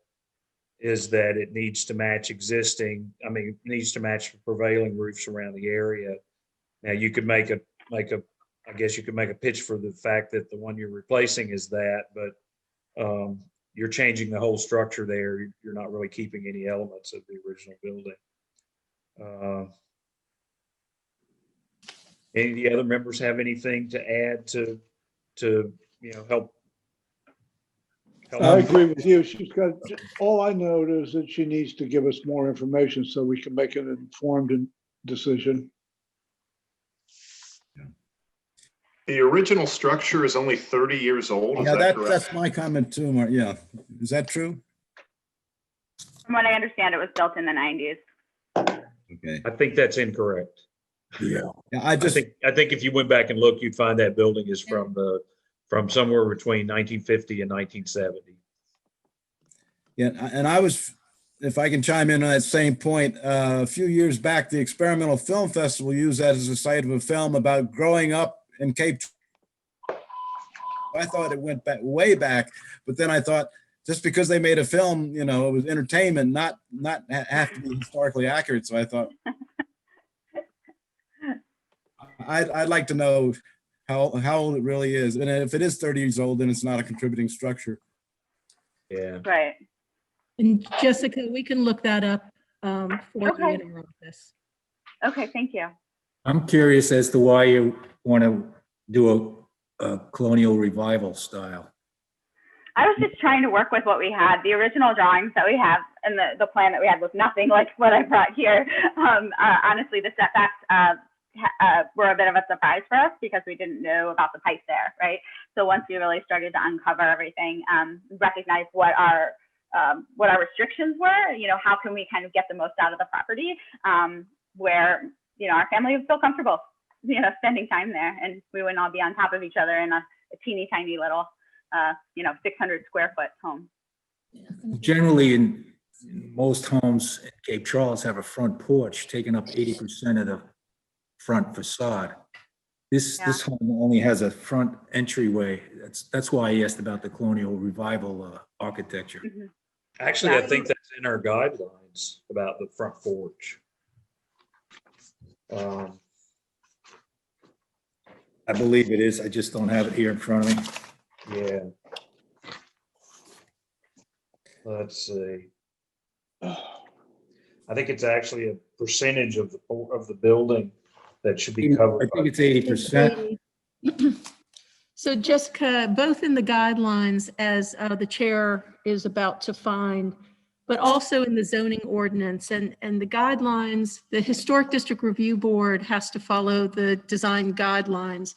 is that it needs to match it needs to match the prevailing roofs around the area. Now you could make a I guess you could make a pitch for the fact that the one you're replacing is that, but you're changing the whole structure there. You're not really keeping any elements of the original building. Any of the other members have anything to add to you know, help? I agree with you. All I know is that she needs to give us more information so we can make an informed decision. The original structure is only 30 years old. Yeah, is that correct? that's my comment too, Mark. Yeah. Is that true? From what I understand, it was built in the 90s. Okay. I think that's incorrect. Yeah. I think if you went back and looked, you'd find that building is from somewhere between 1950 and 1970. Yeah, and I was, if I can chime in on that same point, a few years back, the Experimental Film Festival used that as a site of a film about growing up in Cape. I thought it went back way back, but then I thought just because they made a film, you know, it was entertainment, not have to be historically accurate. So I thought I'd like to know how old it really is, and if it is 30 years old, then it's not a contributing structure. Yeah. Right. And Jessica, we can look that up for you in our office. Okay, thank you. I'm curious as to why you want to do a colonial revival style. I was just trying to work with what we had. The original drawings that we have and the plan that we had was nothing like what I brought here. Honestly, the setbacks were a bit of a surprise for us because we didn't know about the pipe there, right? So once we really started to uncover everything, recognize what our restrictions were, you know, how can we kind of get the most out of the property, where, you know, our family would feel comfortable, you know, spending time there, and we wouldn't all be on top of each other in a teeny tiny little, you know, 600 square foot home. Generally, in most homes in Cape Charles have a front porch taking up 80% of the front facade. This home only has a front entryway. That's why I asked about the colonial revival architecture. Mm-hmm. Actually, I think that's in our guidelines about the front porch. I believe it is. I just don't have it here in front of me. Yeah. Let's see. I think it's actually a percentage of the building that should be covered? I think it's 80%. So Jessica, both in the guidelines as the chair is about to find, but also in the zoning ordinance and the guidelines, the Historic District Review Board has to follow the design guidelines.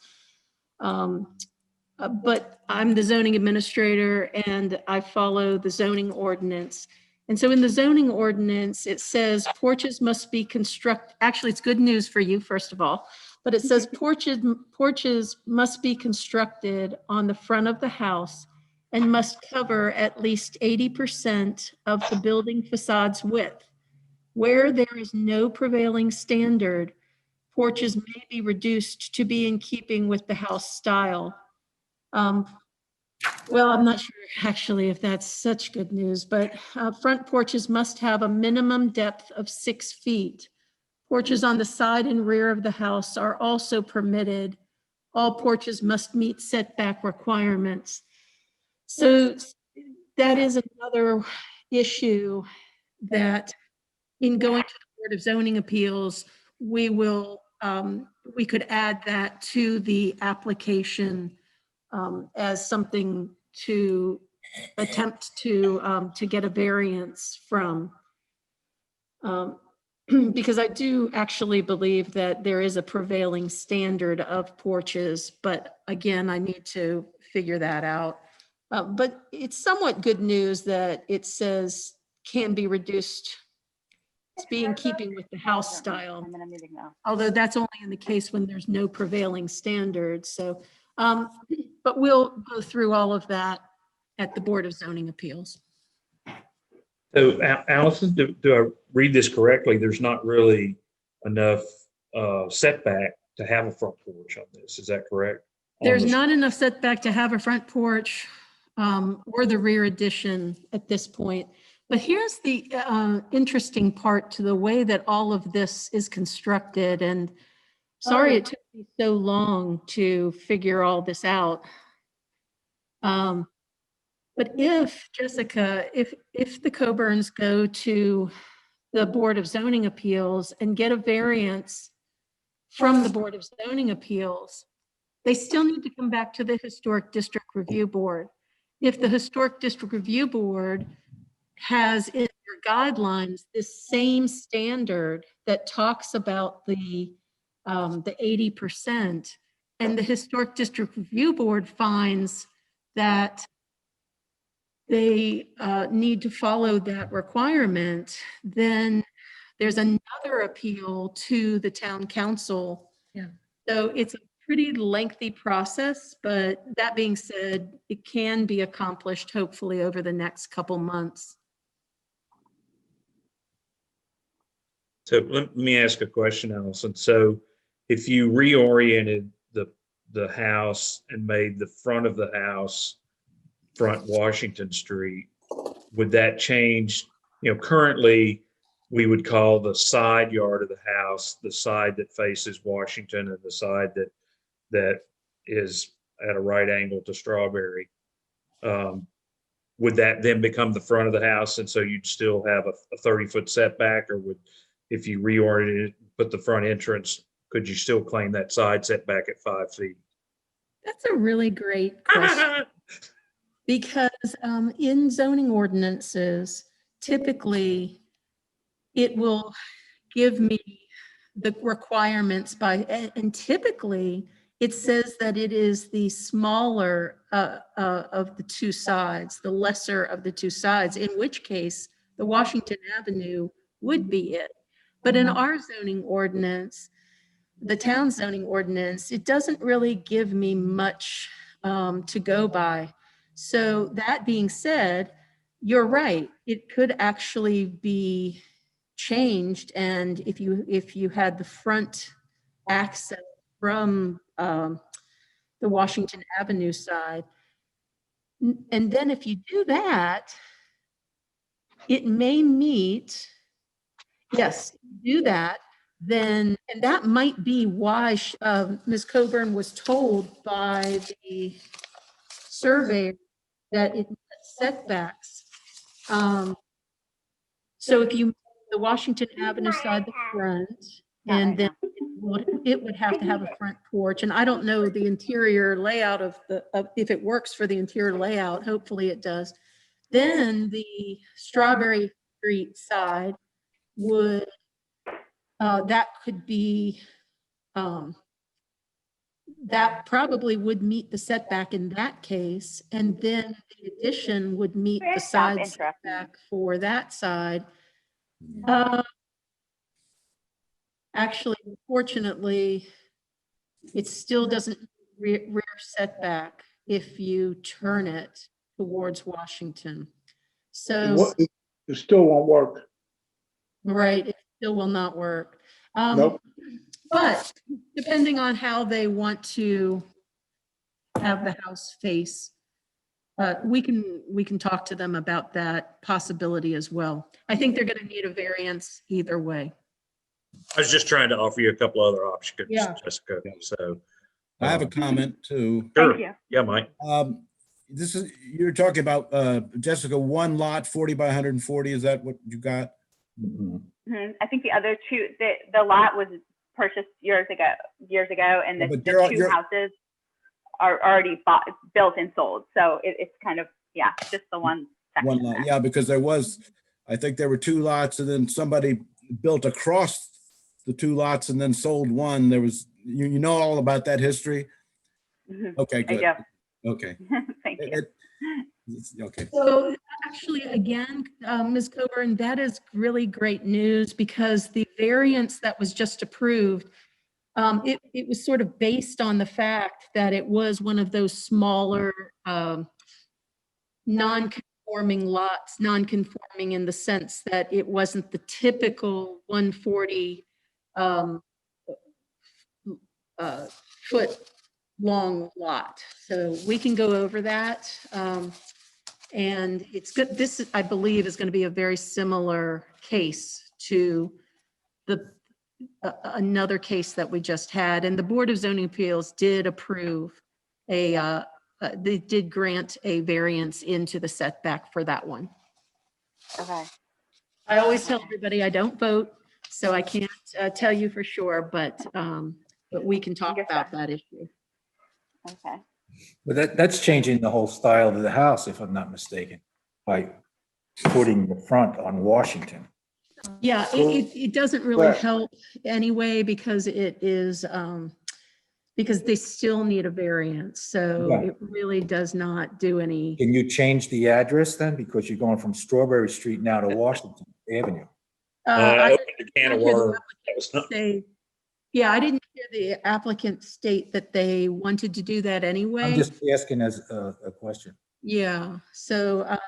But I'm the zoning administrator and I follow the zoning ordinance. And so in the zoning ordinance, it says porches must be actually it's good news for you, first of all, but it says porches must be constructed on the front of the house and must cover at least 80% of the building facade's width. Where there is no prevailing standard, porches may be reduced to be in keeping with the house style. Well, I'm not sure actually if that's such good news, but front porches must have a minimum depth of 6 feet. Porches on the side and rear of the house are also permitted. All porches must meet setback requirements. So that is another issue that in going to the Board of Zoning Appeals, we could add that to the application as something to attempt to get a variance from. Because I do actually believe that there is a prevailing standard of porches, but again, I need to figure that out. But it's somewhat good news that it says can be reduced to be in keeping with the house style. Although that's only in the case when there's no prevailing standard. So, but we'll go through all of that at the Board of Zoning Appeals. So Allison, do I read this correctly? There's not really enough setback to have a front porch on this. Is that correct? There's not enough setback to have a front porch or the rear addition at this point. But here's the interesting part to the way that all of this is constructed. And sorry it took me so long to figure all this out. But if, Jessica, if the Coburns go to the Board of Zoning Appeals and get a variance from the Board of Zoning Appeals, they still need to come back to the Historic District Review Board. If the Historic District Review Board has in their guidelines this same standard that talks about the 80%, and the Historic District Review Board finds that they need to follow that requirement, then there's another appeal to the town council. Yeah. So it's a pretty lengthy process, but that being said, it can be accomplished hopefully over the next couple months. So let me ask a question, Allison. So if you reoriented the house and made the front of the house front Washington Street, would that change? You know, currently we would call the side yard of the house the side that faces Washington and the side that is at a right angle to Strawberry. Would that then become the front of the house, and so you'd still have a 30-foot setback, or would, if you reoriented it, put the front entrance, could you still claim that side setback at 5 feet? That's a really great question. Because in zoning ordinances, typically it will give me the requirements and typically it says that it is the smaller of the two sides, the lesser of the two sides, in which case the Washington Avenue would be it. But in our zoning ordinance, the town zoning ordinance, it doesn't really give me much to go by. So that being said, you're right. It could actually be changed. And if you had the front access from the Washington Avenue side, and then if you do that, it may meet, yes, do that, then, and that might be why Ms. Coburn was told by the surveyor that it setbacks. So if you the Washington Avenue side the front, and then it would have to have a front porch, and I don't know the interior layout of if it works for the interior layout, hopefully it does. Then the Strawberry Street side would, that could be, that probably would meet the setback in that case, and then the addition would meet the side setback for that side. Actually, unfortunately, it still doesn't rear setback if you turn it towards Washington. So, It still won't work. right, it still will not work. Nope. But depending on how they want to have the house face, we can talk to them about that possibility as well. I think they're going to need a variance either way. I was just trying to offer you a couple other options, Yeah. Jessica. So I have a comment too. sure. Thank you. Yeah, Mike. You're talking about, Jessica, one lot, 40 by 140. Is that what you got? I think the other two, the lot was purchased years ago, and the two houses are already built and sold. So it's kind of, yeah, just the one section. One lot, yeah, because I think there were two lots, and then somebody built across the two lots and then sold one. There was, you know all about that history? Okay, good. I do. Okay. Thank you. Okay. So actually, again, Ms. Coburn, that is really great news, because the variance that was just approved, it was sort of based on the fact that it was one of those smaller non-conforming lots, non-conforming in the sense that it wasn't the typical 140 foot long lot. So we can go over that. And it's good. This, I believe, is going to be a very similar case to another case that we just had. And the Board of Zoning Appeals did approve they did grant a variance into the setback for that one. Okay. I always tell everybody I don't vote, so I can't tell you for sure, but we can talk about that issue. Okay. But that's changing the whole style of the house, if I'm not mistaken, by putting the front on Washington. Yeah, it doesn't really help anyway, because it is, because they still need a variance. So Yeah. it really does not do any. Can you change the address then? Because you're going from Strawberry Street now to Washington Avenue. I opened a can of worms. Yeah, I didn't hear the applicant state that they wanted to do that anyway. I'm just asking as a question. Yeah, so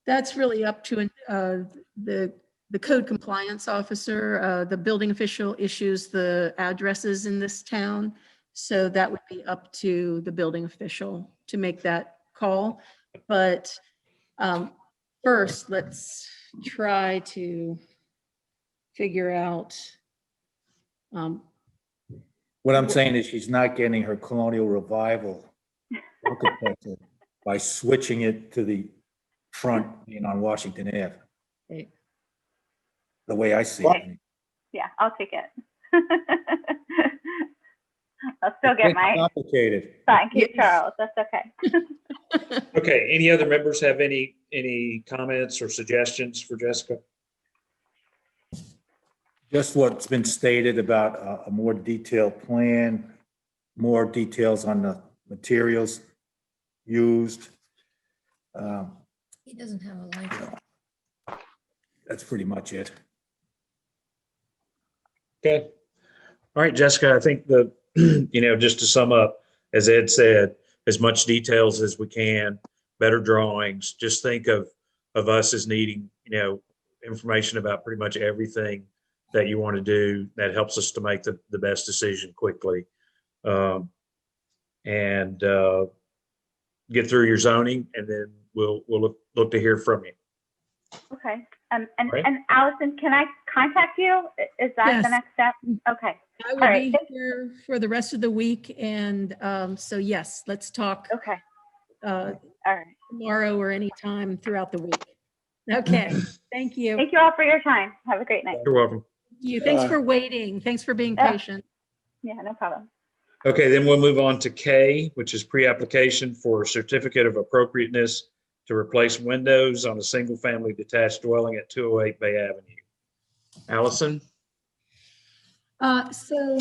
that's really up to the code compliance officer. The building official issues the addresses in this town. So that would be up to the building official to make that call. But first, let's try to figure out. What I'm saying is she's not getting her colonial revival architecture by switching it to the front being on Washington Ave. Okay. The way I see it. Yeah, I'll take it. I'll still get my complicated. thank you, Charles. That's okay. Okay, any other members have any comments or suggestions for Jessica? Just what's been stated about a more detailed plan, more details on the materials used. He doesn't have a light. That's pretty much it. Okay. All right, Jessica, I think just to sum up, as Ed said, as much details as we can, better drawings. Just think of us as needing, information about pretty much everything that you want to do. That helps us to make the best decision quickly. And get through your zoning, and then we'll look to hear from you. Okay. And Right. and Allison, can I contact you? Is that Yes. the next step? Okay. I will All right. be here for the rest of the week, and so yes, let's talk Okay. All right. tomorrow or anytime throughout the week. Okay, thank you. Thank you all for your time. Have a great night. You're welcome. You, thanks for waiting. Thanks for being Yeah. patient. Yeah, no problem. Okay, then we'll move on to K, which is pre-application for a certificate of appropriateness to replace windows on a single-family detached dwelling at 208 Bay Avenue. Allison? So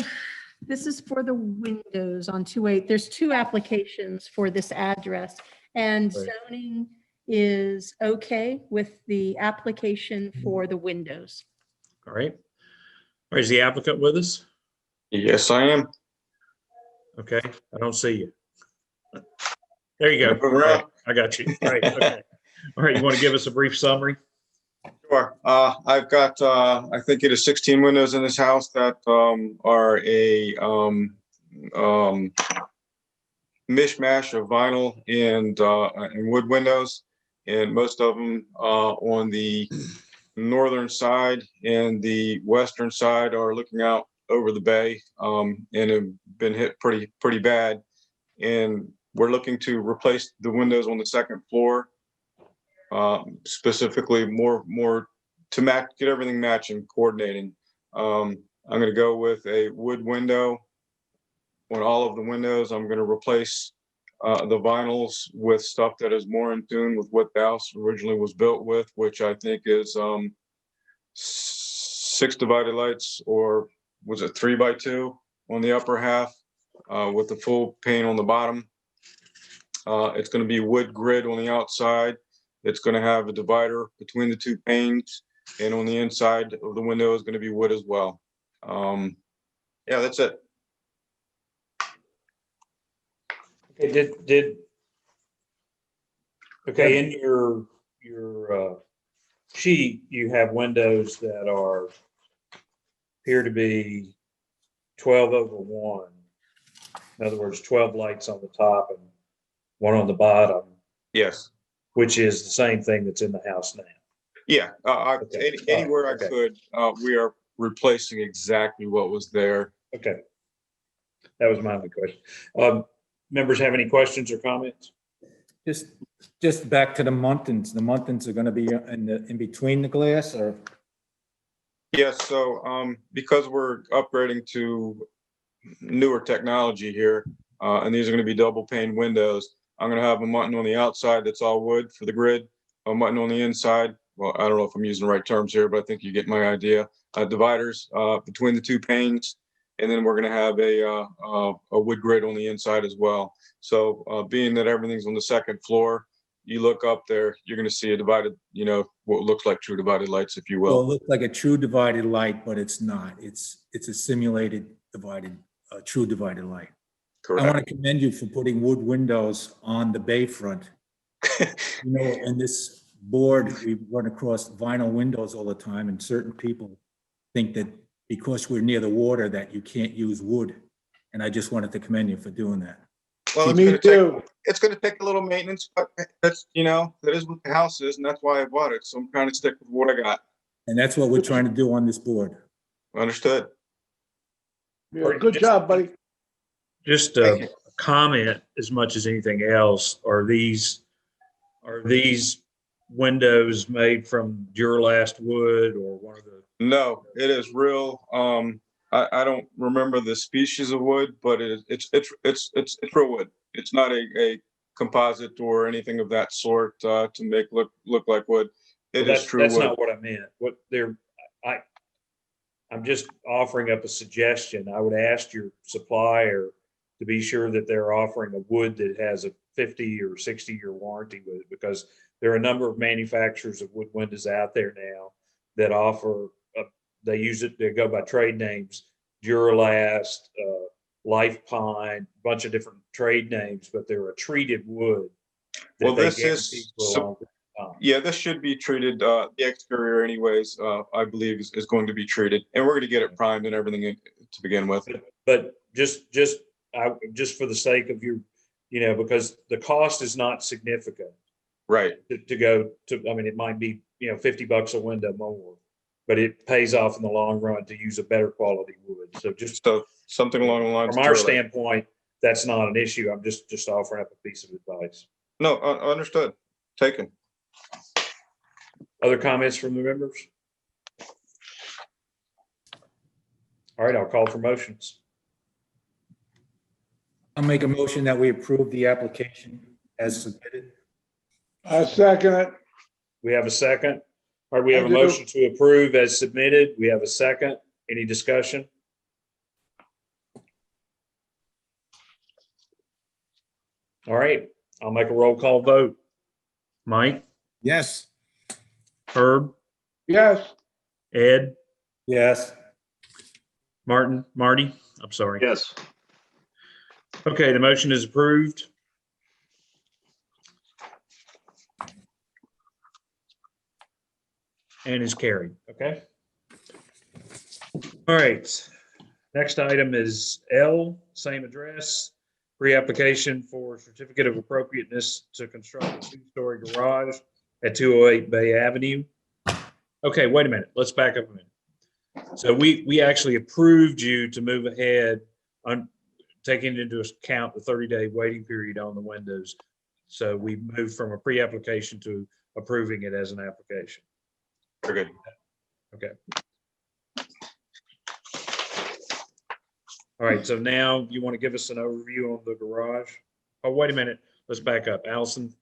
this is for the windows on 28. There's two applications for this address, and Right. zoning is okay with the application for the windows. All right. All right, is the applicant with us? Yes, I am. Okay, I don't see you. There you go. Moving around. I got you. All right, okay. All right, you want to give us a brief summary? Sure. I've got, I think it is 16 windows in this house that are a mishmash of vinyl and wood windows, and most of them on the northern side and the western side are looking out over the bay, and have been hit pretty bad. And we're looking to replace the windows on the second floor, specifically more to get everything matching, coordinating. I'm going to go with a wood window on all of the windows. I'm going to replace the vinyls with stuff that is more in tune with what the house originally was built with, which I think is 6 divided lights, or was it 3x2 on the upper half, with the full pane on the bottom. It's going to be wood grid on the outside. It's going to have a divider between the two panes, and on the inside of the window is going to be wood as well. Yeah, that's it. Okay, okay, in your sheet, you have windows that appear to be 12/1. In other words, 12 lights on the top and one on the bottom. Yes. Which is the same thing that's in the house now. Yeah, Okay. anywhere All right. I could, we are replacing exactly what was there. Okay. That was my only question. Members have any questions or comments? Just back to the muntins. The muntins are going to be in between the glass, or? Yes, so because we're upgrading to newer technology here, and these are going to be double pane windows, I'm going to have a muntin on the outside that's all wood for the grid, a muntin on the inside. Well, I don't know if I'm using the right terms here, but I think you get my idea. Dividers between the two panes, and then we're going to have a wood grid on the inside as well. So being that everything's on the second floor, you look up there, you're going to see a divided, what looks like true divided lights, if you will. Well, it looks like a true divided light, but it's not. It's a simulated true divided light. Correct. I want to commend you for putting wood windows on the bayfront. In this board, we run across vinyl windows all the time, and certain people think that because we're near the water that you can't use wood. And I just wanted to commend you for doing that. Well, it's going to take a little maintenance, but that's, that is what the house is, and that's why I bought it. So I'm trying to stick with what I got. And that's what we're trying to do on this board. Understood. Yeah, good job, buddy. Just a comment as much as anything else. Are these windows made from Duralast wood or one of the? No, it is real. I don't remember the species of wood, but it's real wood. It's not a composite or anything of that sort to make look like wood. It is true wood. That's not what I meant. I'm just offering up a suggestion. I would ask your supplier to be sure that they're offering a wood that has a 50 or 60-year warranty with it, because there are a number of manufacturers of wood windows out there now that offer, they go by trade names, Duralast, Life Pine, a bunch of different trade names, but they're a treated wood. Well, this should be treated. The exterior anyways, I believe is going to be treated, and we're going to get it primed and everything to begin with. But just for the sake of because the cost is not significant. Right. To go to, it might be, $50 a window more, but it pays off in the long run to use a better quality wood. So something along the lines. From our standpoint, that's not an issue. I'm just offering up a piece of advice. No, understood. Taken. Other comments from the members? All right, I'll call for motions. I'll make a motion that we approve the application as submitted. I second it. We have a second. All right, we have I a do. motion to approve as submitted. We have a second. Any discussion? All right, I'll make a roll call vote. Mike, Yes. Herb, Yes, Ed, Yes. Marty, I'm sorry. Yes. Okay, the motion is approved. And is carried, okay? All right, next item is L, same address, pre-application for certificate of appropriateness to construct a two-story garage at 208 Bay Avenue. Okay, wait a minute, let's back up a minute. So we actually approved you to move ahead on taking into account the 30-day waiting period on the windows. So we moved from a pre-application to approving it as an application. Very good. Okay. All right, so now you want to give us an overview on the garage? Oh, wait a minute, let's back up. Allison,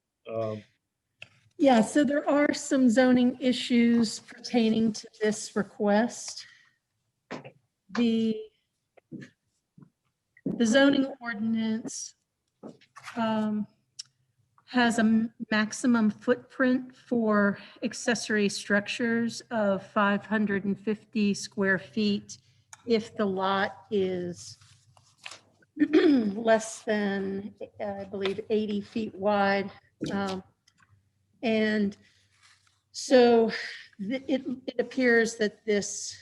Yeah, so there are some zoning issues pertaining to this request. The zoning ordinance has a maximum footprint for accessory structures of 550 square feet if the lot is less than, I believe, 80 feet wide. And so it appears that this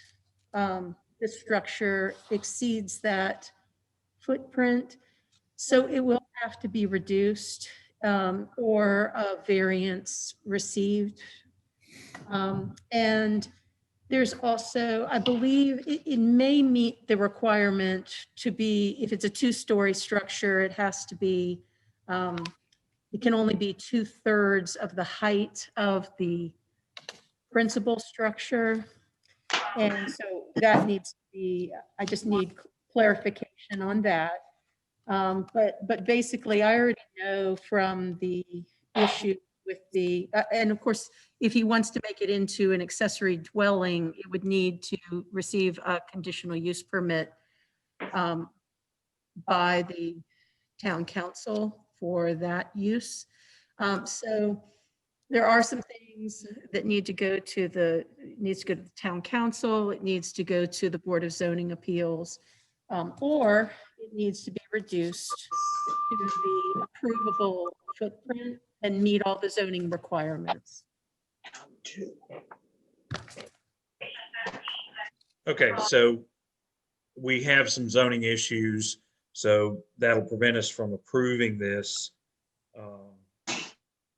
structure exceeds that footprint. So it will have to be reduced or a variance received. And there's also, I believe it may meet the requirement to be, if it's a two-story structure, it has to be, it can only be 2/3 of the height of the principal structure. And so that needs to be, I just need clarification on that. But basically, I already know from the issue with the, and of course, if he wants to make it into an accessory dwelling, it would need to receive a conditional use permit by the town council for that use. So there are some things that need to go to the, needs to go to the town council. It needs to go to the Board of Zoning Appeals, or it needs to be reduced to the approvable footprint and meet all the zoning requirements. okay, so we have some zoning issues, so that'll prevent us from approving this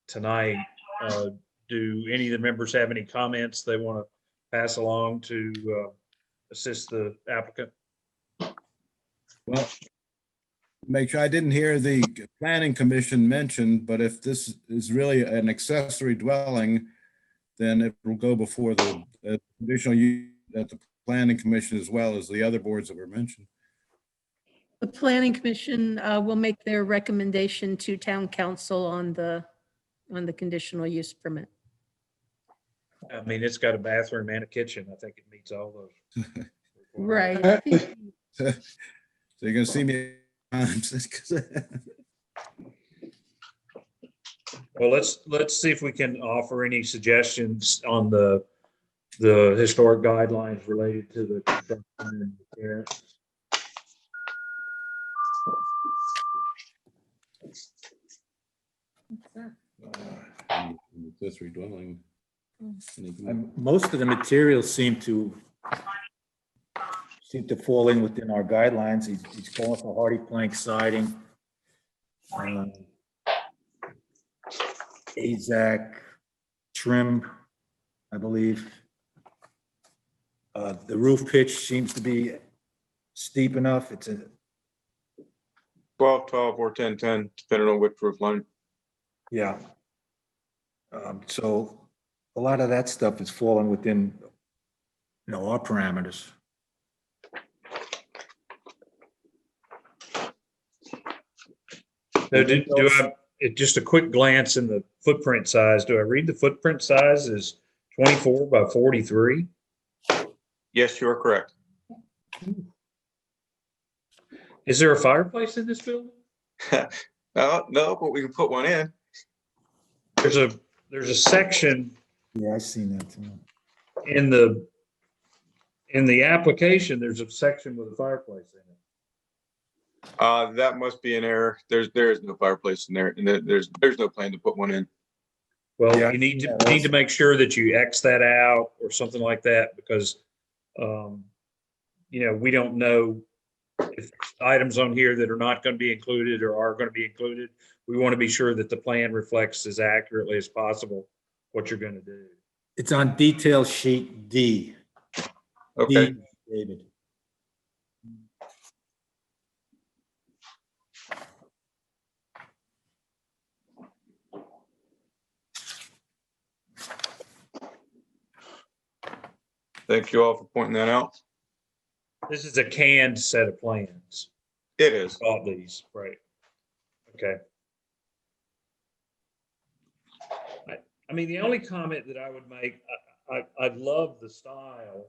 tonight. Do any of the members have any comments they want to pass along to assist the applicant? Well, make sure I didn't hear the planning commission mentioned, but if this is really an accessory dwelling, then it will go before the conditional use at the planning commission as well as the other boards that were mentioned. The planning commission will make their recommendation to town council on the conditional use permit. I mean, it's got a bathroom and a kitchen. I think it meets all those. Right. I think So you're gonna see me. Well, let's see if we can offer any suggestions on the historic guidelines related to the construction and appearance. Accessory dwelling. Most of the materials seem to fall in within our guidelines. He's calling for hardy plank siding. AZAC trim, I believe. The roof pitch seems to be steep enough. It's a 12, 12, or 10, 10, depending on which roof line. Yeah. So a lot of that stuff is falling within, our parameters. Now, just a quick glance in the footprint size. Do I read the footprint size is 24 by 43? Yes, you are correct. Is there a fireplace in this building? No, but we can put one in. There's a section Yeah, I seen that too. in the application. There's a section with a fireplace in it. That must be an error. There is no fireplace in there, and there's no plan to put one in. Well, Yeah, you need to make sure that you X that out or something like that, because we don't know if items on here that are not going to be included or are going to be included. We want to be sure that the plan reflects as accurately as possible what you're going to do. It's on detail sheet D. Okay. D, David. Thank you all for pointing that out. This is a canned set of plans. It is. All these, right? Okay. I mean, the only comment that I would make, I love the style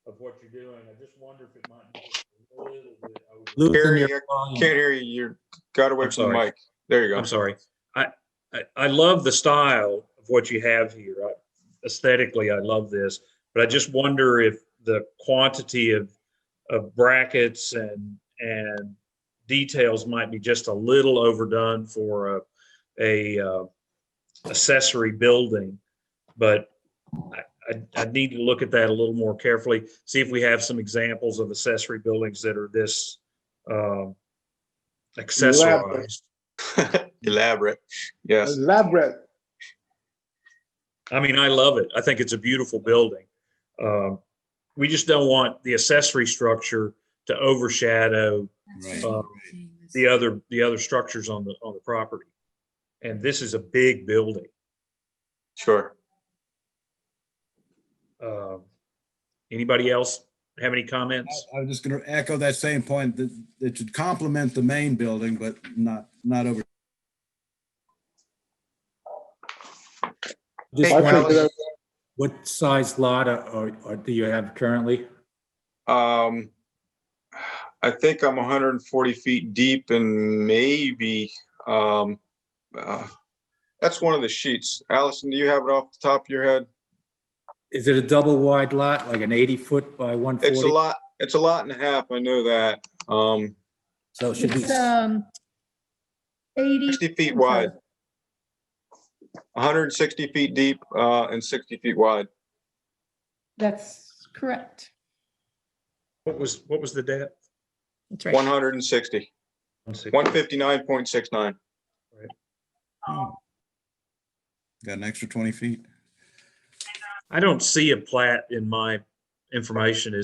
of what you're doing. I just wonder if it might be a little bit over. Gary, I can't hear you. You got away from the mic. There you go. I'm sorry. I love the style of what you have here. Aesthetically, I love this, but I just wonder if the quantity of brackets and details might be just a little overdone for a accessory building, but I need to look at that a little more carefully, see if we have some examples of accessory buildings that are this accessorized. Elaborate. Yes. Elaborate. I mean, I love it. I think it's a beautiful building. We just don't want the accessory structure to overshadow the other structures on the property. And this is a big building. Sure. Anybody else have any comments? I'm just going to echo that same point, that it should complement the main building, but not over. What size lot or do you have currently? I think I'm 140 feet deep and maybe, that's one of the sheets. Allison, do you have it off the top of your head? Is it a double wide lot, like an 80-foot by 140? It's a lot and a half. I know that. So it should be 80 60 feet wide. 160 feet deep and 60 feet wide. That's correct. What was the depth? That's right. 160. 159.69. Right. Got an extra 20 feet. I don't see a plat in my information.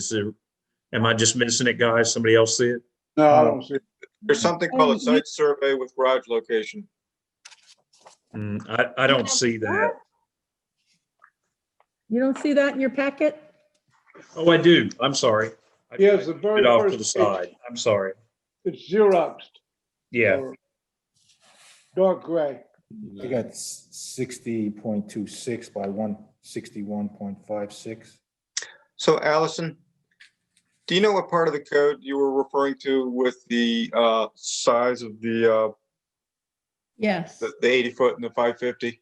Am I just missing it, guys? Somebody else see it? No, I don't see it. There's something called a site survey with garage location. I don't see that. You don't see that in your packet? Oh, I do. I'm sorry. Yes, the very It off to first the page. side. I'm sorry. It's Xeroxed. Yeah. or Dark gray. I got 60.26 by 161.56. So Allison, do you know what part of the code you were referring to with the size of the Yes. the 80 foot and the 550?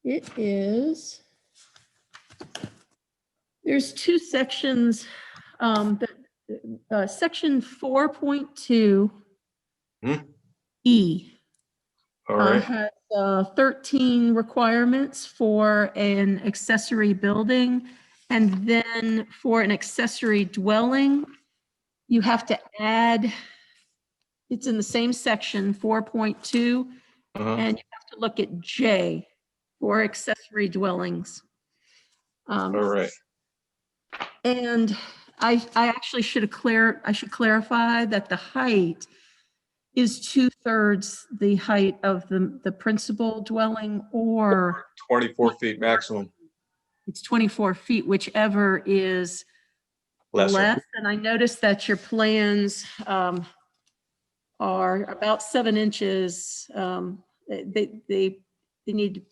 It is. There's two sections. Section 4.2 E All right. has 13 requirements for an accessory building. And then for an accessory dwelling, you have to add, it's in the same section, 4.2, and you have to look at J for accessory dwellings. All right. And I actually should clarify that the height is 2/3 the height of the principal dwelling, or 24 feet maximum. it's 24 feet, whichever is Lesser. less. And I noticed that your plans are about 7 inches. They need to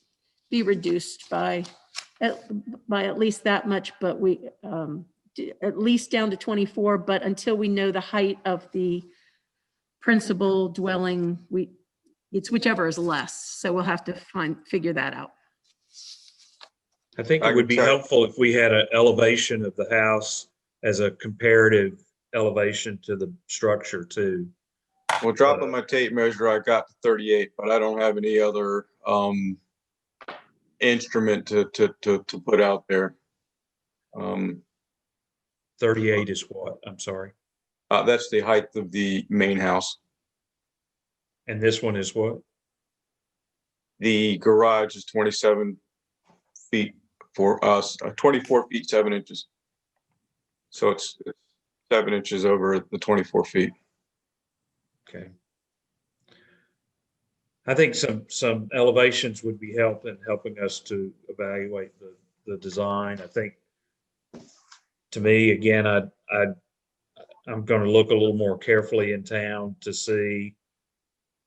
be reduced by at least that much, but we, at least down to 24, but until we know the height of the principal dwelling, it's whichever is less. So we'll have to figure that out. I think it would be helpful if we had an elevation of the house as a comparative elevation to the structure too. Well, dropping my tape measure, I got to 38, but I don't have any other instrument to put out there. 38 is what? I'm sorry. That's the height of the main house. And this one is what? The garage is 27 feet for us, 24 feet, 7 inches. So it's 7 inches over the 24 feet. Okay. I think some elevations would be helping us to evaluate the design. I think, to me, again, I'm going to look a little more carefully in town to see.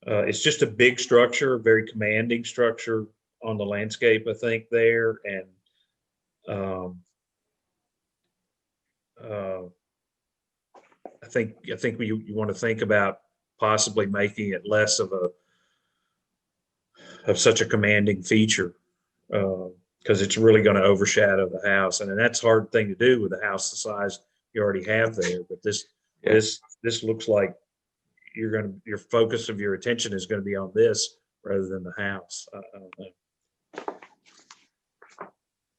It's just a big structure, very commanding structure on the landscape, I think, there. And I think you want to think about possibly making it less of such a commanding feature, because it's really going to overshadow the house, and that's a hard thing to do with a house the size you already have there. But this looks like your focus of your attention is going to be on this rather than the house. I don't know.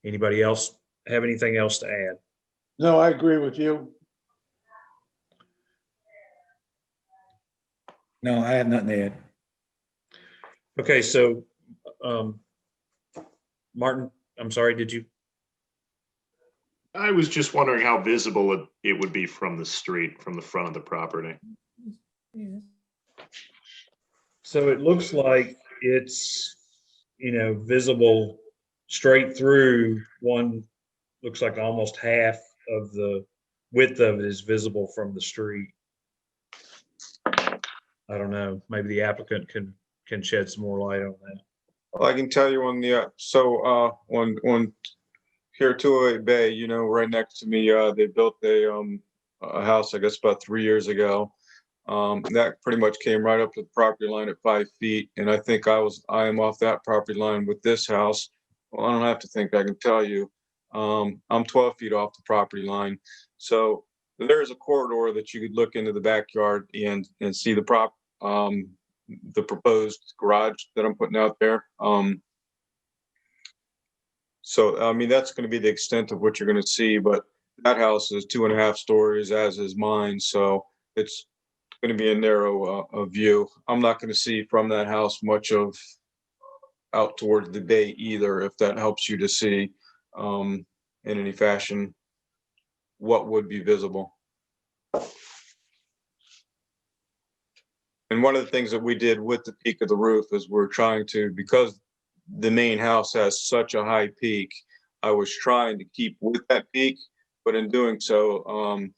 Anybody else have anything else to add? No, I agree with you. No, I have nothing to add. Okay, so Martin, I'm sorry, did you? I was just wondering how visible it would be from the street, from the front of the property. So it looks like it's, visible straight through. One looks like almost half of the width of it is visible from the street. I don't know, maybe the applicant can shed some more light on that. Well, I can tell you on the on here 208 Bay, right next to me, they built a house, I guess about 3 years ago. That pretty much came right up to the property line at 5 feet, and I think I am off that property line with this house. Well, I don't have to think, I can tell you. I'm 12 feet off the property line, so there's a corridor that you could look into the backyard and see the proposed garage that I'm putting out there. So, I mean, that's going to be the extent of what you're going to see, but that house is 2.5 stories, as is mine. So it's going to be a narrow view. I'm not going to see from that house much of out towards the bay either, if that helps you to see in any fashion what would be visible. And one of the things that we did with the peak of the roof is we're trying to, because the main house has such a high peak, I was trying to keep with that peak, but in doing so,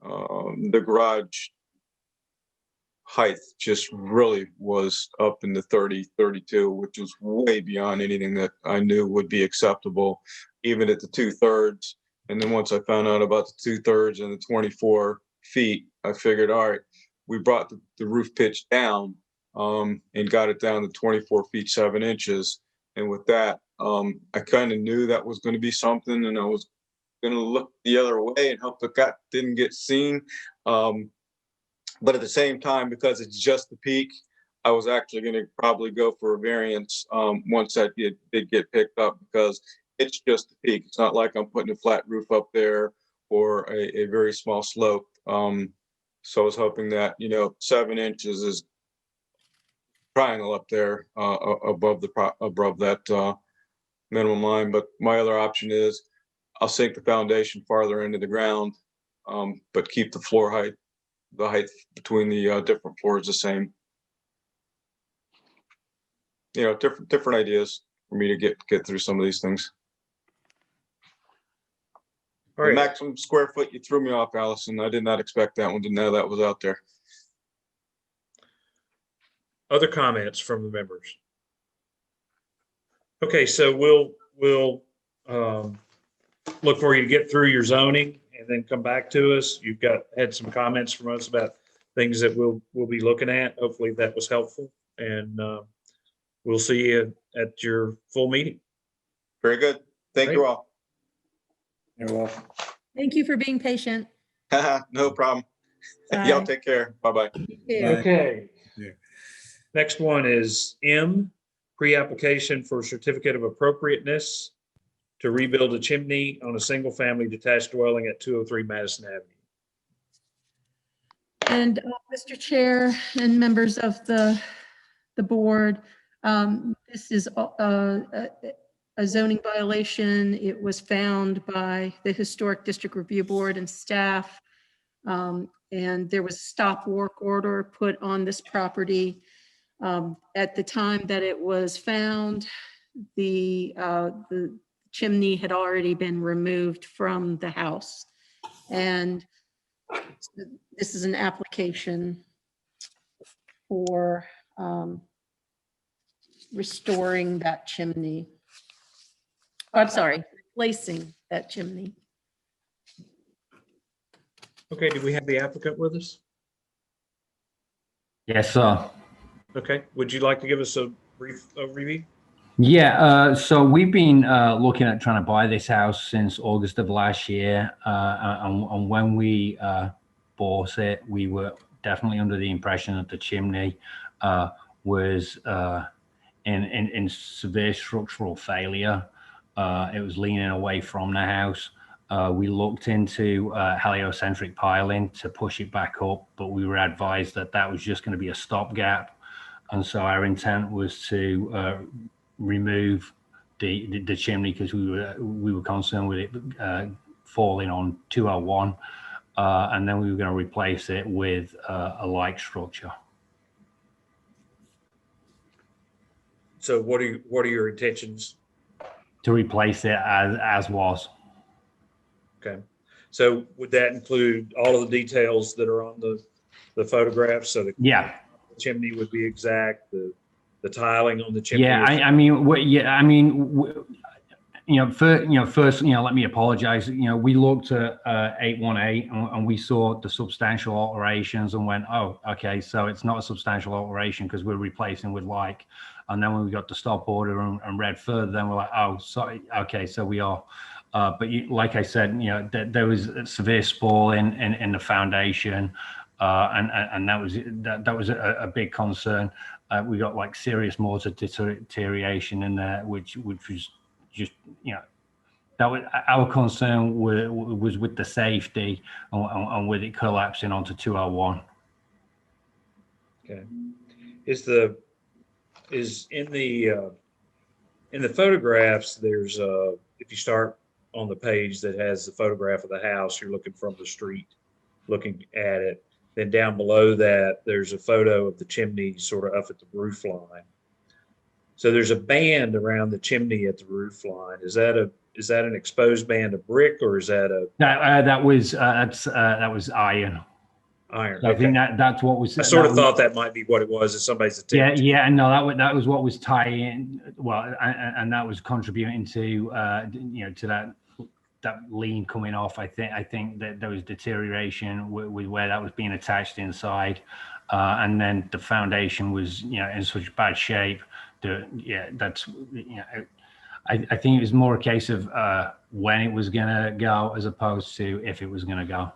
the garage height just really was up in the 30, 32, which was way beyond anything that I knew would be acceptable, even at the 2/3. And then once I found out about the 2/3 and the 24 feet, I figured, all right, we brought the roof pitch down and got it down to 24 feet, 7 inches. And with that, I kind of knew that was going to be something, and I was going to look the other way and hope that didn't get seen. But at the same time, because it's just the peak, I was actually going to probably go for a variance once that did get picked up, because it's just the peak. It's not like I'm putting a flat roof up there or a very small slope. So I was hoping that, 7 inches is triangle up there above that minimum line. But my other option is I'll sink the foundation farther into the ground, but keep the floor height, the height between the different floors the same. Different ideas for me to get through some of these things. All right. The maximum square foot, you threw me off, Allison. I did not expect that one. Didn't know that was out there. Other comments from the members? Okay, so we'll look for you to get through your zoning and then come back to us. You've had some comments from us about things that we'll be looking at. Hopefully that was helpful, and we'll see you at your full meeting. Very good. Thank you all. You're welcome. Thank you for being patient. No problem. Bye. Y'all take care. Bye-bye. Okay. Next one is M, pre-application for certificate of appropriateness to rebuild a chimney on a single-family detached dwelling at 203 Madison Avenue. And Mr. Chair and members of the board, this is a zoning violation. It was found by the Historic District Review Board and staff. And there was a stop work order put on this property. At the time that it was found, the chimney had already been removed from the house. And this is an application for restoring that chimney. I'm sorry, replacing that chimney. Okay, do we have the applicant with us? Yes, sir. Okay, would you like to give us a brief overview? Yeah, so we've been looking at trying to buy this house since August of last year. And when we bought it, we were definitely under the impression that the chimney was in severe structural failure. It was leaning away from the house. We looked into heliocentric piling to push it back up, but we were advised that that was just going to be a stopgap. And so our intent was to remove the chimney because we were concerned with it falling on 201, and then we were going to replace it with a like structure. So what are your intentions? To replace it as was. Okay, so would that include all of the details that are on the photographs? So the chimney would be exact, the tiling on the chimney. Yeah, first, let me apologize. We looked at 818 and we saw the substantial alterations and went, oh, okay, so it's not a substantial alteration because we're replacing with like. And then when we got the stop order and read further, then we're like, oh, sorry, okay, so we are. But like I said, there was severe spalling in the foundation, and that was a big concern. We got like serious mortar deterioration in there, which was just, that was our concern was with the safety and with it collapsing onto 201. Okay, is in the photographs, there's if you start on the page that has the photograph of the house, you're looking from the street, looking at it. Then down below that, there's a photo of the chimney sort of up at the roof line. So there's a band around the chimney at the roof line. Is that an exposed band of brick, or is that a? That was iron. Iron. So I think that's what was. I sort of thought that might be what it was. As somebody's attempt. Yeah. No, that was what was tying. Well, and that was contributing to to that lean coming off. I think that there was deterioration with where that was being attached inside, and then the foundation was in such bad shape that that's I think it was more a case of when it was gonna go as opposed to if it was gonna go.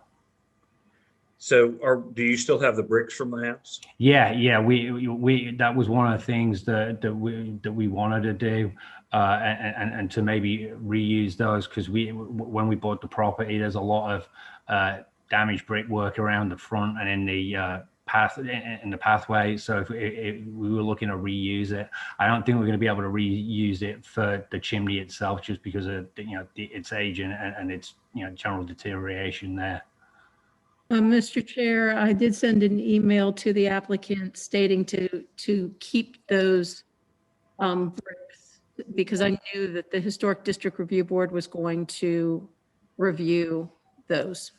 So, do you still have the bricks from the house? Yeah. We that was one of the things that we wanted to do, and to maybe reuse those because when we bought the property, there's a lot of damaged brickwork around the front and in the pathway. So if we were looking to reuse it, I don't think we're going to be able to reuse it for the chimney itself, just because of its age and its general deterioration there. Mr. Chair, I did send an email to the applicant stating to keep those bricks because I knew that the Historic District Review Board was going to review those.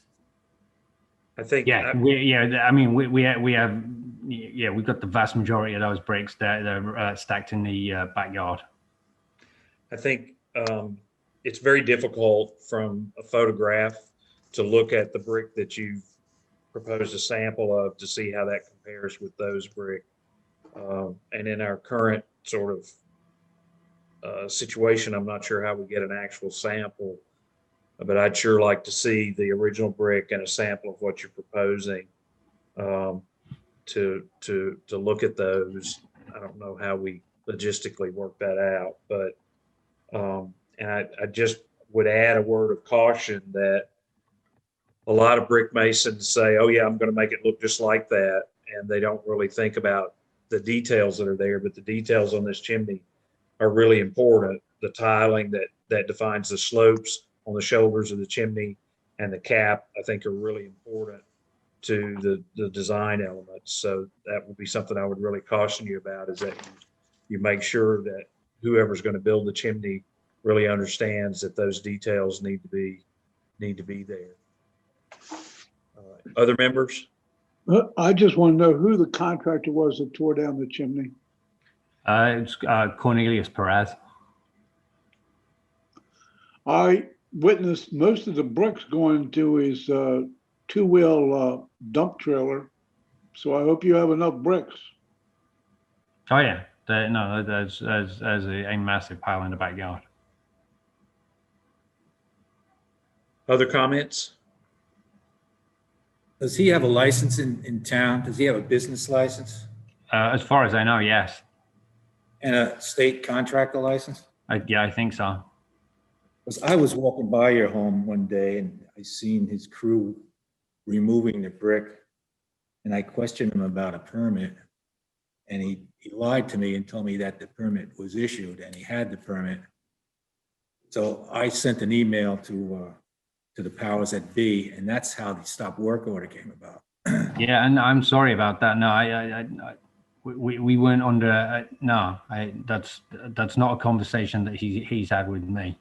I think. Yeah, we have yeah, we've got the vast majority of those bricks that are stacked in the backyard. I think it's very difficult from a photograph to look at the brick that you've proposed a sample of to see how that compares with those brick. And in our current sort of situation, I'm not sure how we get an actual sample, but I'd sure like to see the original brick and a sample of what you're proposing to look at those. I don't know how we logistically work that out, but and I just would add a word of caution that a lot of brick masons say, oh yeah, I'm going to make it look just like that. And they don't really think about the details that are there, but the details on this chimney are really important. The tiling that defines the slopes on the shoulders of the chimney and the cap, I think are really important to the design elements. So that would be something I would really caution you about, is that you make sure that whoever's going to build the chimney really understands that those details need to be there. Other members? I just want to know who the contractor was that tore down the chimney. It's Cornelius Perez. I witnessed most of the bricks going to his two-wheel dump trailer. So I hope you have enough bricks. Oh yeah, no, there's a massive pile in the backyard. Other comments? Does he have a license in town? Does he have a business license As far as I know, yes. and a state contractor license? Yeah, I think so. Because I was walking by your home one day and I seen his crew removing the brick, and I questioned him about a permit, and he lied to me and told me that the permit was issued and he had the permit. So I sent an email to the powers that be, and that's how the stop work order came about. Yeah, and I'm sorry about that. No, we weren't under. No, that's not a conversation that he's had with me.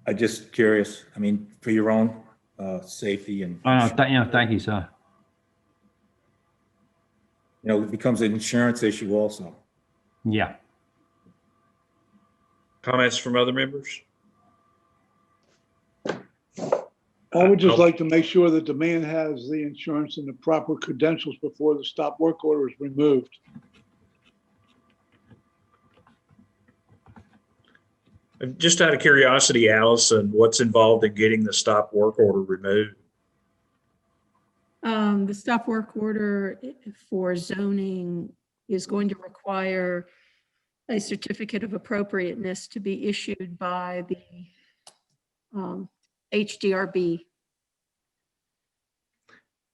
I'm just curious. I mean, for your own safety and. Oh, no, thank you, sir. It becomes an insurance issue also. Yeah. Comments from other members? I would just like to make sure that the man has the insurance and the proper credentials before the stop work order is removed. Just out of curiosity, Allison, what's involved in getting the stop work order removed? The stop work order for zoning is going to require a certificate of appropriateness to be issued by the HDRB.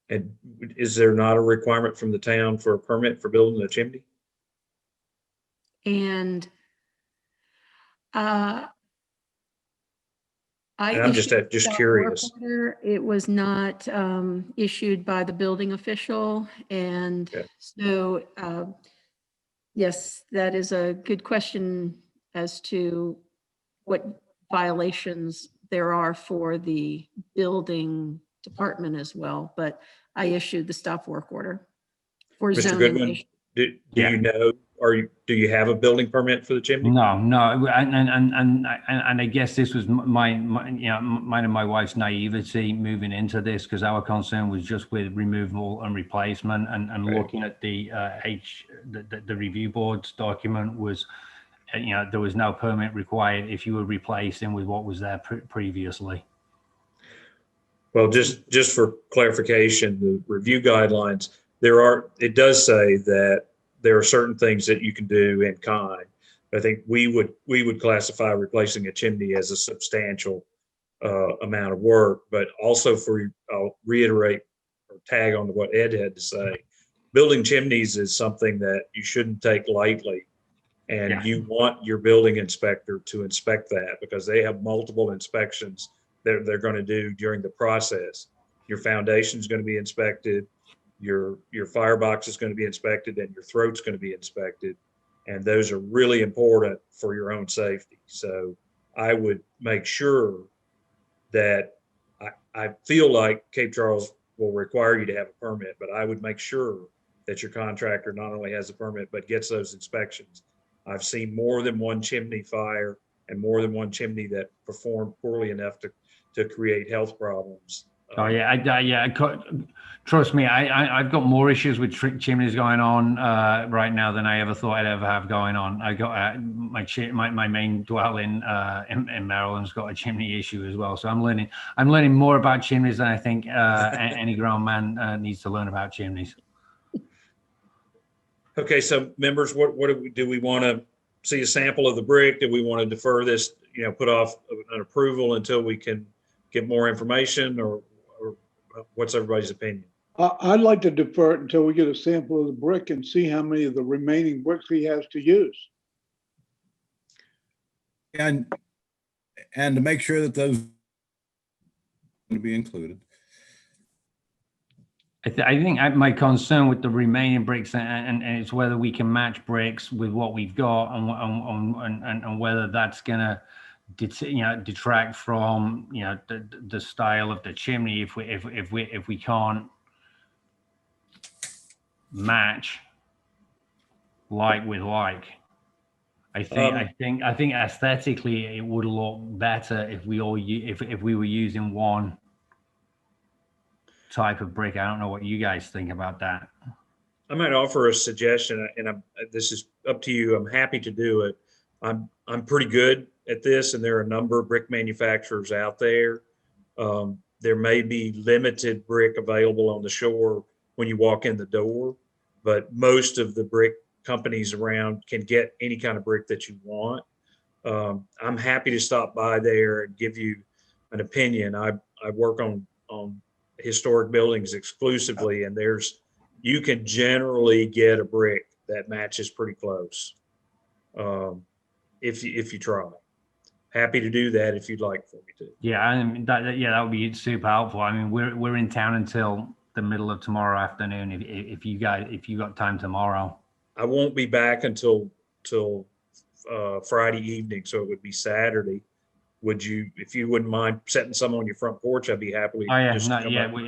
And is there not a requirement from the town for a permit for building a chimney? And I'm just issued the just stop curious. work order. It was not issued by the building official. And Okay. so, yes, that is a good question as to what violations there are for the building department as well. But I issued the stop work order for Mr. zoning. Goodwin, do you know, do you have a building permit for the chimney? No, and I guess this was mine and my wife's naivety moving into this, because our concern was just with removal and replacement, and Right. looking at the review board's document was, there was no permit required if you were replacing with what was there previously. Well, just for clarification, the review guidelines, it does say that there are certain things that you can do in kind. I think we would classify replacing a chimney as a substantial amount of work, but also I'll reiterate or tag on to what Ed had to say. Building chimneys is something that you shouldn't take lightly. And Yeah. you want your building inspector to inspect that, because they have multiple inspections that they're going to do during the process. Your foundation is going to be inspected, your firebox is going to be inspected, and your throat's going to be inspected. And those are really important for your own safety. So I would make sure that I feel like Cape Charles will require you to have a permit, but I would make sure that your contractor not only has a permit, but gets those inspections. I've seen more than one chimney fire and more than one chimney that performed poorly enough to create health problems. Oh yeah, trust me, I've got more issues with chimneys going on right now than I ever thought I'd ever have going on. I got my main dwelling in Maryland's got a chimney issue as well. So I'm learning more about chimneys than I think any grown man needs to learn about chimneys. Okay, so members, what do we want to see a sample of the brick? Do we want to defer this, put off an approval until we can get more information, or what's everybody's opinion? I'd like to defer it until we get a sample of the brick and see how many of the remaining bricks he has to use. And to make sure that those to be included. I think my concern with the remaining bricks and it's whether we can match bricks with what we've got and whether that's gonna detract from the style of the chimney if we can't match like with like. I think aesthetically it would look better if we were using one type of brick. I don't know what you guys think about that. I might offer a suggestion, and this is up to you. I'm happy to do it. I'm pretty good at this, and there are a number of brick manufacturers out there. There may be limited brick available on the shore when you walk in the door, but most of the brick companies around can get any kind of brick that you want. I'm happy to stop by there and give you an opinion. I work on historic buildings exclusively, and you can generally get a brick that matches pretty close if you try. Happy to do that if you'd like for me to. Yeah, I mean, that would be super helpful. I mean, we're in town until the middle of tomorrow afternoon. If you got time tomorrow. I won't be back until Friday evening, so it would be Saturday. Would you, if you wouldn't mind setting some on your front porch, I'd be happy. Oh yeah,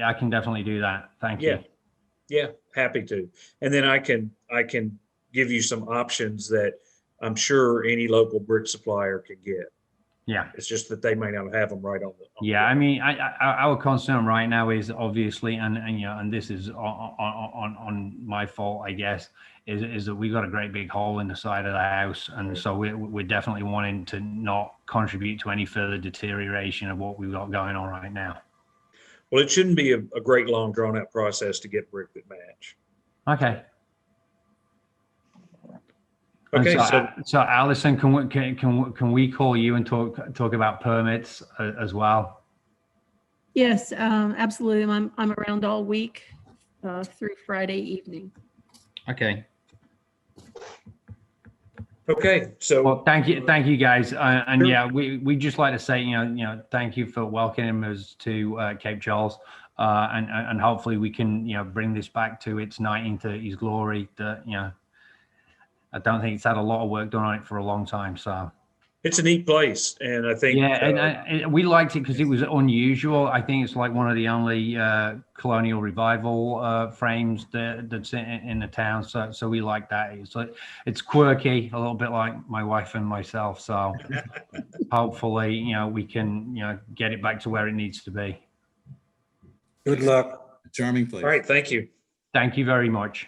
I can definitely do that. Thank you. Yeah, happy to. And then I can give you some options that I'm sure any local brick supplier could get. Yeah. It's just that they may not have them right on the. Yeah, I mean, our concern right now is obviously, and this is on my fault, I guess, is that we got a great big hole in the side of the house, and so we're definitely wanting to not contribute to any further deterioration of what we've got going on right now. Well, it shouldn't be a great long drawn out process to get brick that match. Okay. Okay, so Allison, can we call you and talk about permits as well? Yes, absolutely. I'm around all week through Friday evening. Okay. Okay, so well, thank you guys, and yeah, we just like to say thank you for welcoming us to Cape Charles, and hopefully we can bring this back to its 1930s glory. That I don't think it's had a lot of work done on it for a long time, so. It's a neat place, and I think and we liked it because it was unusual. I think it's like one of the only colonial revival frames that's in the town, so we like that. It's quirky, a little bit like my wife and myself. So hopefully, we can get it back to where it needs to be. Good luck. Charming place. All right, thank you. Thank you very much.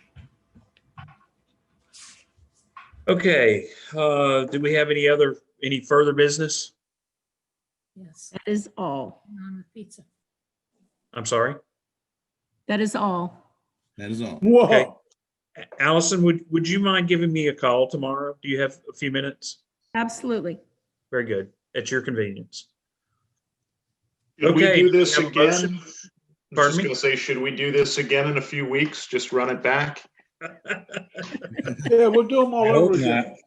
Okay, do we have any further business? Yes. That is all. Pizza. I'm sorry? That is all. That is all. Whoa. Okay. Allison, would you mind giving me a call tomorrow? Do you have a few minutes? Absolutely. Very good. At your convenience. Should we do this have a again? motion? I was Pardon just me? gonna say, should we do this again in a few weeks? Just run it back? Yeah, we'll do them all over again.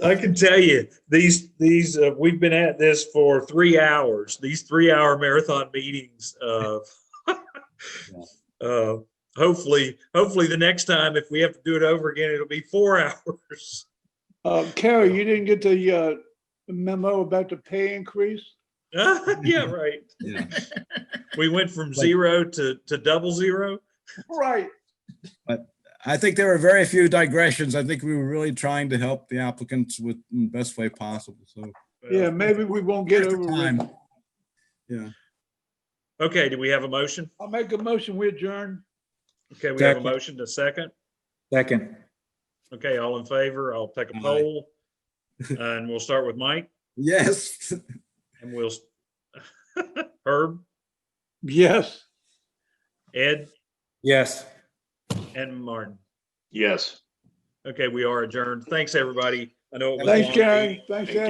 I can tell you, these we've been at this for 3 hours. These 3-hour marathon meetings. Hopefully the next time, if we have to do it over again, it'll be 4 hours. Carrie, you didn't get the memo about the pay increase? Yeah, right. Yeah. We went from 0 to double 0. Right. But I think there were very few digressions. I think we were really trying to help the applicants with in the best way possible. So Yeah, maybe we won't get here's the overridden. time. Yeah. Okay, do we have a motion? I'll make a motion, we adjourn. Okay, we have a Second. motion to second. Second. Okay, all in favor, I'll take a Aye. poll. And we'll start with Mike Yes. and we'll, Herb, Yes. Ed, Yes. and Martin. Yes. Okay, we are adjourned. Thanks, everybody. I know it was a Thanks, long Gary. meeting. Thanks, Thank Ed.